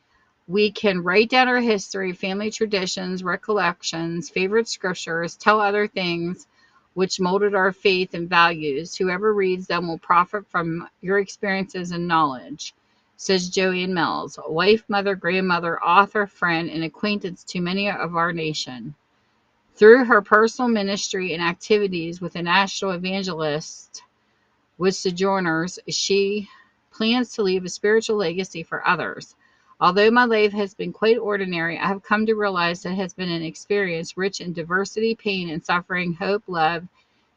We can write down our history, family traditions, recollections, favorite scriptures, tell other things which molded our faith and values. Whoever reads them will profit from your experiences and knowledge, says Joanne Mills, wife, mother, grandmother, author, friend, and acquaintance to many of our nation. Through her personal ministry and activities with a national evangelist with Sojourners, she plans to leave a spiritual legacy for others. Although my life has been quite ordinary, I have come to realize that it has been an experience rich in diversity, pain, and suffering, hope, love,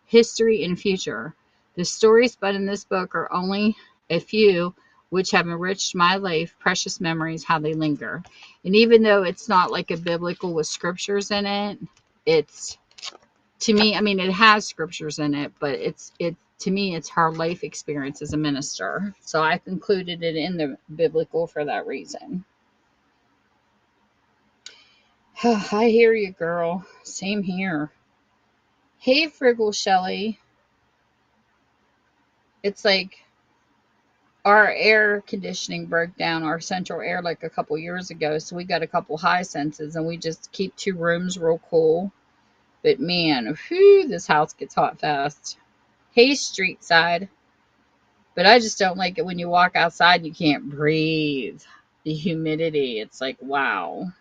history, and future. The stories spun in this book are only a few which have enriched my life, precious memories, how they linger. And even though it's not like a biblical with scriptures in it, it's, to me, I mean, it has scriptures in it, but to me, it's her life experience as a minister. So I've included it in the biblical for that reason. I hear you, girl. Same here. Hey, Friggle Shelly. It's like our air conditioning broke down, our central air, like a couple years ago. So we got a couple high senses, and we just keep 2 rooms real cool. But man, whew, this house gets hot fast. Hey, street side. But I just don't like it when you walk outside and you can't breathe. The humidity, it's like, wow.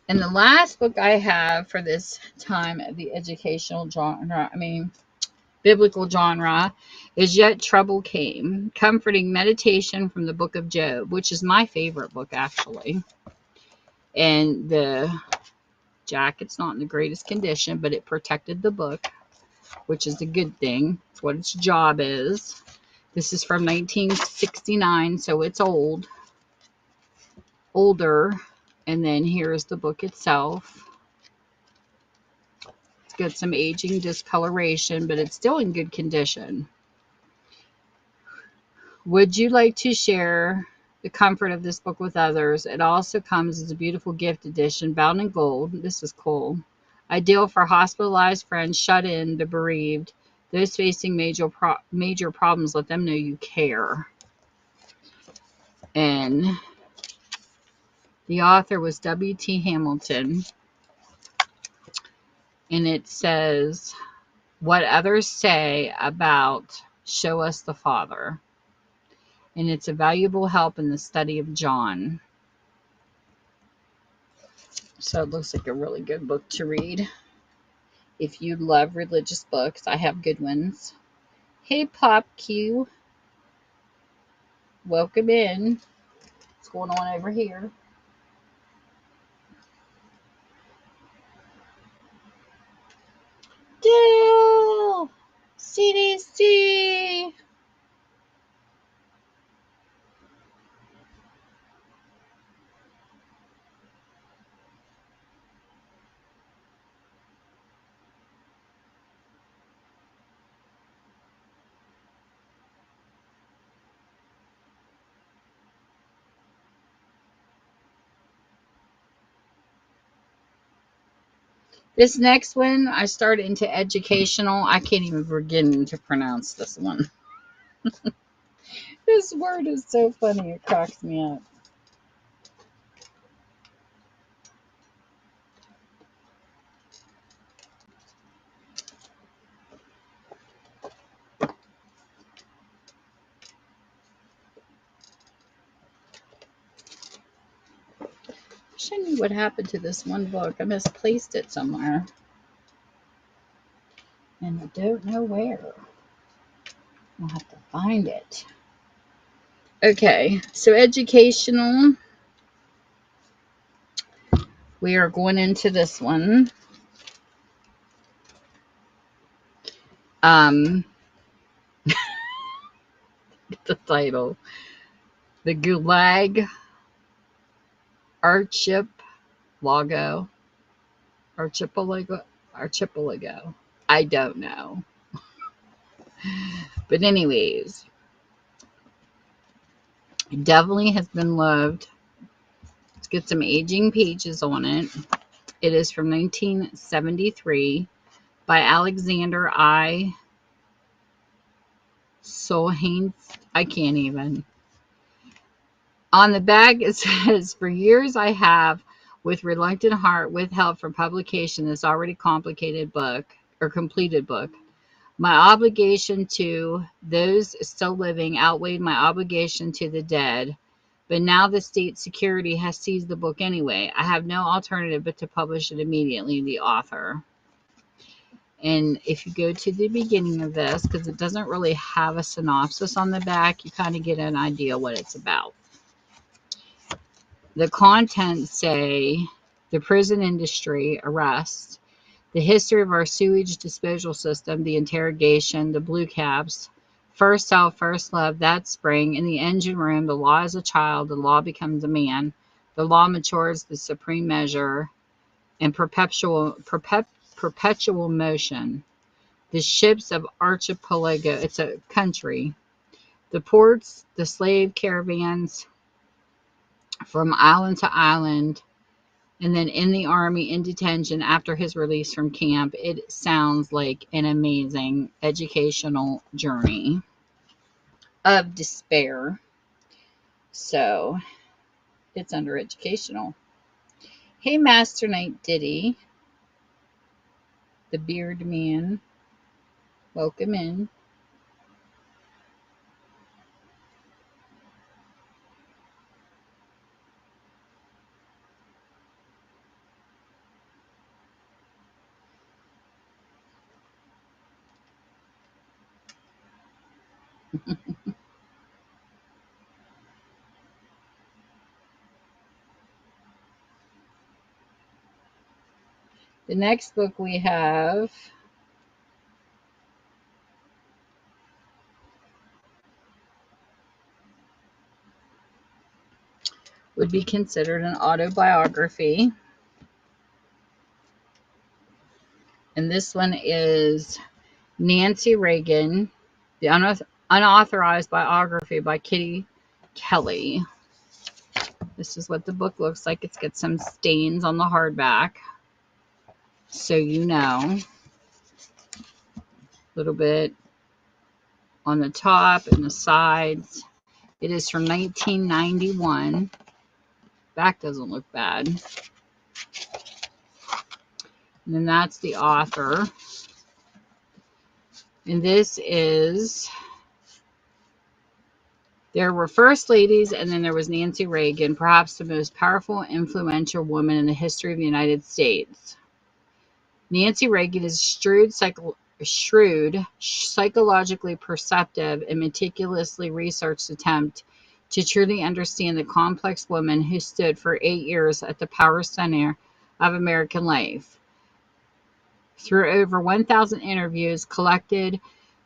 And the last book I have for this time of the educational genre, biblical genre, is Yet Trouble Came, Comforting Meditation from the Book of Job, which is my favorite book, actually. And the jacket's not in the greatest condition, but it protected the book, which is a good thing. It's what its job is. This is from 1969, so it's older. And then here's the book itself. It's got some aging discoloration, but it's still in good condition. Would you like to share the comfort of this book with others? It also comes as a beautiful gift edition, bound in gold. This is cool. Ideal for hospitalized friends, shut in, the bereaved, those facing major problems. Let them know you care. And the author was W.T. Hamilton. And it says, what others say about show us the Father. And it's a valuable help in the study of John. So it looks like a really good book to read. If you love religious books, I have good ones. Hey, Pop Q. Welcome in. What's going on over here? Dill! CDC! This next one, I started into educational. I can't even begin to pronounce this one. This word is so funny, it cracks me up. I wish I knew what happened to this one book. I misplaced it somewhere. And I don't know where. I'll have to find it. Okay, so educational. We are going into this one. The title. The Gulag Archipelago. Archipelago. I don't know. But anyways, it definitely has been loved. Let's get some aging pages on it. It is from 1973 by Alexander I. Solheim. I can't even. On the back it says, for years I have, with reluctant heart, withheld from publication this already complicated book, or completed book. My obligation to those still living outweighed my obligation to the dead. But now the state security has seized the book anyway. I have no alternative but to publish it immediately, the author. And if you go to the beginning of this, because it doesn't really have a synopsis on the back, you kind of get an idea what it's about. The contents say the prison industry, arrests, the history of our sewage disposal system, the interrogation, the blue caps, first self, first love, that spring, in the engine room, the law is a child, the law becomes a man, the law matures, the supreme measure, and perpetual motion. The ships of archipelago, it's a country. The ports, the slave caravans from island to island, and then in the army, in detention after his release from camp. It sounds like an amazing educational journey of despair. So it's under educational. Hey, Master Knight Diddy, the beard man, welcome in. The next book we have would be considered an autobiography. And this one is Nancy Reagan, the unauthorized biography by Kitty Kelly. This is what the book looks like. It's got some stains on the hardback, so you know. A little bit on the top and the sides. It is from 1991. Back doesn't look bad. And then that's the author. And this is, there were first ladies, and then there was Nancy Reagan, perhaps the most powerful, influential woman in the history of the United States. Nancy Reagan is shrewd, psychologically perceptive, and meticulously researched attempt to truly understand the complex woman who stood for 8 years at the power center of American life. Through over 1,000 interviews collected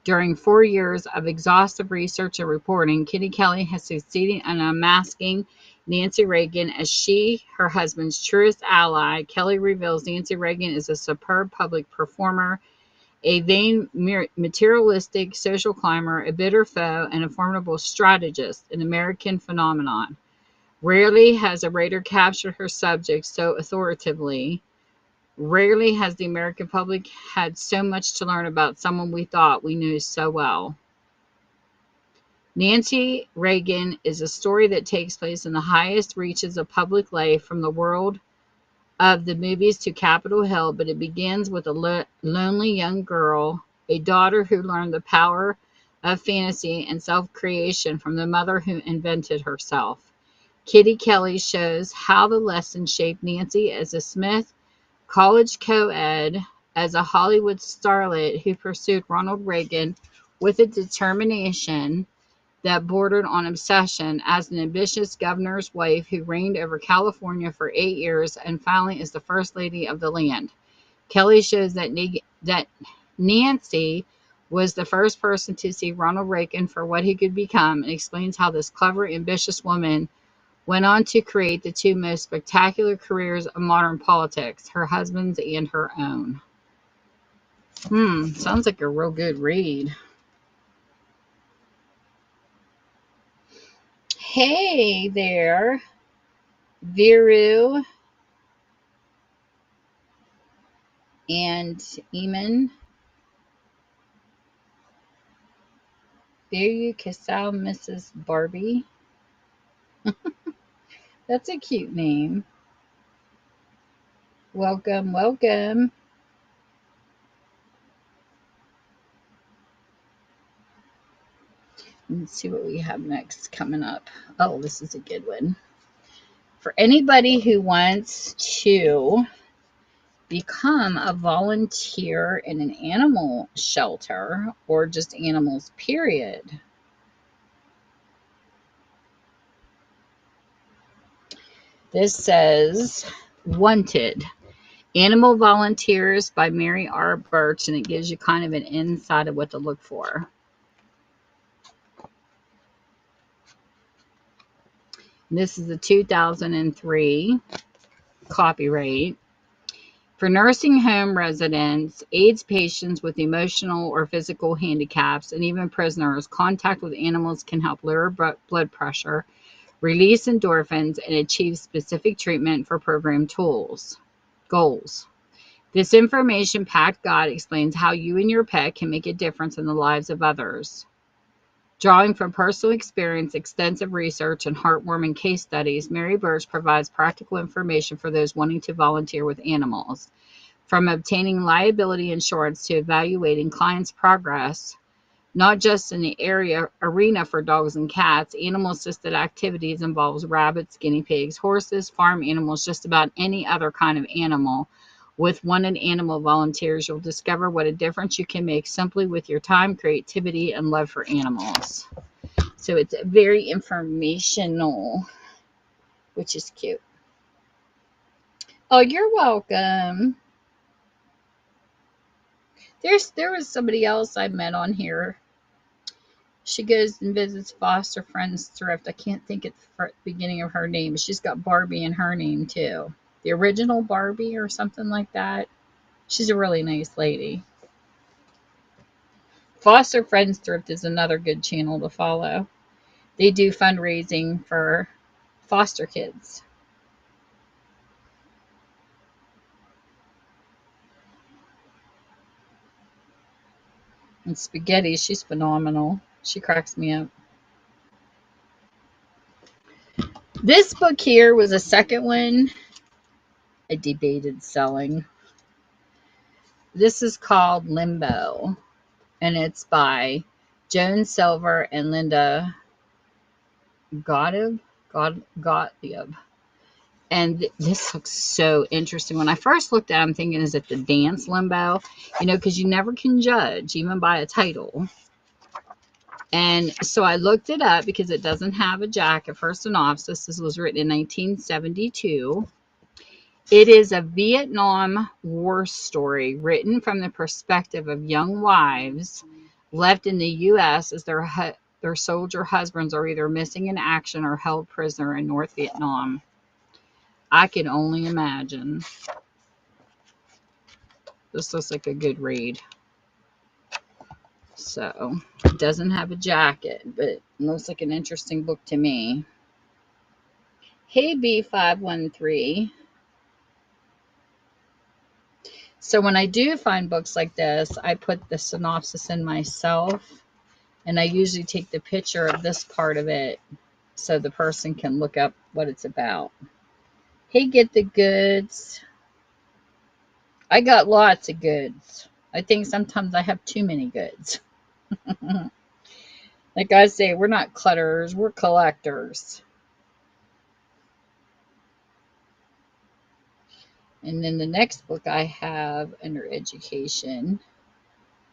during 4 years of exhaustive research and reporting, Kitty Kelly has succeeded in unmasking Nancy Reagan as her husband's truest ally. Kelly reveals Nancy Reagan is a superb public performer, a vain, materialistic social climber, a bitter foe, and a formidable strategist, an American phenomenon. Rarely has a writer captured her subject so authoritatively. Rarely has the American public had so much to learn about someone we thought we knew so well. Nancy Reagan is a story that takes place in the highest reaches of public life, from the world of the movies to Capitol Hill, but it begins with a lonely young girl, a daughter who learned the power of fantasy and self-creation from the mother who invented herself. Kitty Kelly shows how the lesson shaped Nancy as a Smith college co-ed, as a Hollywood starlet who pursued Ronald Reagan with a determination that bordered on obsession, as an ambitious governor's wife who reigned over California for 8 years and finally is the first lady of the land. Kelly shows that Nancy was the first person to see Ronald Reagan for what he could become, and explains how this clever, ambitious woman went on to create the two most spectacular careers of modern politics, her husband's and her own. Sounds like a real good read. Hey there, Viru and Eamon. There you kiss out Mrs. Barbie. That's a cute name. Welcome, welcome. Let's see what we have next coming up. Oh, this is a good one. For anybody who wants to become a volunteer in an animal shelter, or just animals, period. This says, Wanted. Animal Volunteers by Mary R. Birch, and it gives you kind of an insight of what to look for. This is the 2003 copyright. For nursing home residents, AIDS patients with emotional or physical handicaps, and even prisoners, contact with animals can help lower blood pressure, release endorphins, and achieve specific treatment for program goals. This information-packed guide explains how you and your pet can make a difference in the lives of others. Drawing from personal experience, extensive research, and heartwarming case studies, Mary Birch provides practical information for those wanting to volunteer with animals. From obtaining liability insurance to evaluating clients' progress, not just in the arena for dogs and cats, animal-assisted activities involves rabbits, guinea pigs, horses, farm animals, just about any other kind of animal, With one in animal volunteers, you'll discover what a difference you can make simply with your time, creativity, and love for animals. So it's very informational, which is cute. Oh, you're welcome. There was somebody else I met on here. She goes and visits foster friends thrift. I can't think at the beginning of her name. She's got Barbie in her name too. The original Barbie or something like that. She's a really nice lady. Foster Friends Thrift is another good channel to follow. They do fundraising for foster kids. And Spaghetti, she's phenomenal. She cracks me up. This book here was a second one I debated selling. This is called Limbo, and it's by Joan Silver and Linda Gottlieb. And this looks so interesting. When I first looked at it, I'm thinking, is it the dance limbo? You know, because you never can judge, even by a title. And so I looked it up because it doesn't have a jacket for synopsis. This was written in 1972. It is a Vietnam War story written from the perspective of young wives left in the U.S. as their soldier husbands are either missing in action or held prisoner in North Vietnam. I can only imagine. This looks like a good read. So, it doesn't have a jacket, but it looks like an interesting book to me. Hey, B513. So, when I do find books like this, I put the synopsis in myself, and I usually take the picture of this part of it so the person can look up what it's about. Hey, Get the Goods. I got lots of goods. I think sometimes I have too many goods. Like I say, we're not clutterers, we're collectors. And then the next book I have under education,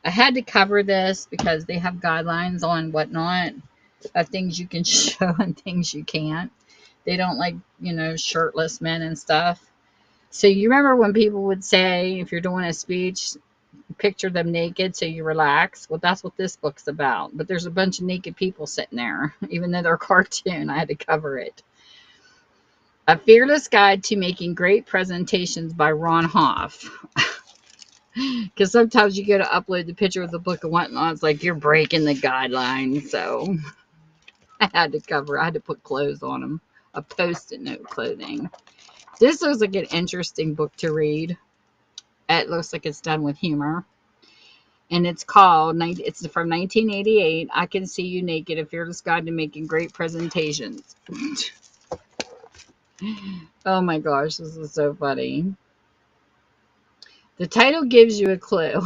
I had to cover this because they have guidelines on whatnot of things you can show and things you can't. They don't like, shirtless men and stuff. So you remember when people would say, if you're doing a speech, picture them naked so you relax? Well, that's what this book's about. But there's a bunch of naked people sitting there, even though they're a cartoon. I had to cover it. A Fearless Guide to Making Great Presentations by Ron Hoff. Because sometimes you go to upload the picture of the book and whatnot, it's like you're breaking the guidelines. So I had to cover. I had to put clothes on them. A post-it note clothing. This looks like an interesting book to read. It looks like it's done with humor. And it's from 1988. I Can See You Naked, A Fearless Guide to Making Great Presentations. Oh my gosh, this is so funny. The title gives you a clue.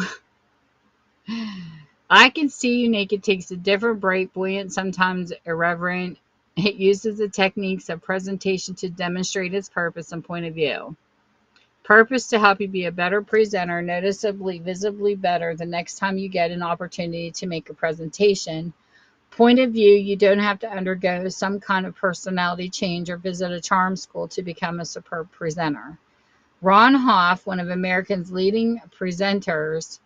I Can See You Naked takes a different, bright, buoyant, sometimes irreverent. It uses the techniques of presentation to demonstrate its purpose and point of view. Purpose to help you be a better presenter, noticeably, visibly better the next time you get an opportunity to make a presentation. Point of view, you don't have to undergo some kind of personality change or visit a charm school to become a superb presenter. Ron Hoff, one of America's leading presenters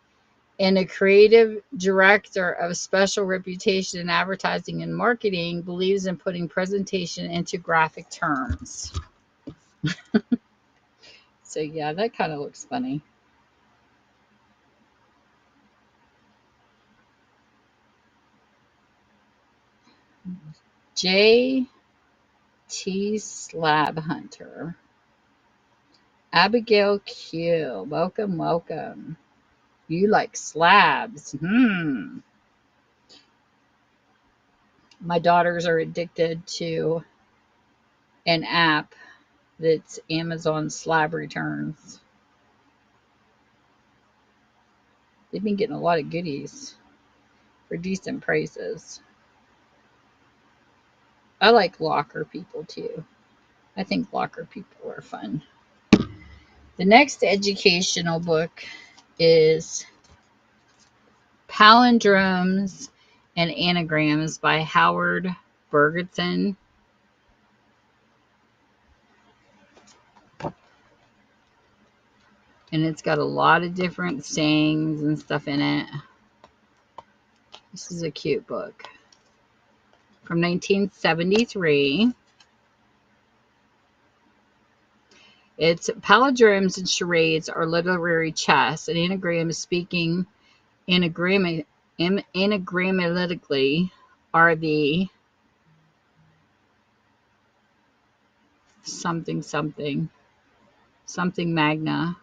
and a creative director of special reputation in advertising and marketing, believes in putting presentation into graphic terms. So yeah, that kind of looks funny. J.T. Slab Hunter. Abigail Q. Welcome, welcome. You like slabs. My daughters are addicted to an app that's Amazon slab returns. They've been getting a lot of goodies for decent prices. I like locker people too. I think locker people are fun. The next educational book is Palindromes and Anagrams by Howard Bergerson. And it's got a lot of different sayings and stuff in it. This is a cute book from 1973. It's palindromes and charades are literary chess, and anagrams speaking anagrammatically are the something magna.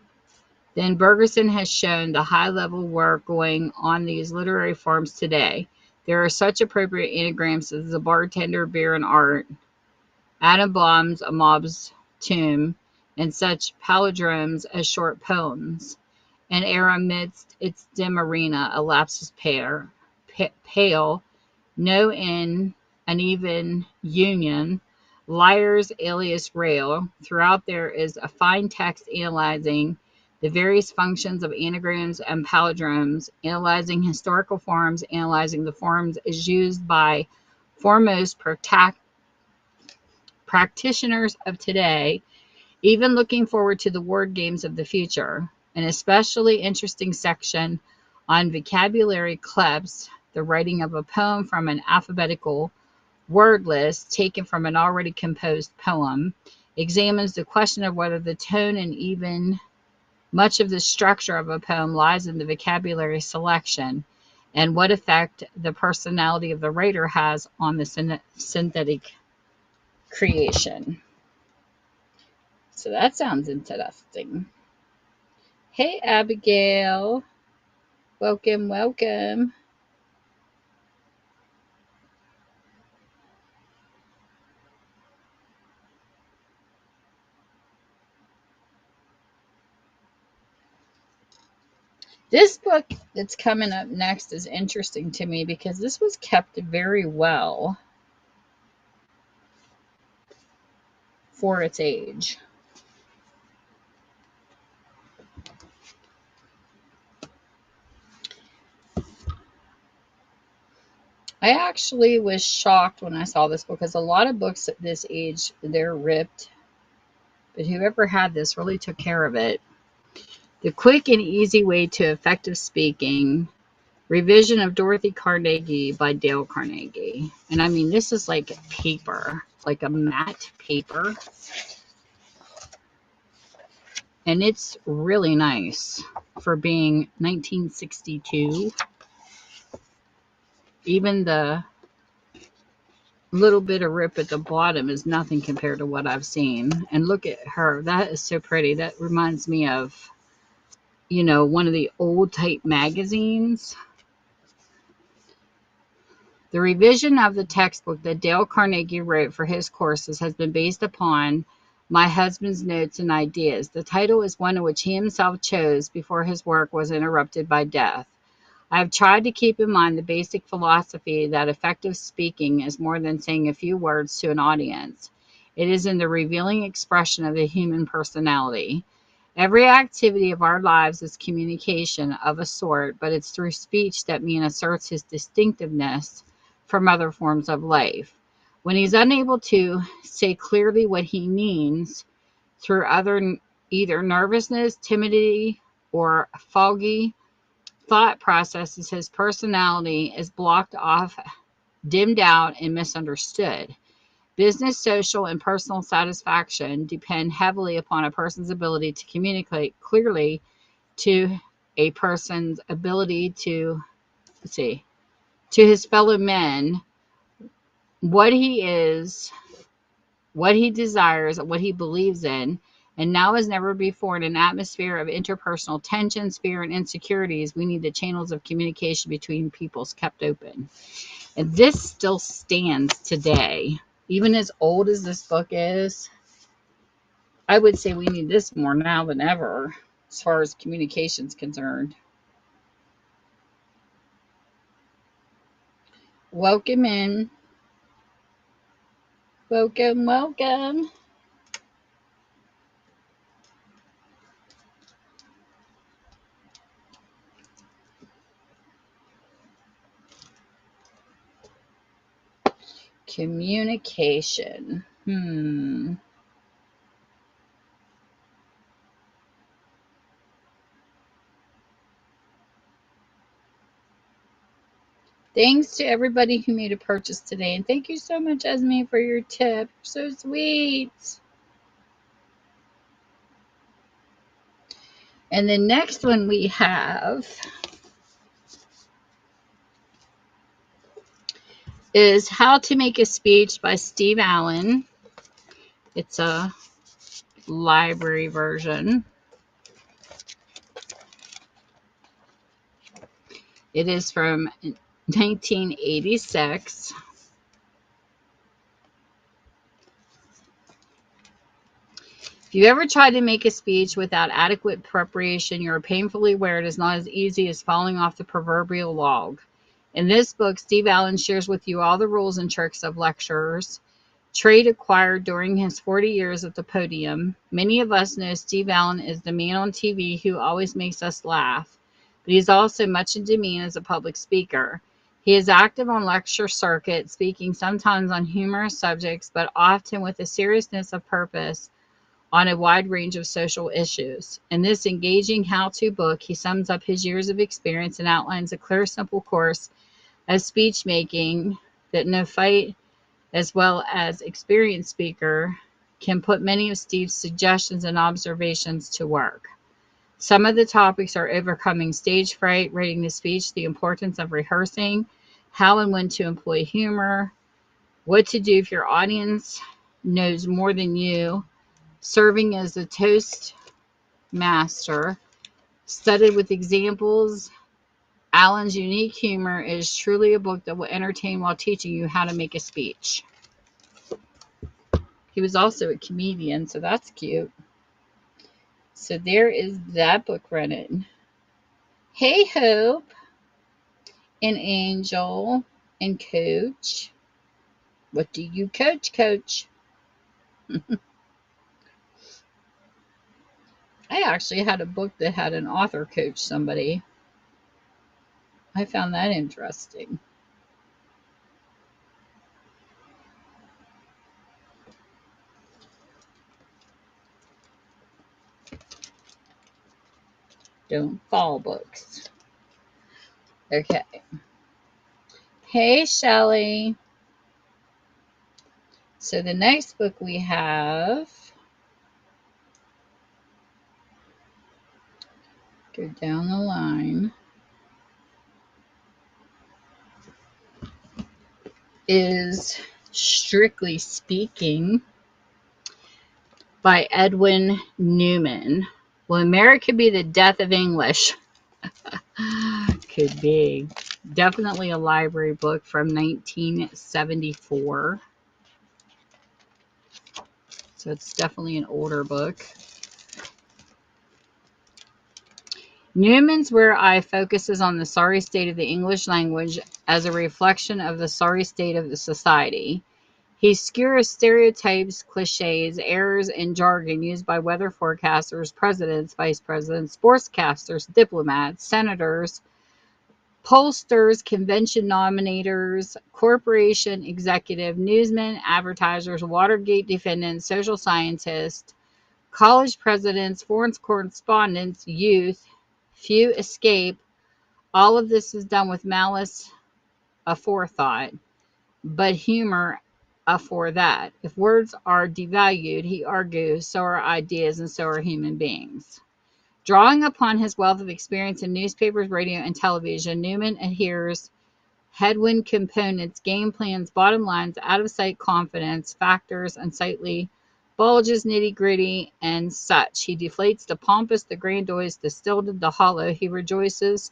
Then Bergerson has shown the high-level work going on these literary forms today. There are such appropriate anagrams as the bartender, beer, and art, Adam Blom's A Mob's Tomb, and such palindromes as short poems. An era amidst its dim arena elapses pale, no in uneven union, liars alias rail. Throughout there is a fine text analyzing the various functions of anagrams and palindromes, analyzing historical forms, analyzing the forms as used by foremost practitioners of today, even looking forward to the word games of the future. An especially interesting section on vocabulary clips, the writing of a poem from an alphabetical word list taken from an already composed poem, examines the question of whether the tone and even much of the structure of a poem lies in the vocabulary selection, and what effect the personality of the writer has on the synthetic creation. So that sounds interesting. Hey, Abigail. Welcome, welcome. This book that's coming up next is interesting to me because this was kept very well for its age. I actually was shocked when I saw this because a lot of books at this age, they're ripped. But whoever had this really took care of it. The Quick and Easy Way to Effective Speaking, revision of Dorothy Carnegie by Dale Carnegie. And I mean, this is like paper, like a matte paper. And it's really nice for being 1962. Even the little bit of rip at the bottom is nothing compared to what I've seen. And look at her. That is so pretty. That reminds me of, one of the old type magazines. The revision of the textbook that Dale Carnegie wrote for his courses has been based upon my husband's notes and ideas. The title is one which he himself chose before his work was interrupted by death. I have tried to keep in mind the basic philosophy that effective speaking is more than saying a few words to an audience. It is in the revealing expression of the human personality. Every activity of our lives is communication of a sort, but it's through speech that man asserts his distinctiveness from other forms of life. When he's unable to say clearly what he means through either nervousness, timidity, or foggy thought processes, his personality is blocked off, dimmed out, and misunderstood. Business, social, and personal satisfaction depend heavily upon a person's ability to communicate clearly to a person's ability to, to his fellow men what he is, what he desires, what he believes in. And now as never before, in an atmosphere of interpersonal tensions, fear, and insecurities, we need the channels of communication between peoples kept open. And this still stands today. Even as old as this book is, I would say we need this more now than ever as far as communication is concerned. Welcome in. Welcome, welcome. Communication. Thanks to everybody who made a purchase today. And thank you so much, Esme, for your tip. You're so sweet. And the next one we have is How to Make a Speech by Steve Allen. It's a library version. It is from 1986. If you ever tried to make a speech without adequate preparation, you are painfully aware it is not as easy as falling off the proverbial log. In this book, Steve Allen shares with you all the rules and tricks of lecturers, trait acquired during his 40 years at the podium. Many of us know Steve Allen is the man on TV who always makes us laugh, but he's also much in demand as a public speaker. He is active on lecture circuit, speaking sometimes on humorous subjects, but often with a seriousness of purpose on a wide range of social issues. In this engaging how-to book, he sums up his years of experience and outlines a clear, simple course of speech making that neophyte as well as experienced speaker can put many of Steve's suggestions and observations to work. Some of the topics are overcoming stage fright, reading the speech, the importance of rehearsing, how and when to employ humor, what to do if your audience knows more than you, serving as a toast master, studied with examples. Allen's unique humor is truly a book that will entertain while teaching you how to make a speech. He was also a comedian, so that's cute. So there is that book running. Hey, Hope and Angel and Coach. What do you coach, Coach? I actually had a book that had an author coach somebody. I found that interesting. Don't fall books. Okay. Hey, Shelley. So the next book we have, go down the line, is Strictly Speaking by Edwin Newman. Will America be the death of English? Could be. Definitely a library book from 1974. So it's definitely an older book. Newman's Where I focuses on the sorry state of the English language as a reflection of the sorry state of the society. He skewers stereotypes, cliches, errors, and jargon used by weather forecasters, presidents, vice presidents, sportscasters, diplomats, senators, pollsters, convention nominators, corporation executive, newsmen, advertisers, Watergate defendants, social scientists, college presidents, foreign correspondents, youth. Few escape. All of this is done with malice aforethought, but humor afore that. If words are devalued, he argues, so are ideas and so are human beings. Drawing upon his wealth of experience in newspapers, radio, and television, Newman adheres headwind components, game plans, bottom lines, out of sight confidence, factors, unsightly bulges, nitty gritty, and such. He deflates the pompous, the grandiose, the stilted, the hollow. He rejoices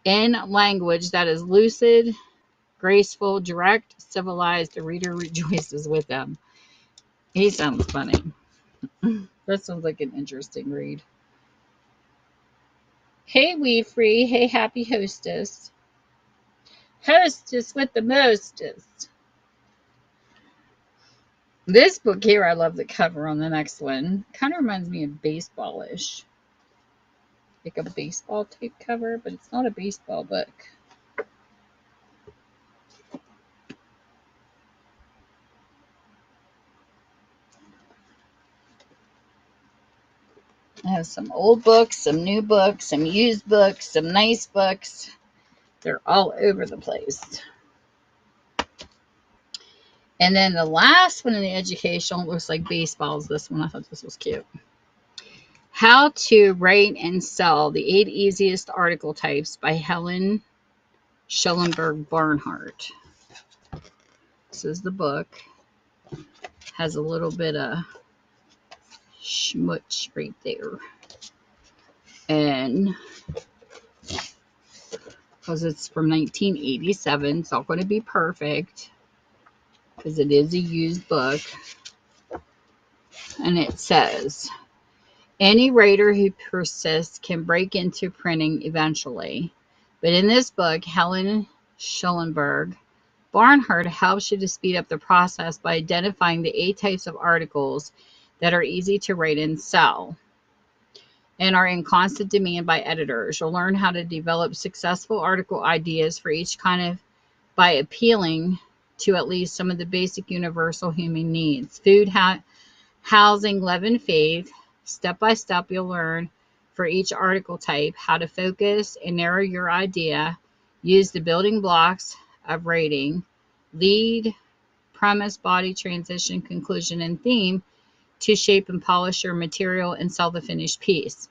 in language that is lucid, graceful, direct, civilized. The reader rejoices with them. He sounds funny. That sounds like an interesting read. Hey, Wee Free. Hey, Happy Hostess. Hostess with the mostest. This book here, I love the cover on the next one. Kind of reminds me of baseball-ish. Like a baseball type cover, but it's not a baseball book. I have some old books, some new books, some used books, some nice books. They're all over the place. And then the last one in the educational looks like baseballs. This one, I thought this was cute. How to Write and Sell the 8 Easiest Article Types by Helen Schellenberg Barnhart. This is the book. Has a little bit of schmutz right there. And because it's from 1987, it's not going to be perfect because it is a used book. And it says, any writer who persists can break into printing eventually. But in this book, Helen Schellenberg Barnhart helps you to speed up the process by identifying the 8 types of articles that are easy to write and sell and are in constant demand by editors. You'll learn how to develop successful article ideas for each kind of by appealing to at least some of the basic universal human needs. Food, housing, love, and faith. Step by step, you'll learn for each article type how to focus and narrow your idea. Use the building blocks of writing: lead, premise, body, transition, conclusion, and theme to shape and polish your material and sell the finished piece.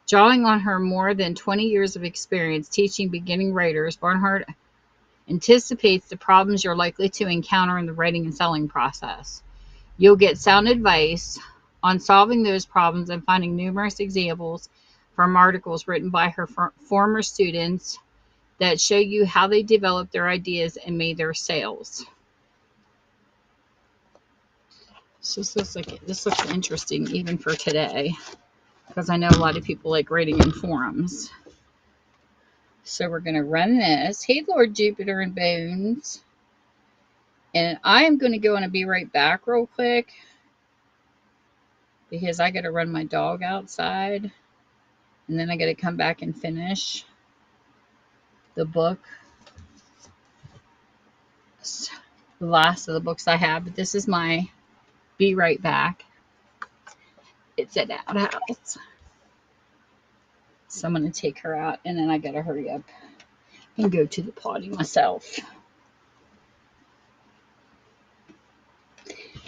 Drawing on her more than 20 years of experience teaching beginning writers, Barnhart anticipates the problems you're likely to encounter in the writing and selling process. You'll get sound advice on solving those problems and finding numerous examples from articles written by her former students that show you how they developed their ideas and made their sales. So this looks interesting even for today, because I know a lot of people like writing in forums. So we're going to run this. Hey, Lord Jupiter and Bones. And I am going to go and be right back real quick because I got to run my dog outside. And then I got to come back and finish the book. The last of the books I have. But this is my be right back. It's at outhouse. So I'm going to take her out. And then I got to hurry up and go to the potty myself.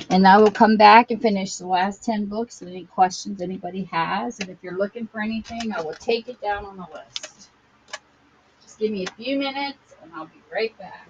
And I will come back and finish the last 10 books with any questions anybody has. And if you're looking for anything, I will take it down on the list. Just give me a few minutes and I'll be right back.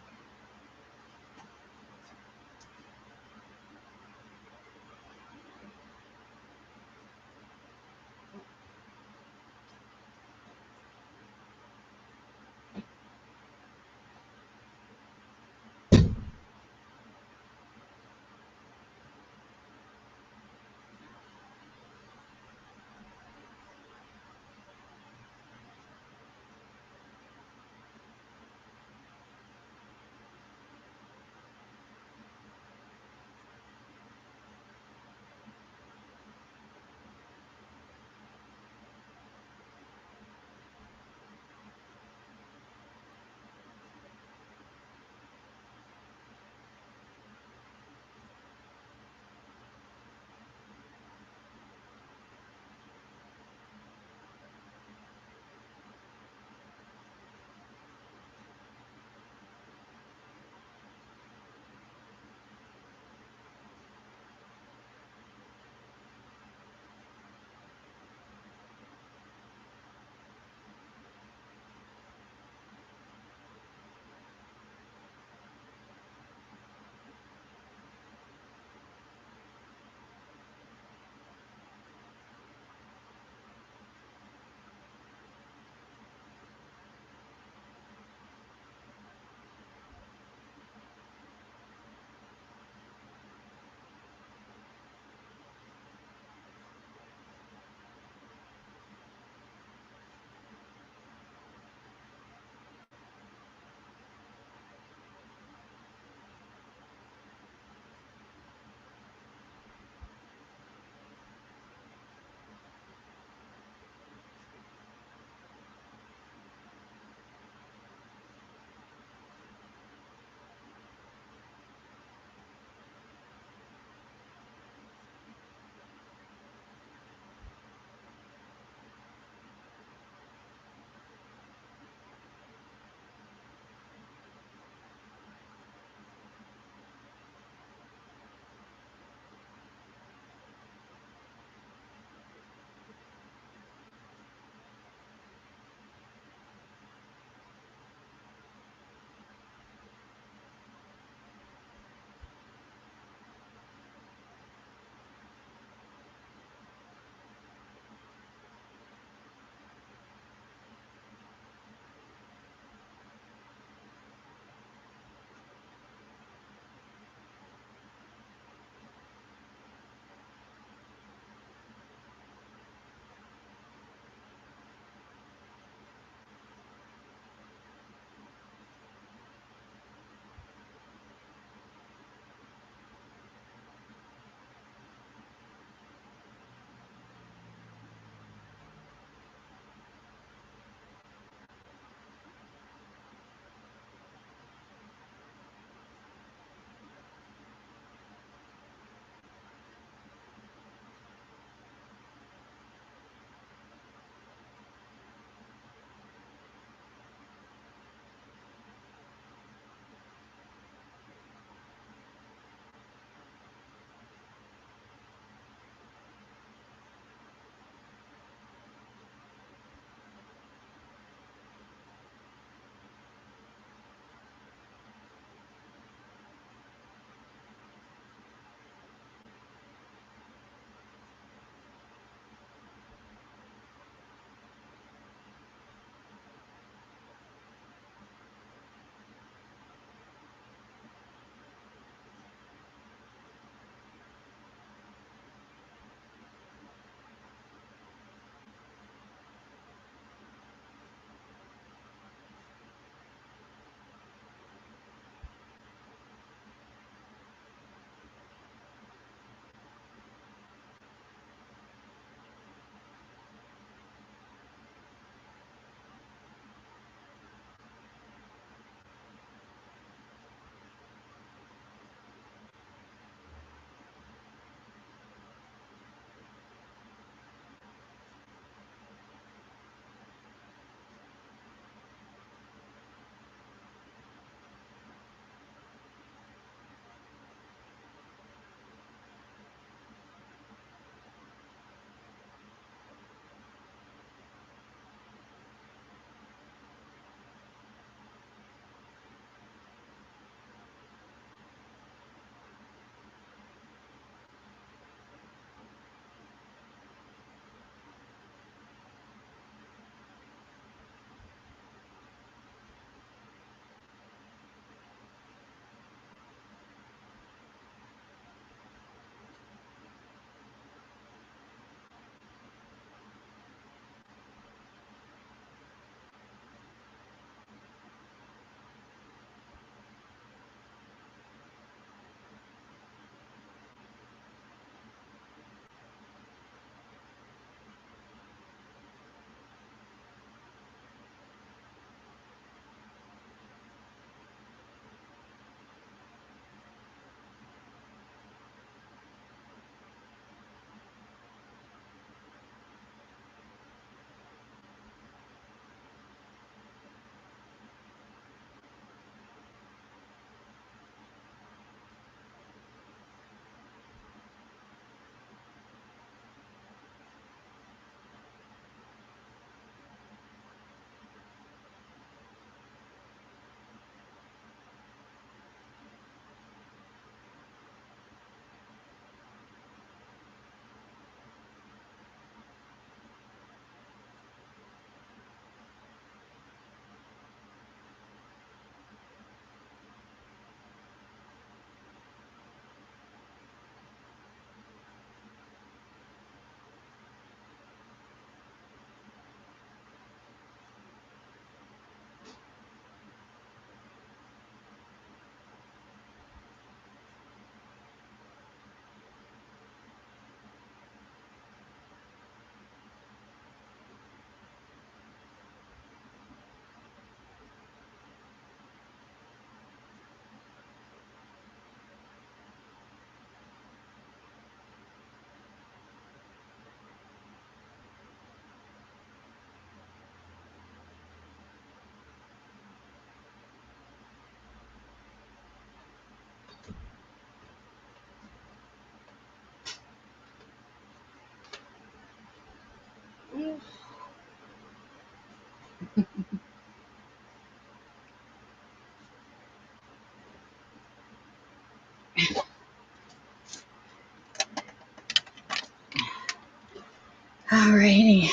Alrighty,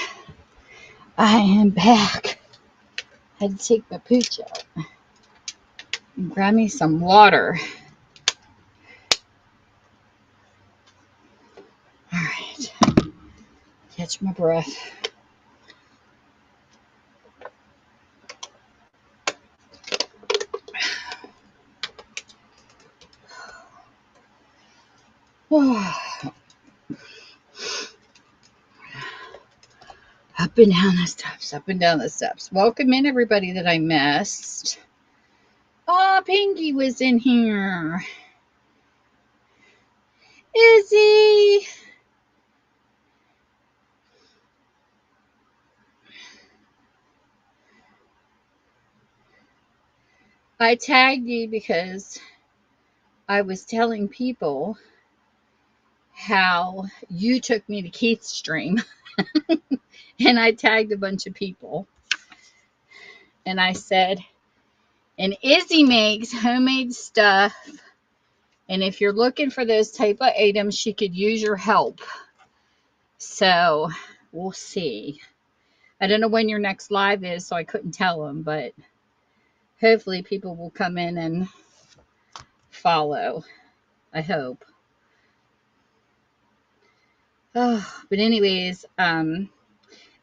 I am back. Had to take my pooch out and grab me some water. Alright, catch my breath. Up and down the steps, up and down the steps. Welcome in, everybody that I missed. Oh, Pinky was in here. Izzy! I tagged you because I was telling people how you took me to Keith's stream. And I tagged a bunch of people. And I said, and Izzy makes homemade stuff. And if you're looking for those type of items, she could use your help. So we'll see. I don't know when your next live is, so I couldn't tell them. But hopefully people will come in and follow. I hope. Oh, but anyways,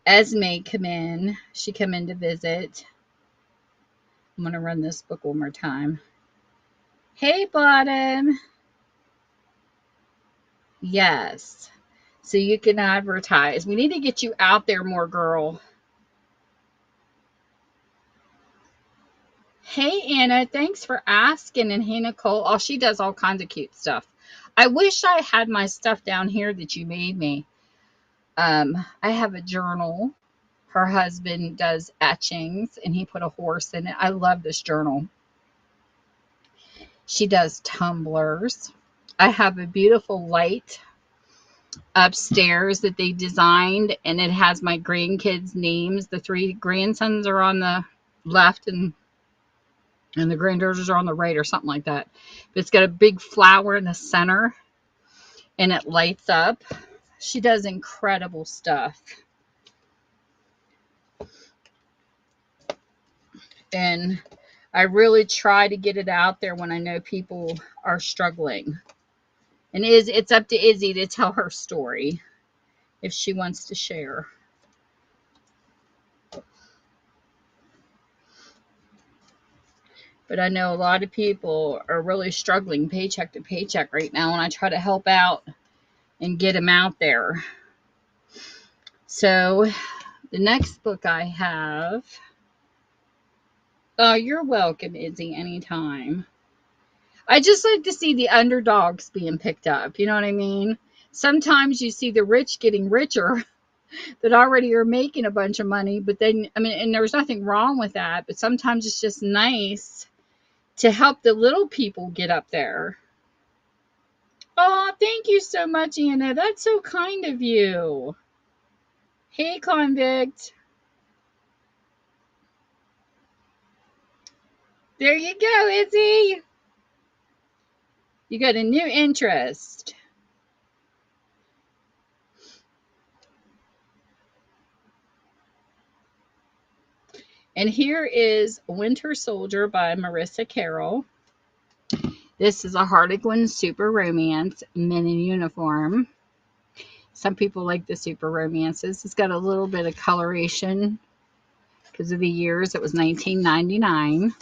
Esme come in. She come in to visit. I'm going to run this book one more time. Hey, Bottom. Yes. So you can advertise. We need to get you out there more, girl. Hey, Anna. Thanks for asking. And hey, Nicole. Oh, she does all kinds of cute stuff. I wish I had my stuff down here that you made me. I have a journal. Her husband does etchings, and he put a horse in it. I love this journal. She does tumblers. I have a beautiful light upstairs that they designed, and it has my grandkids' names. The 3 grandsons are on the left, and the granddaughters are on the right, or something like that. But it's got a big flower in the center, and it lights up. She does incredible stuff. And I really try to get it out there when I know people are struggling. And it's up to Izzy to tell her story if she wants to share. But I know a lot of people are really struggling paycheck to paycheck right now, and I try to help out and get them out there. So the next book I have, oh, you're welcome, Izzy, anytime. I just like to see the underdogs being picked up. You know what I mean? Sometimes you see the rich getting richer that already are making a bunch of money, but then, I mean, and there's nothing wrong with that, but sometimes it's just nice to help the little people get up there. Oh, thank you so much, Anna. That's so kind of you. Hey, Convict. There you go, Izzy. You got a new interest. And here is Winter Soldier by Marissa Carroll. This is a Harlequin super romance, men in uniform. Some people like the super romances. It's got a little bit of coloration because of the years. It was 1999.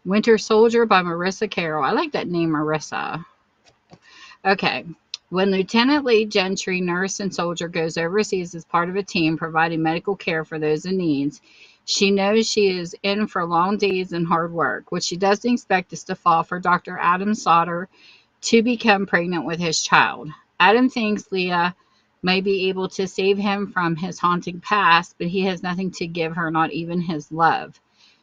Winter Soldier by Marissa Carroll. I like that name, Marissa. Okay. When Lieutenant Lee Gentry, nurse and soldier, goes overseas as part of a team providing medical care for those in need, she knows she is in for long days and hard work. What she doesn't expect is to fall for Dr. Adam Sauter to become pregnant with his child. Adam thinks Leah may be able to save him from his haunting past, but he has nothing to give her, not even his love.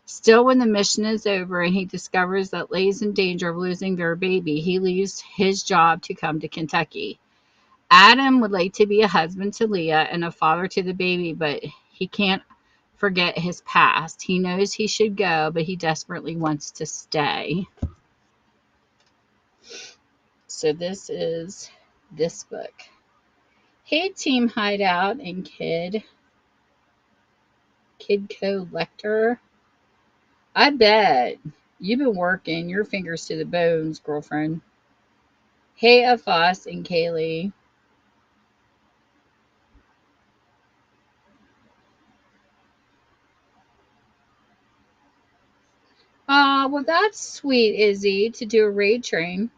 Still, when the mission is over and he discovers that Lee's in danger of losing their baby, he leaves his job to come to Kentucky. Adam would like to be a husband to Leah and a father to the baby, but he can't forget his past. He knows he should go, but he desperately wants to stay. So this is this book. Hey, Team Hideout and Kidco Lecter. I bet you've been working your fingers to the bones, girlfriend. Hey, Afas and Kaylee. Well, that's sweet, Izzy, to do a raid train.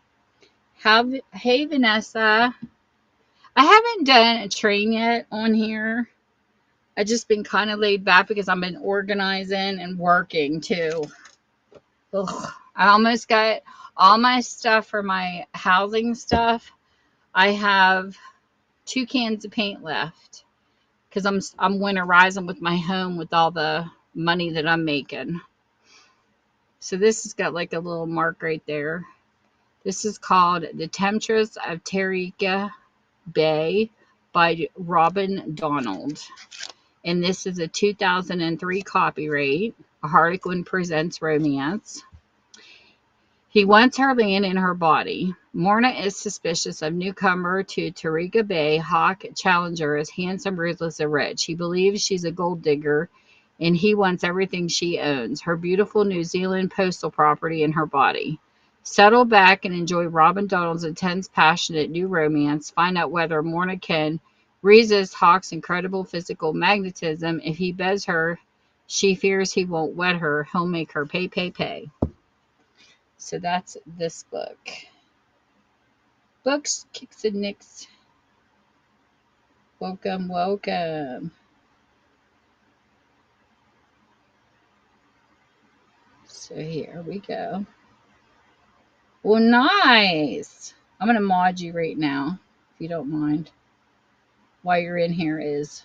Hey, Vanessa. I haven't done a train yet on here. I just been kind of laid back because I've been organizing and working too. Ugh. I almost got all my stuff for my housing stuff. I have 2 cans of paint left because I'm winterizing with my home with all the money that I'm making. So this has got like a little mark right there. This is called The Temptress of Tarika Bay by Robin Donald. And this is a 2003 copyright. Harlequin presents romance. He wants her land in her body. Morna is suspicious of newcomer to Tarika Bay. Hawk challenger is handsome, ruthless, and rich. He believes she's a gold digger, and he wants everything she owns, her beautiful New Zealand postal property in her body. Settle back and enjoy Robin Donald's intense, passionate new romance. Find out whether Morna can resist Hawk's incredible physical magnetism. If he beds her, she fears he won't wed her. He'll make her pay, pay, pay. So that's this book. Books, Kicks and Nicks. Welcome, welcome. So here we go. Well, nice. I'm going to mod you right now, if you don't mind. While you're in here is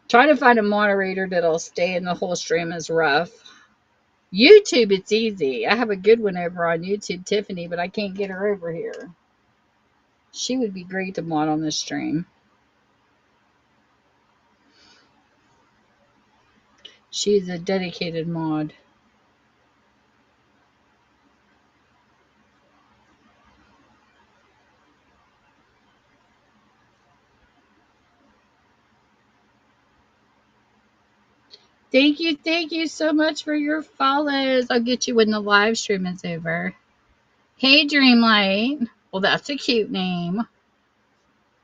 trying to find a moderator that'll stay in the whole stream is rough. YouTube, it's easy. I have a good one over on YouTube, Tiffany, but I can't get her over here. She would be great to mod on this stream. She's a dedicated mod. Thank you so much for your follows. I'll get you when the live stream is over. Hey, Dreamlight. Well, that's a cute name.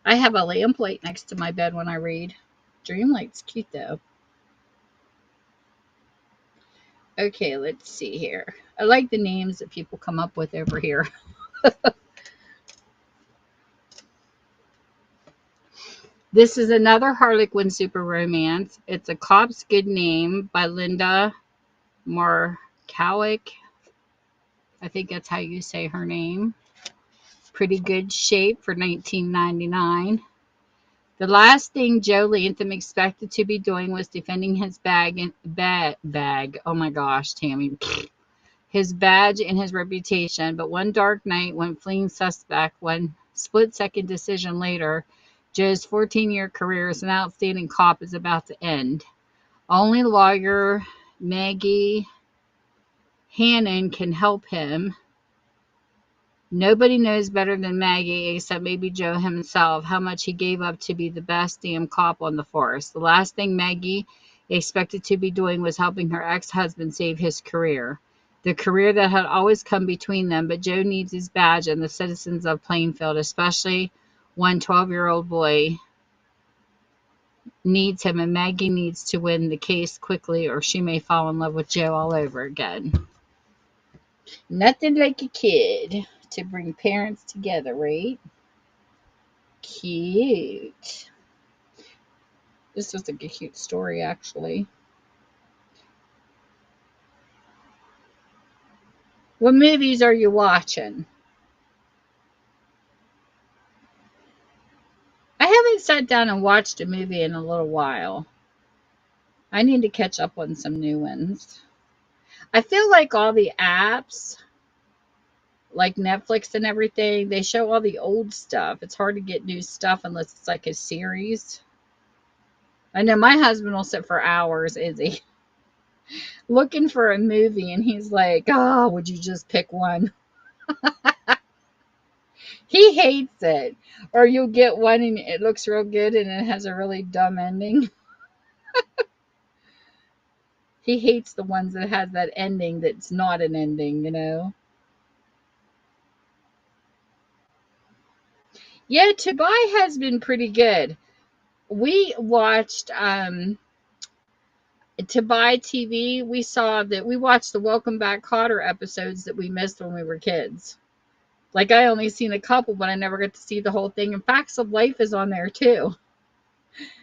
I have a lamplight next to my bed when I read. Dreamlight's cute, though. Okay, let's see here. I like the names that people come up with over here. This is another Harlequin super romance. It's A Cop's Good Name by Linda Markowick. I think that's how you say her name. Pretty good shape for $19.99. The last thing Joe Latham expected to be doing was defending his bag. Oh my gosh, Tammy. His badge and his reputation. But one dark night, when fleeing suspect, one split-second decision later, Joe's 14-year career as an outstanding cop is about to end. Only lawyer Maggie Hannon can help him. Nobody knows better than Maggie, except maybe Joe himself, how much he gave up to be the best damn cop on the force. The last thing Maggie expected to be doing was helping her ex-husband save his career. The career that had always come between them, but Joe needs his badge and the citizens of Plainfield, especially one 12-year-old boy, needs him, and Maggie needs to win the case quickly or she may fall in love with Joe all over again. Nothing like a kid to bring parents together, right? Cute. This was like a cute story, actually. What movies are you watching? I haven't sat down and watched a movie in a little while. I need to catch up on some new ones. I feel like all the apps, like Netflix and everything, they show all the old stuff. It's hard to get new stuff unless it's like a series. I know my husband will sit for hours, Izzy, looking for a movie, and he's like, oh, would you just pick one? He hates it. Or you'll get one and it looks real good and it has a really dumb ending. He hates the ones that has that ending that's not an ending, you know. Yeah, Dubai has been pretty good. We watched Dubai TV. We saw that we watched the Welcome Back Kotter episodes that we missed when we were kids. Like I only seen a couple, but I never got to see the whole thing. And Facts of Life is on there too.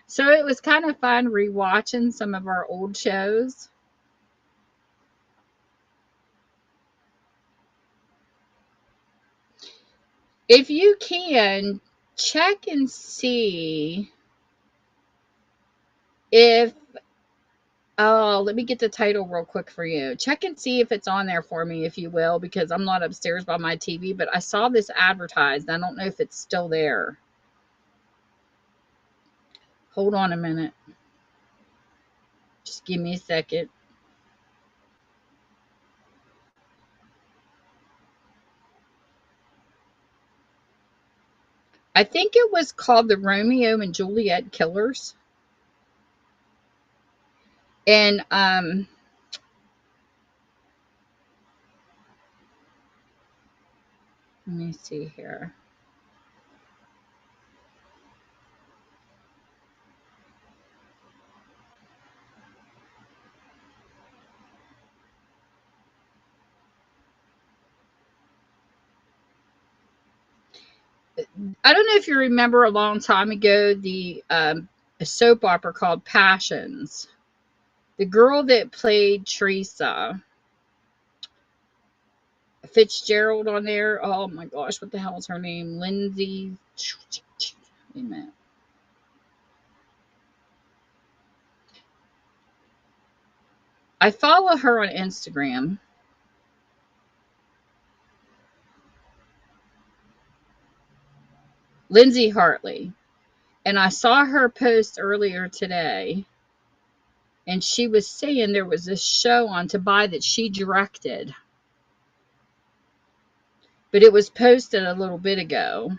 So it was kind of fun rewatching some of our old shows. If you can, check and see if, oh, let me get the title real quick for you. Check and see if it's on there for me, if you will, because I'm not upstairs by my TV, but I saw this advertised. I don't know if it's still there. Hold on a minute. Just give me a second. I think it was called the Romeo and Juliet Killers. And let me see here. I don't know if you remember a long time ago the a soap opera called Passions. The girl that played Teresa Fitzgerald on there. Oh my gosh, what the hell is her name? Lindsay. Wait a minute. I follow her on Instagram. Lindsay Hartley. And I saw her post earlier today. And she was saying there was this show on to buy that she directed. But it was posted a little bit ago.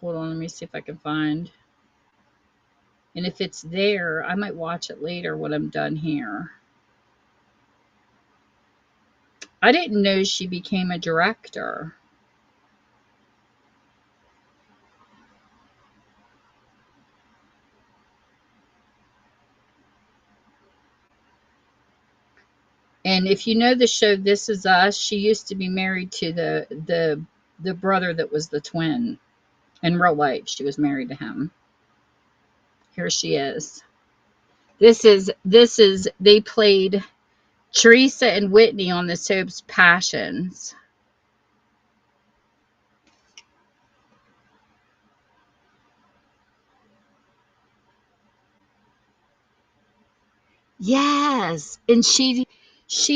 Hold on, let me see if I can find. And if it's there, I might watch it later when I'm done here. I didn't know she became a director. And if you know the show This Is Us, she used to be married to the brother that was the twin. In real life, she was married to him. Here she is. This is they played Teresa and Whitney on the soap's Passions. Yes, and she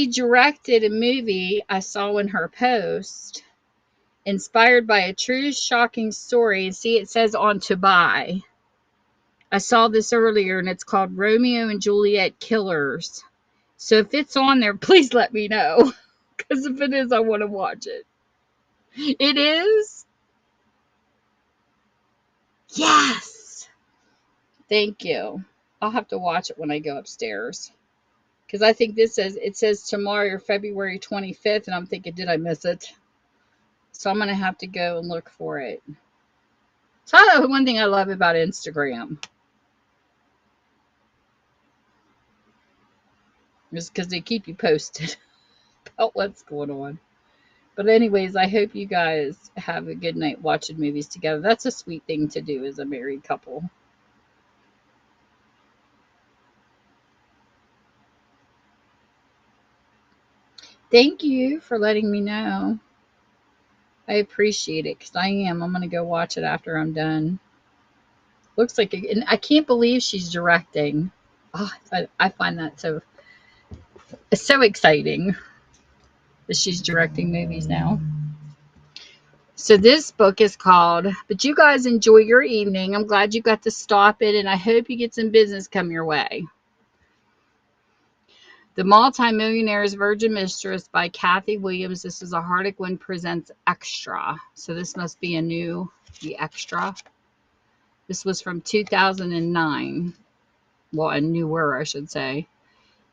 directed a movie I saw in her post, inspired by a true shocking story. And see, it says on to buy. I saw this earlier, and it's called Romeo and Juliet Killers. So if it's on there, please let me know, because if it is, I want to watch it. It is. Yes. Thank you. I'll have to watch it when I go upstairs. Because I think it says tomorrow, February 25th, and I'm thinking, did I miss it? So I'm going to have to go and look for it. So that's one thing I love about Instagram is because they keep you posted about what's going on. But anyways, I hope you guys have a good night watching movies together. That's a sweet thing to do as a married couple. Thank you for letting me know. I appreciate it because I am. I'm going to go watch it after I'm done. Looks like, and I can't believe she's directing. Oh, I find that so exciting that she's directing movies now. So this book is called, but you guys enjoy your evening. I'm glad you got to stop it, and I hope you get some business come your way. The Multimillionaire's Virgin Mistress by Kathy Williams. This is a Harlequin Presents Extra. So this must be the extra. This was from 2009. Well, a newer, I should say.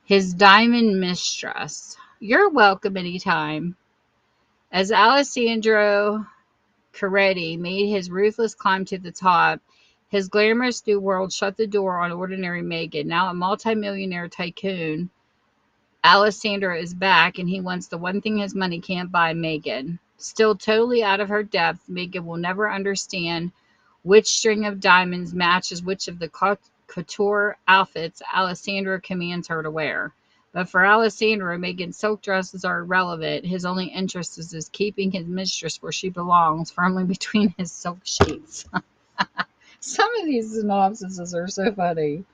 His Diamond Mistress. You're welcome anytime. As Alessandro Caretti made his ruthless climb to the top, his glamorous new world shut the door on ordinary Megan. Now a multimillionaire tycoon, Alessandro is back, and he wants the one thing his money can't buy, Megan. Still totally out of her depth, Megan will never understand which string of diamonds matches which of the couture outfits Alessandro commands her to wear. But for Alessandro, Megan's silk dresses are irrelevant. His only interest is keeping his mistress where she belongs, firmly between his silk sheets. Some of these synopsises are so funny.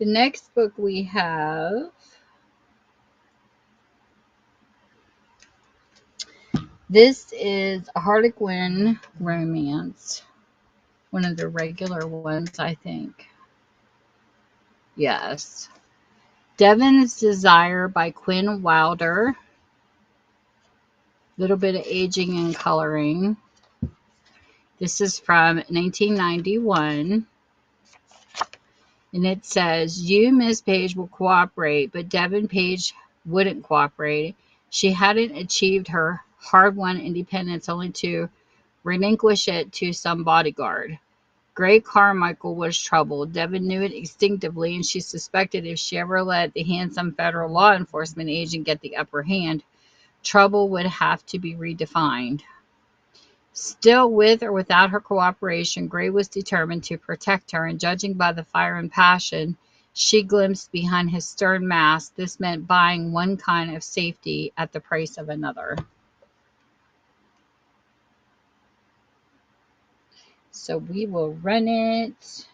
The next book we have, this is a Harlequin romance. One of the regular ones, I think. Yes. Devon's Desire by Quinn Wilder. Little bit of aging and coloring. This is from 1991. And it says, you, Miss Page, will cooperate, but Devon Page wouldn't cooperate. She hadn't achieved her hard-won independence only to relinquish it to some bodyguard. Gray Carmichael was troubled. Devon knew it instinctively, and she suspected if she ever let the handsome federal law enforcement agent get the upper hand, trouble would have to be redefined. Still, with or without her cooperation, Gray was determined to protect her, and judging by the fire and passion she glimpsed behind his stern mask, this meant buying one kind of safety at the price of another. So we will run it.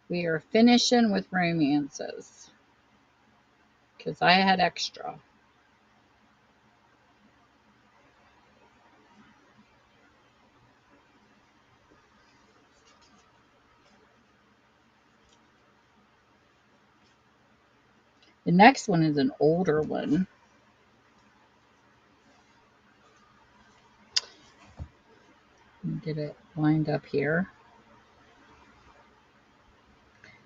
We are finishing with romances because I had extra. The next one is an older one. Get it lined up here.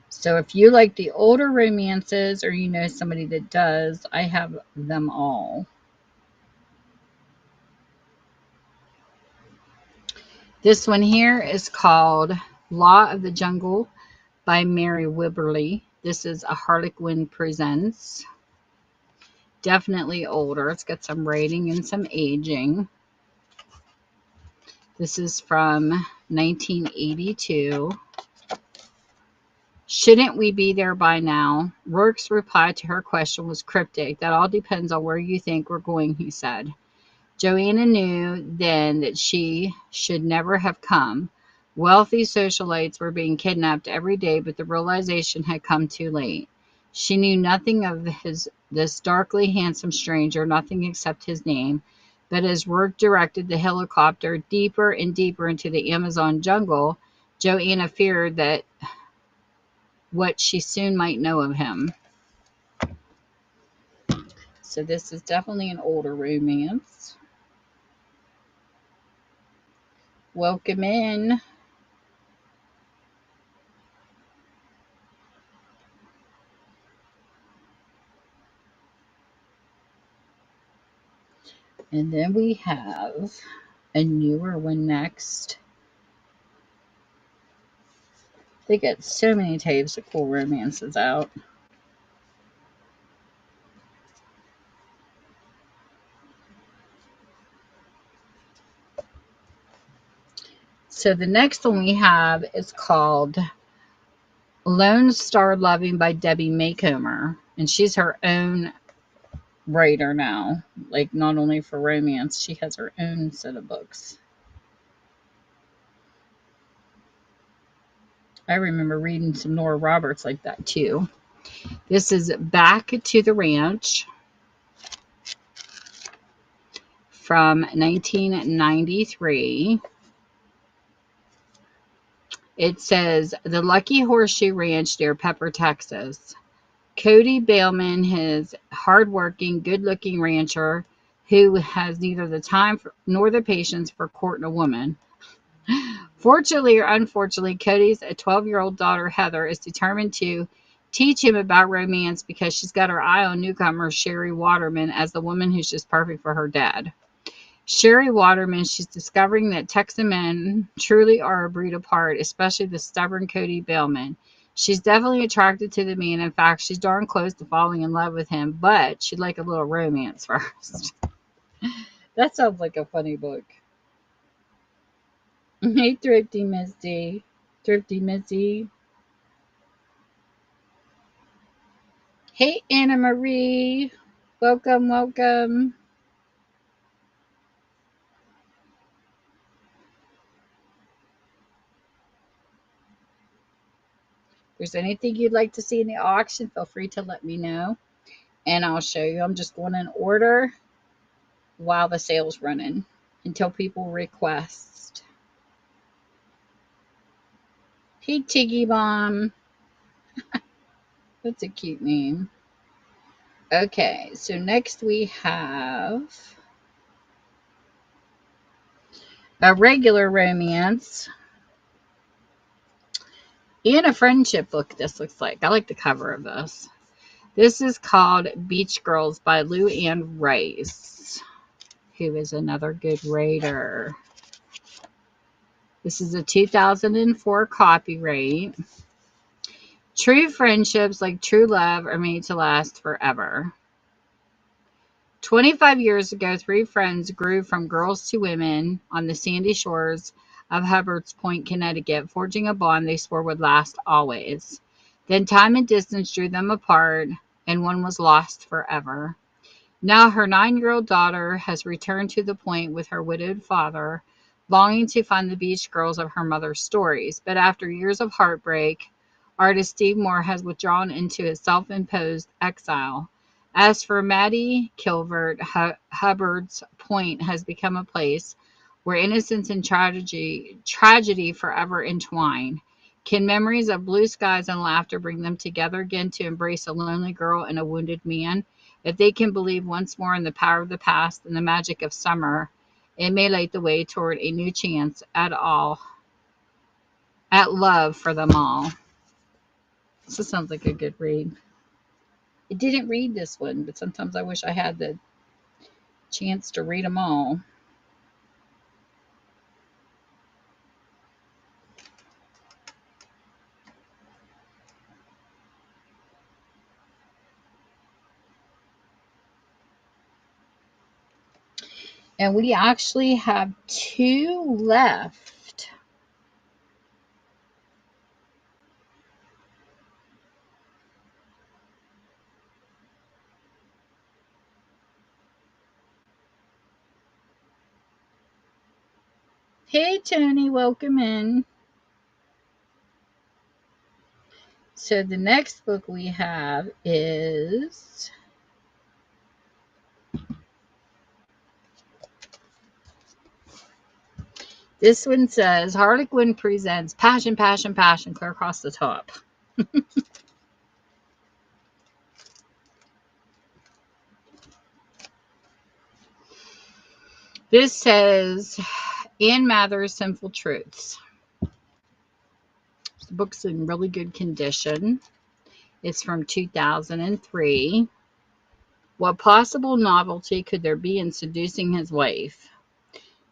So if you like the older romances or you know somebody that does, I have them all. This one here is called Law of the Jungle by Mary Wibberley. This is a Harlequin Presents. Definitely older. It's got some writing and some aging. This is from 1982. Shouldn't we be there by now? Rourke's reply to her question was cryptic. That all depends on where you think we're going, he said. Joanna knew then that she should never have come. Wealthy socialites were being kidnapped every day, but the realization had come too late. She knew nothing of this darkly handsome stranger, nothing except his name. But as Rourke directed the helicopter deeper and deeper into the Amazon jungle, Joanna feared that what she soon might know of him. So this is definitely an older romance. Welcome in. And then we have a newer one next. They get so many types of cool romances out. So the next one we have is called Lone Star Loving by Debbie Macomber. And she's her own writer now. Like, not only for romance, she has her own set of books. I remember reading some Nora Roberts like that too. This is Back to the Ranch from 1993. It says, The Lucky Horseshoe Ranch near Pepper, Texas. Cody Bailman is hardworking, good-looking rancher who has neither the time nor the patience for courting a woman. Fortunately or unfortunately, Cody's 12-year-old daughter, Heather, is determined to teach him about romance because she's got her eye on newcomer Sherry Waterman as the woman who's just perfect for her dad. Sherry Waterman, she's discovering that Texan men truly are a breed apart, especially the stubborn Cody Bailman. She's definitely attracted to the man. In fact, she's darn close to falling in love with him, but she'd like a little romance first. That sounds like a funny book. Hey, Thrifty Missy. Thrifty Missy. Hey, Anna Marie. Welcome, welcome. If there's anything you'd like to see in the auction, feel free to let me know, and I'll show you. I'm just going in order while the sale's running until people request. Hey, Tiggy Bomb. That's a cute name. Okay, so next we have a regular romance and a friendship book, this looks like. I like the cover of this. This is called Beach Girls by Lou Ann Rice, who is another good writer. This is a 2004 copyright. True friendships, like true love, are made to last forever. 25 years ago, three friends grew from girls to women on the sandy shores of Hubbard's Point, Connecticut, forging a bond they swore would last always. Then time and distance drew them apart, and one was lost forever. Now her 9-year-old daughter has returned to the point with her widowed father, longing to find the beach girls of her mother's stories. But after years of heartbreak, artist Steve Moore has withdrawn into his self-imposed exile. As for Maddie Kilvert, Hubbard's Point has become a place where innocence and tragedy forever entwine. Can memories of blue skies and laughter bring them together again to embrace a lonely girl and a wounded man? If they can believe once more in the power of the past and the magic of summer, it may light the way toward a new chance at love for them all. This sounds like a good read. I didn't read this one, but sometimes I wish I had the chance to read them all. And we actually have 2 left. Hey, Tony, welcome in. So the next book we have is this one says Harlequin presents Passion, Passion, Passion, clear across the top. This says Ann Mather's Sinful Truths. The book's in really good condition. It's from 2003. What possible novelty could there be in seducing his wife?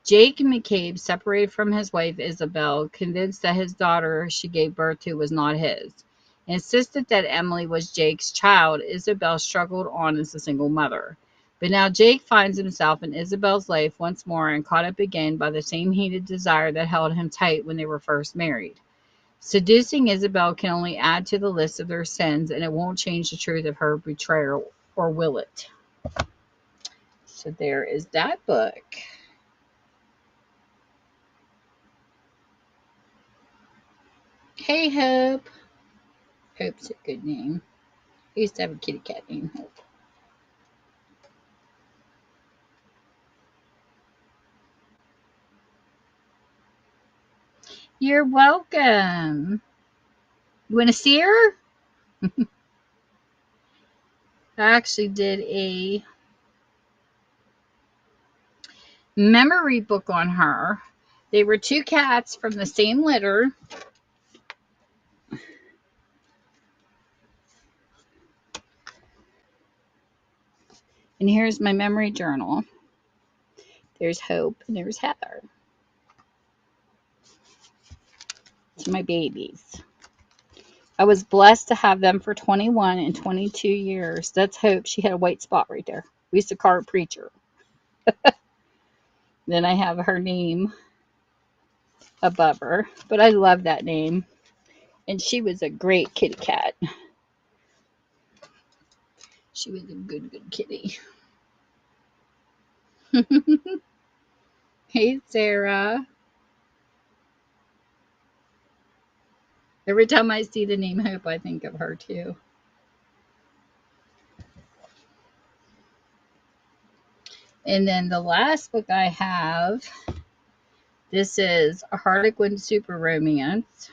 Jake McCabe, separated from his wife Isabel, convinced that his daughter she gave birth to was not his. Insisted that Emily was Jake's child, Isabel struggled on as a single mother. But now Jake finds himself in Isabel's life once more and caught up again by the same heated desire that held him tight when they were first married. Seducing Isabel can only add to the list of their sins, and it won't change the truth of her betrayal, or will it? So there is that book. Hey, Hope. Hope's a good name. I used to have a kitty cat named Hope. You're welcome. You want to see her? I actually did a memory book on her. They were two cats from the same litter. And here's my memory journal. There's Hope and there's Heather. It's my babies. I was blessed to have them for 21 and 22 years. That's Hope. She had a white spot right there. We used to call her Preacher. Then I have her name above her. But I love that name. And she was a great kitty cat. She was a good kitty. Hey, Sarah. Every time I see the name Hope, I think of her too. And then the last book I have, this is A Harlequin Super Romance,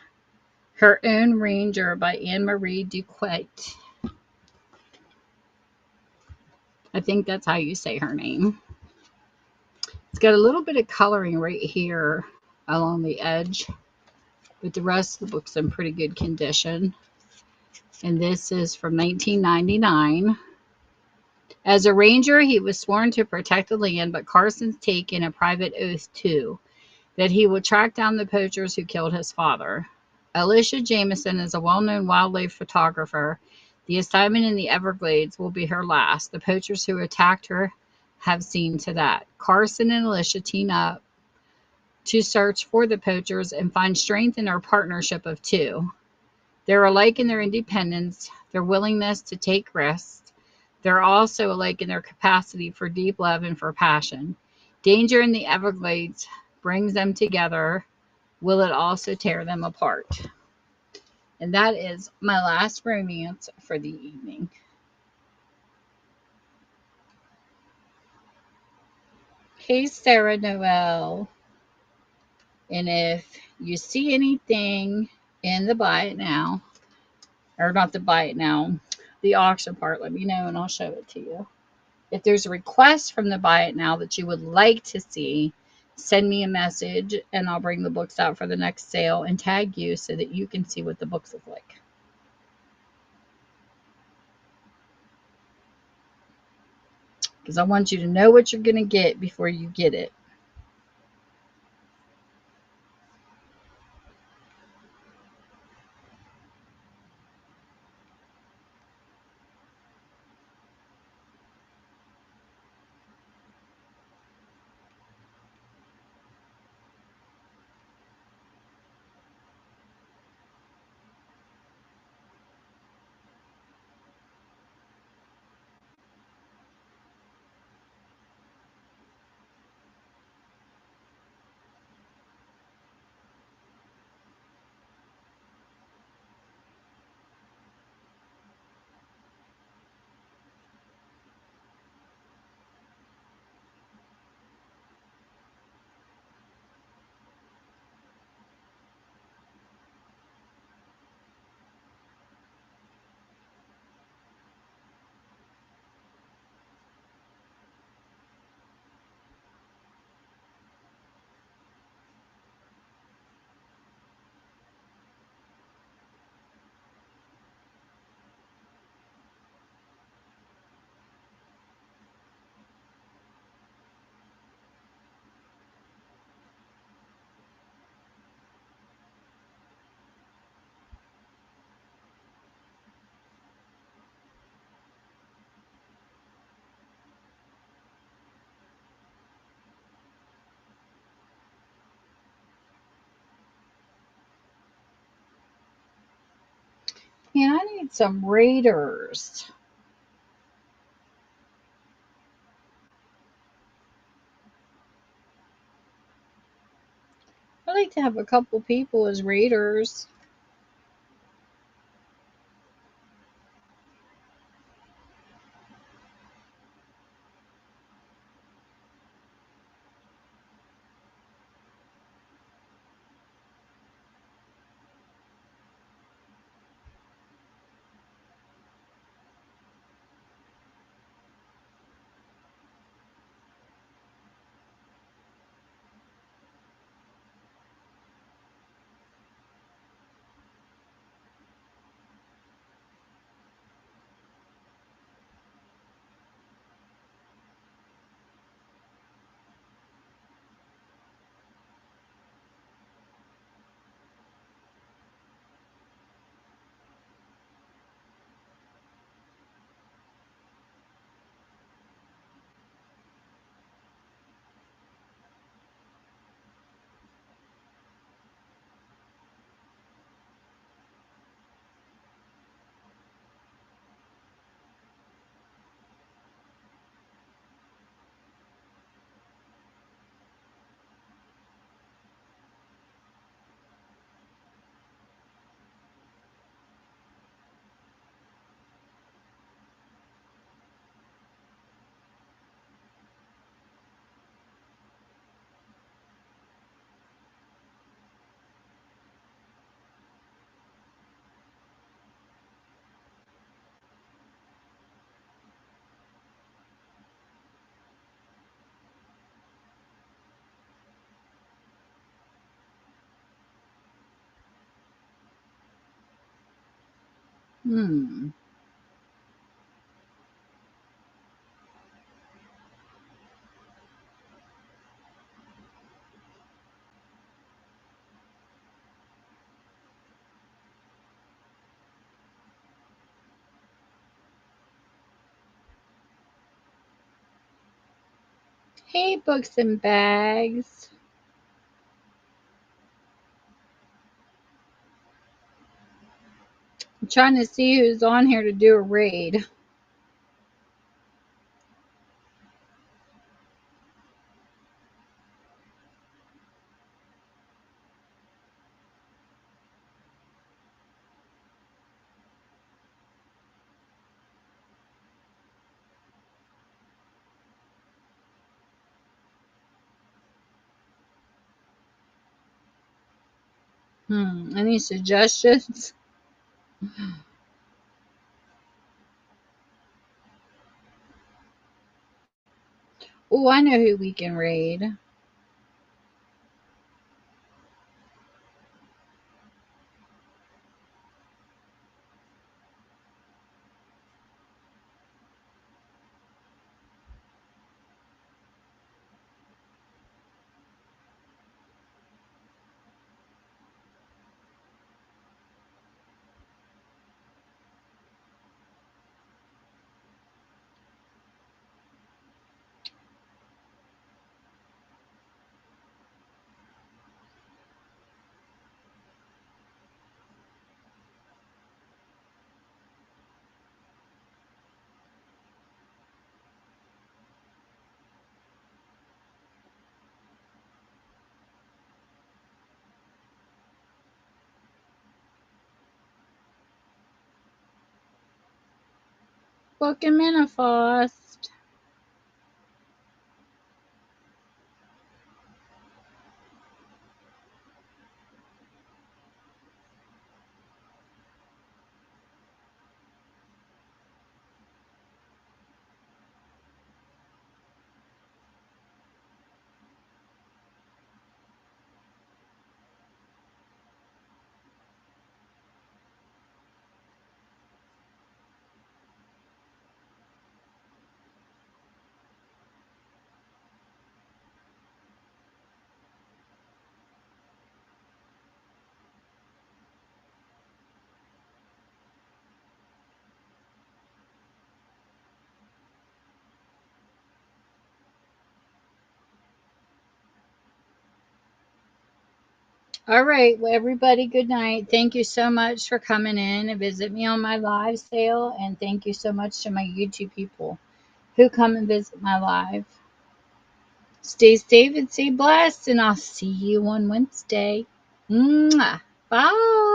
Her Own Ranger by Anne Marie Duquette. I think that's how you say her name. It's got a little bit of coloring right here along the edge, but the rest of the book's in pretty good condition. And this is from 1999. As a ranger, he was sworn to protect the land, but Carson's taken a private oath too, that he will track down the poachers who killed his father. Alicia Jameson is a well-known wildlife photographer. The assignment in the Everglades will be her last. The poachers who attacked her have seen to that. Carson and Alicia team up to search for the poachers and find strength in their partnership of two. They're alike in their independence, their willingness to take risks. They're also alike in their capacity for deep love and for passion. Danger in the Everglades brings them together. Will it also tear them apart? And that is my last romance for the evening. Hey, Sarah Noel. And if you see anything in the buy it now, or not the buy it now, the auction part, let me know and I'll show it to you. If there's a request from the buy it now that you would like to see, send me a message and I'll bring the books out for the next sale and tag you so that you can see what the books look like. Because I want you to know what you're going to get before you get it. Man, I need some Raiders. I like to have a couple people as Raiders. Hmm. Hey, books and bags. I'm trying to see who's on here to do a raid. Any suggestions? Oh, I know who we can raid. Book and Minifast. All right. Well, everybody, good night. Thank you so much for coming in and visit me on my live sale. And thank you so much to my YouTube people who come and visit my live. Stay safe and stay blessed. And I'll see you on Wednesday. Mwah. Bye.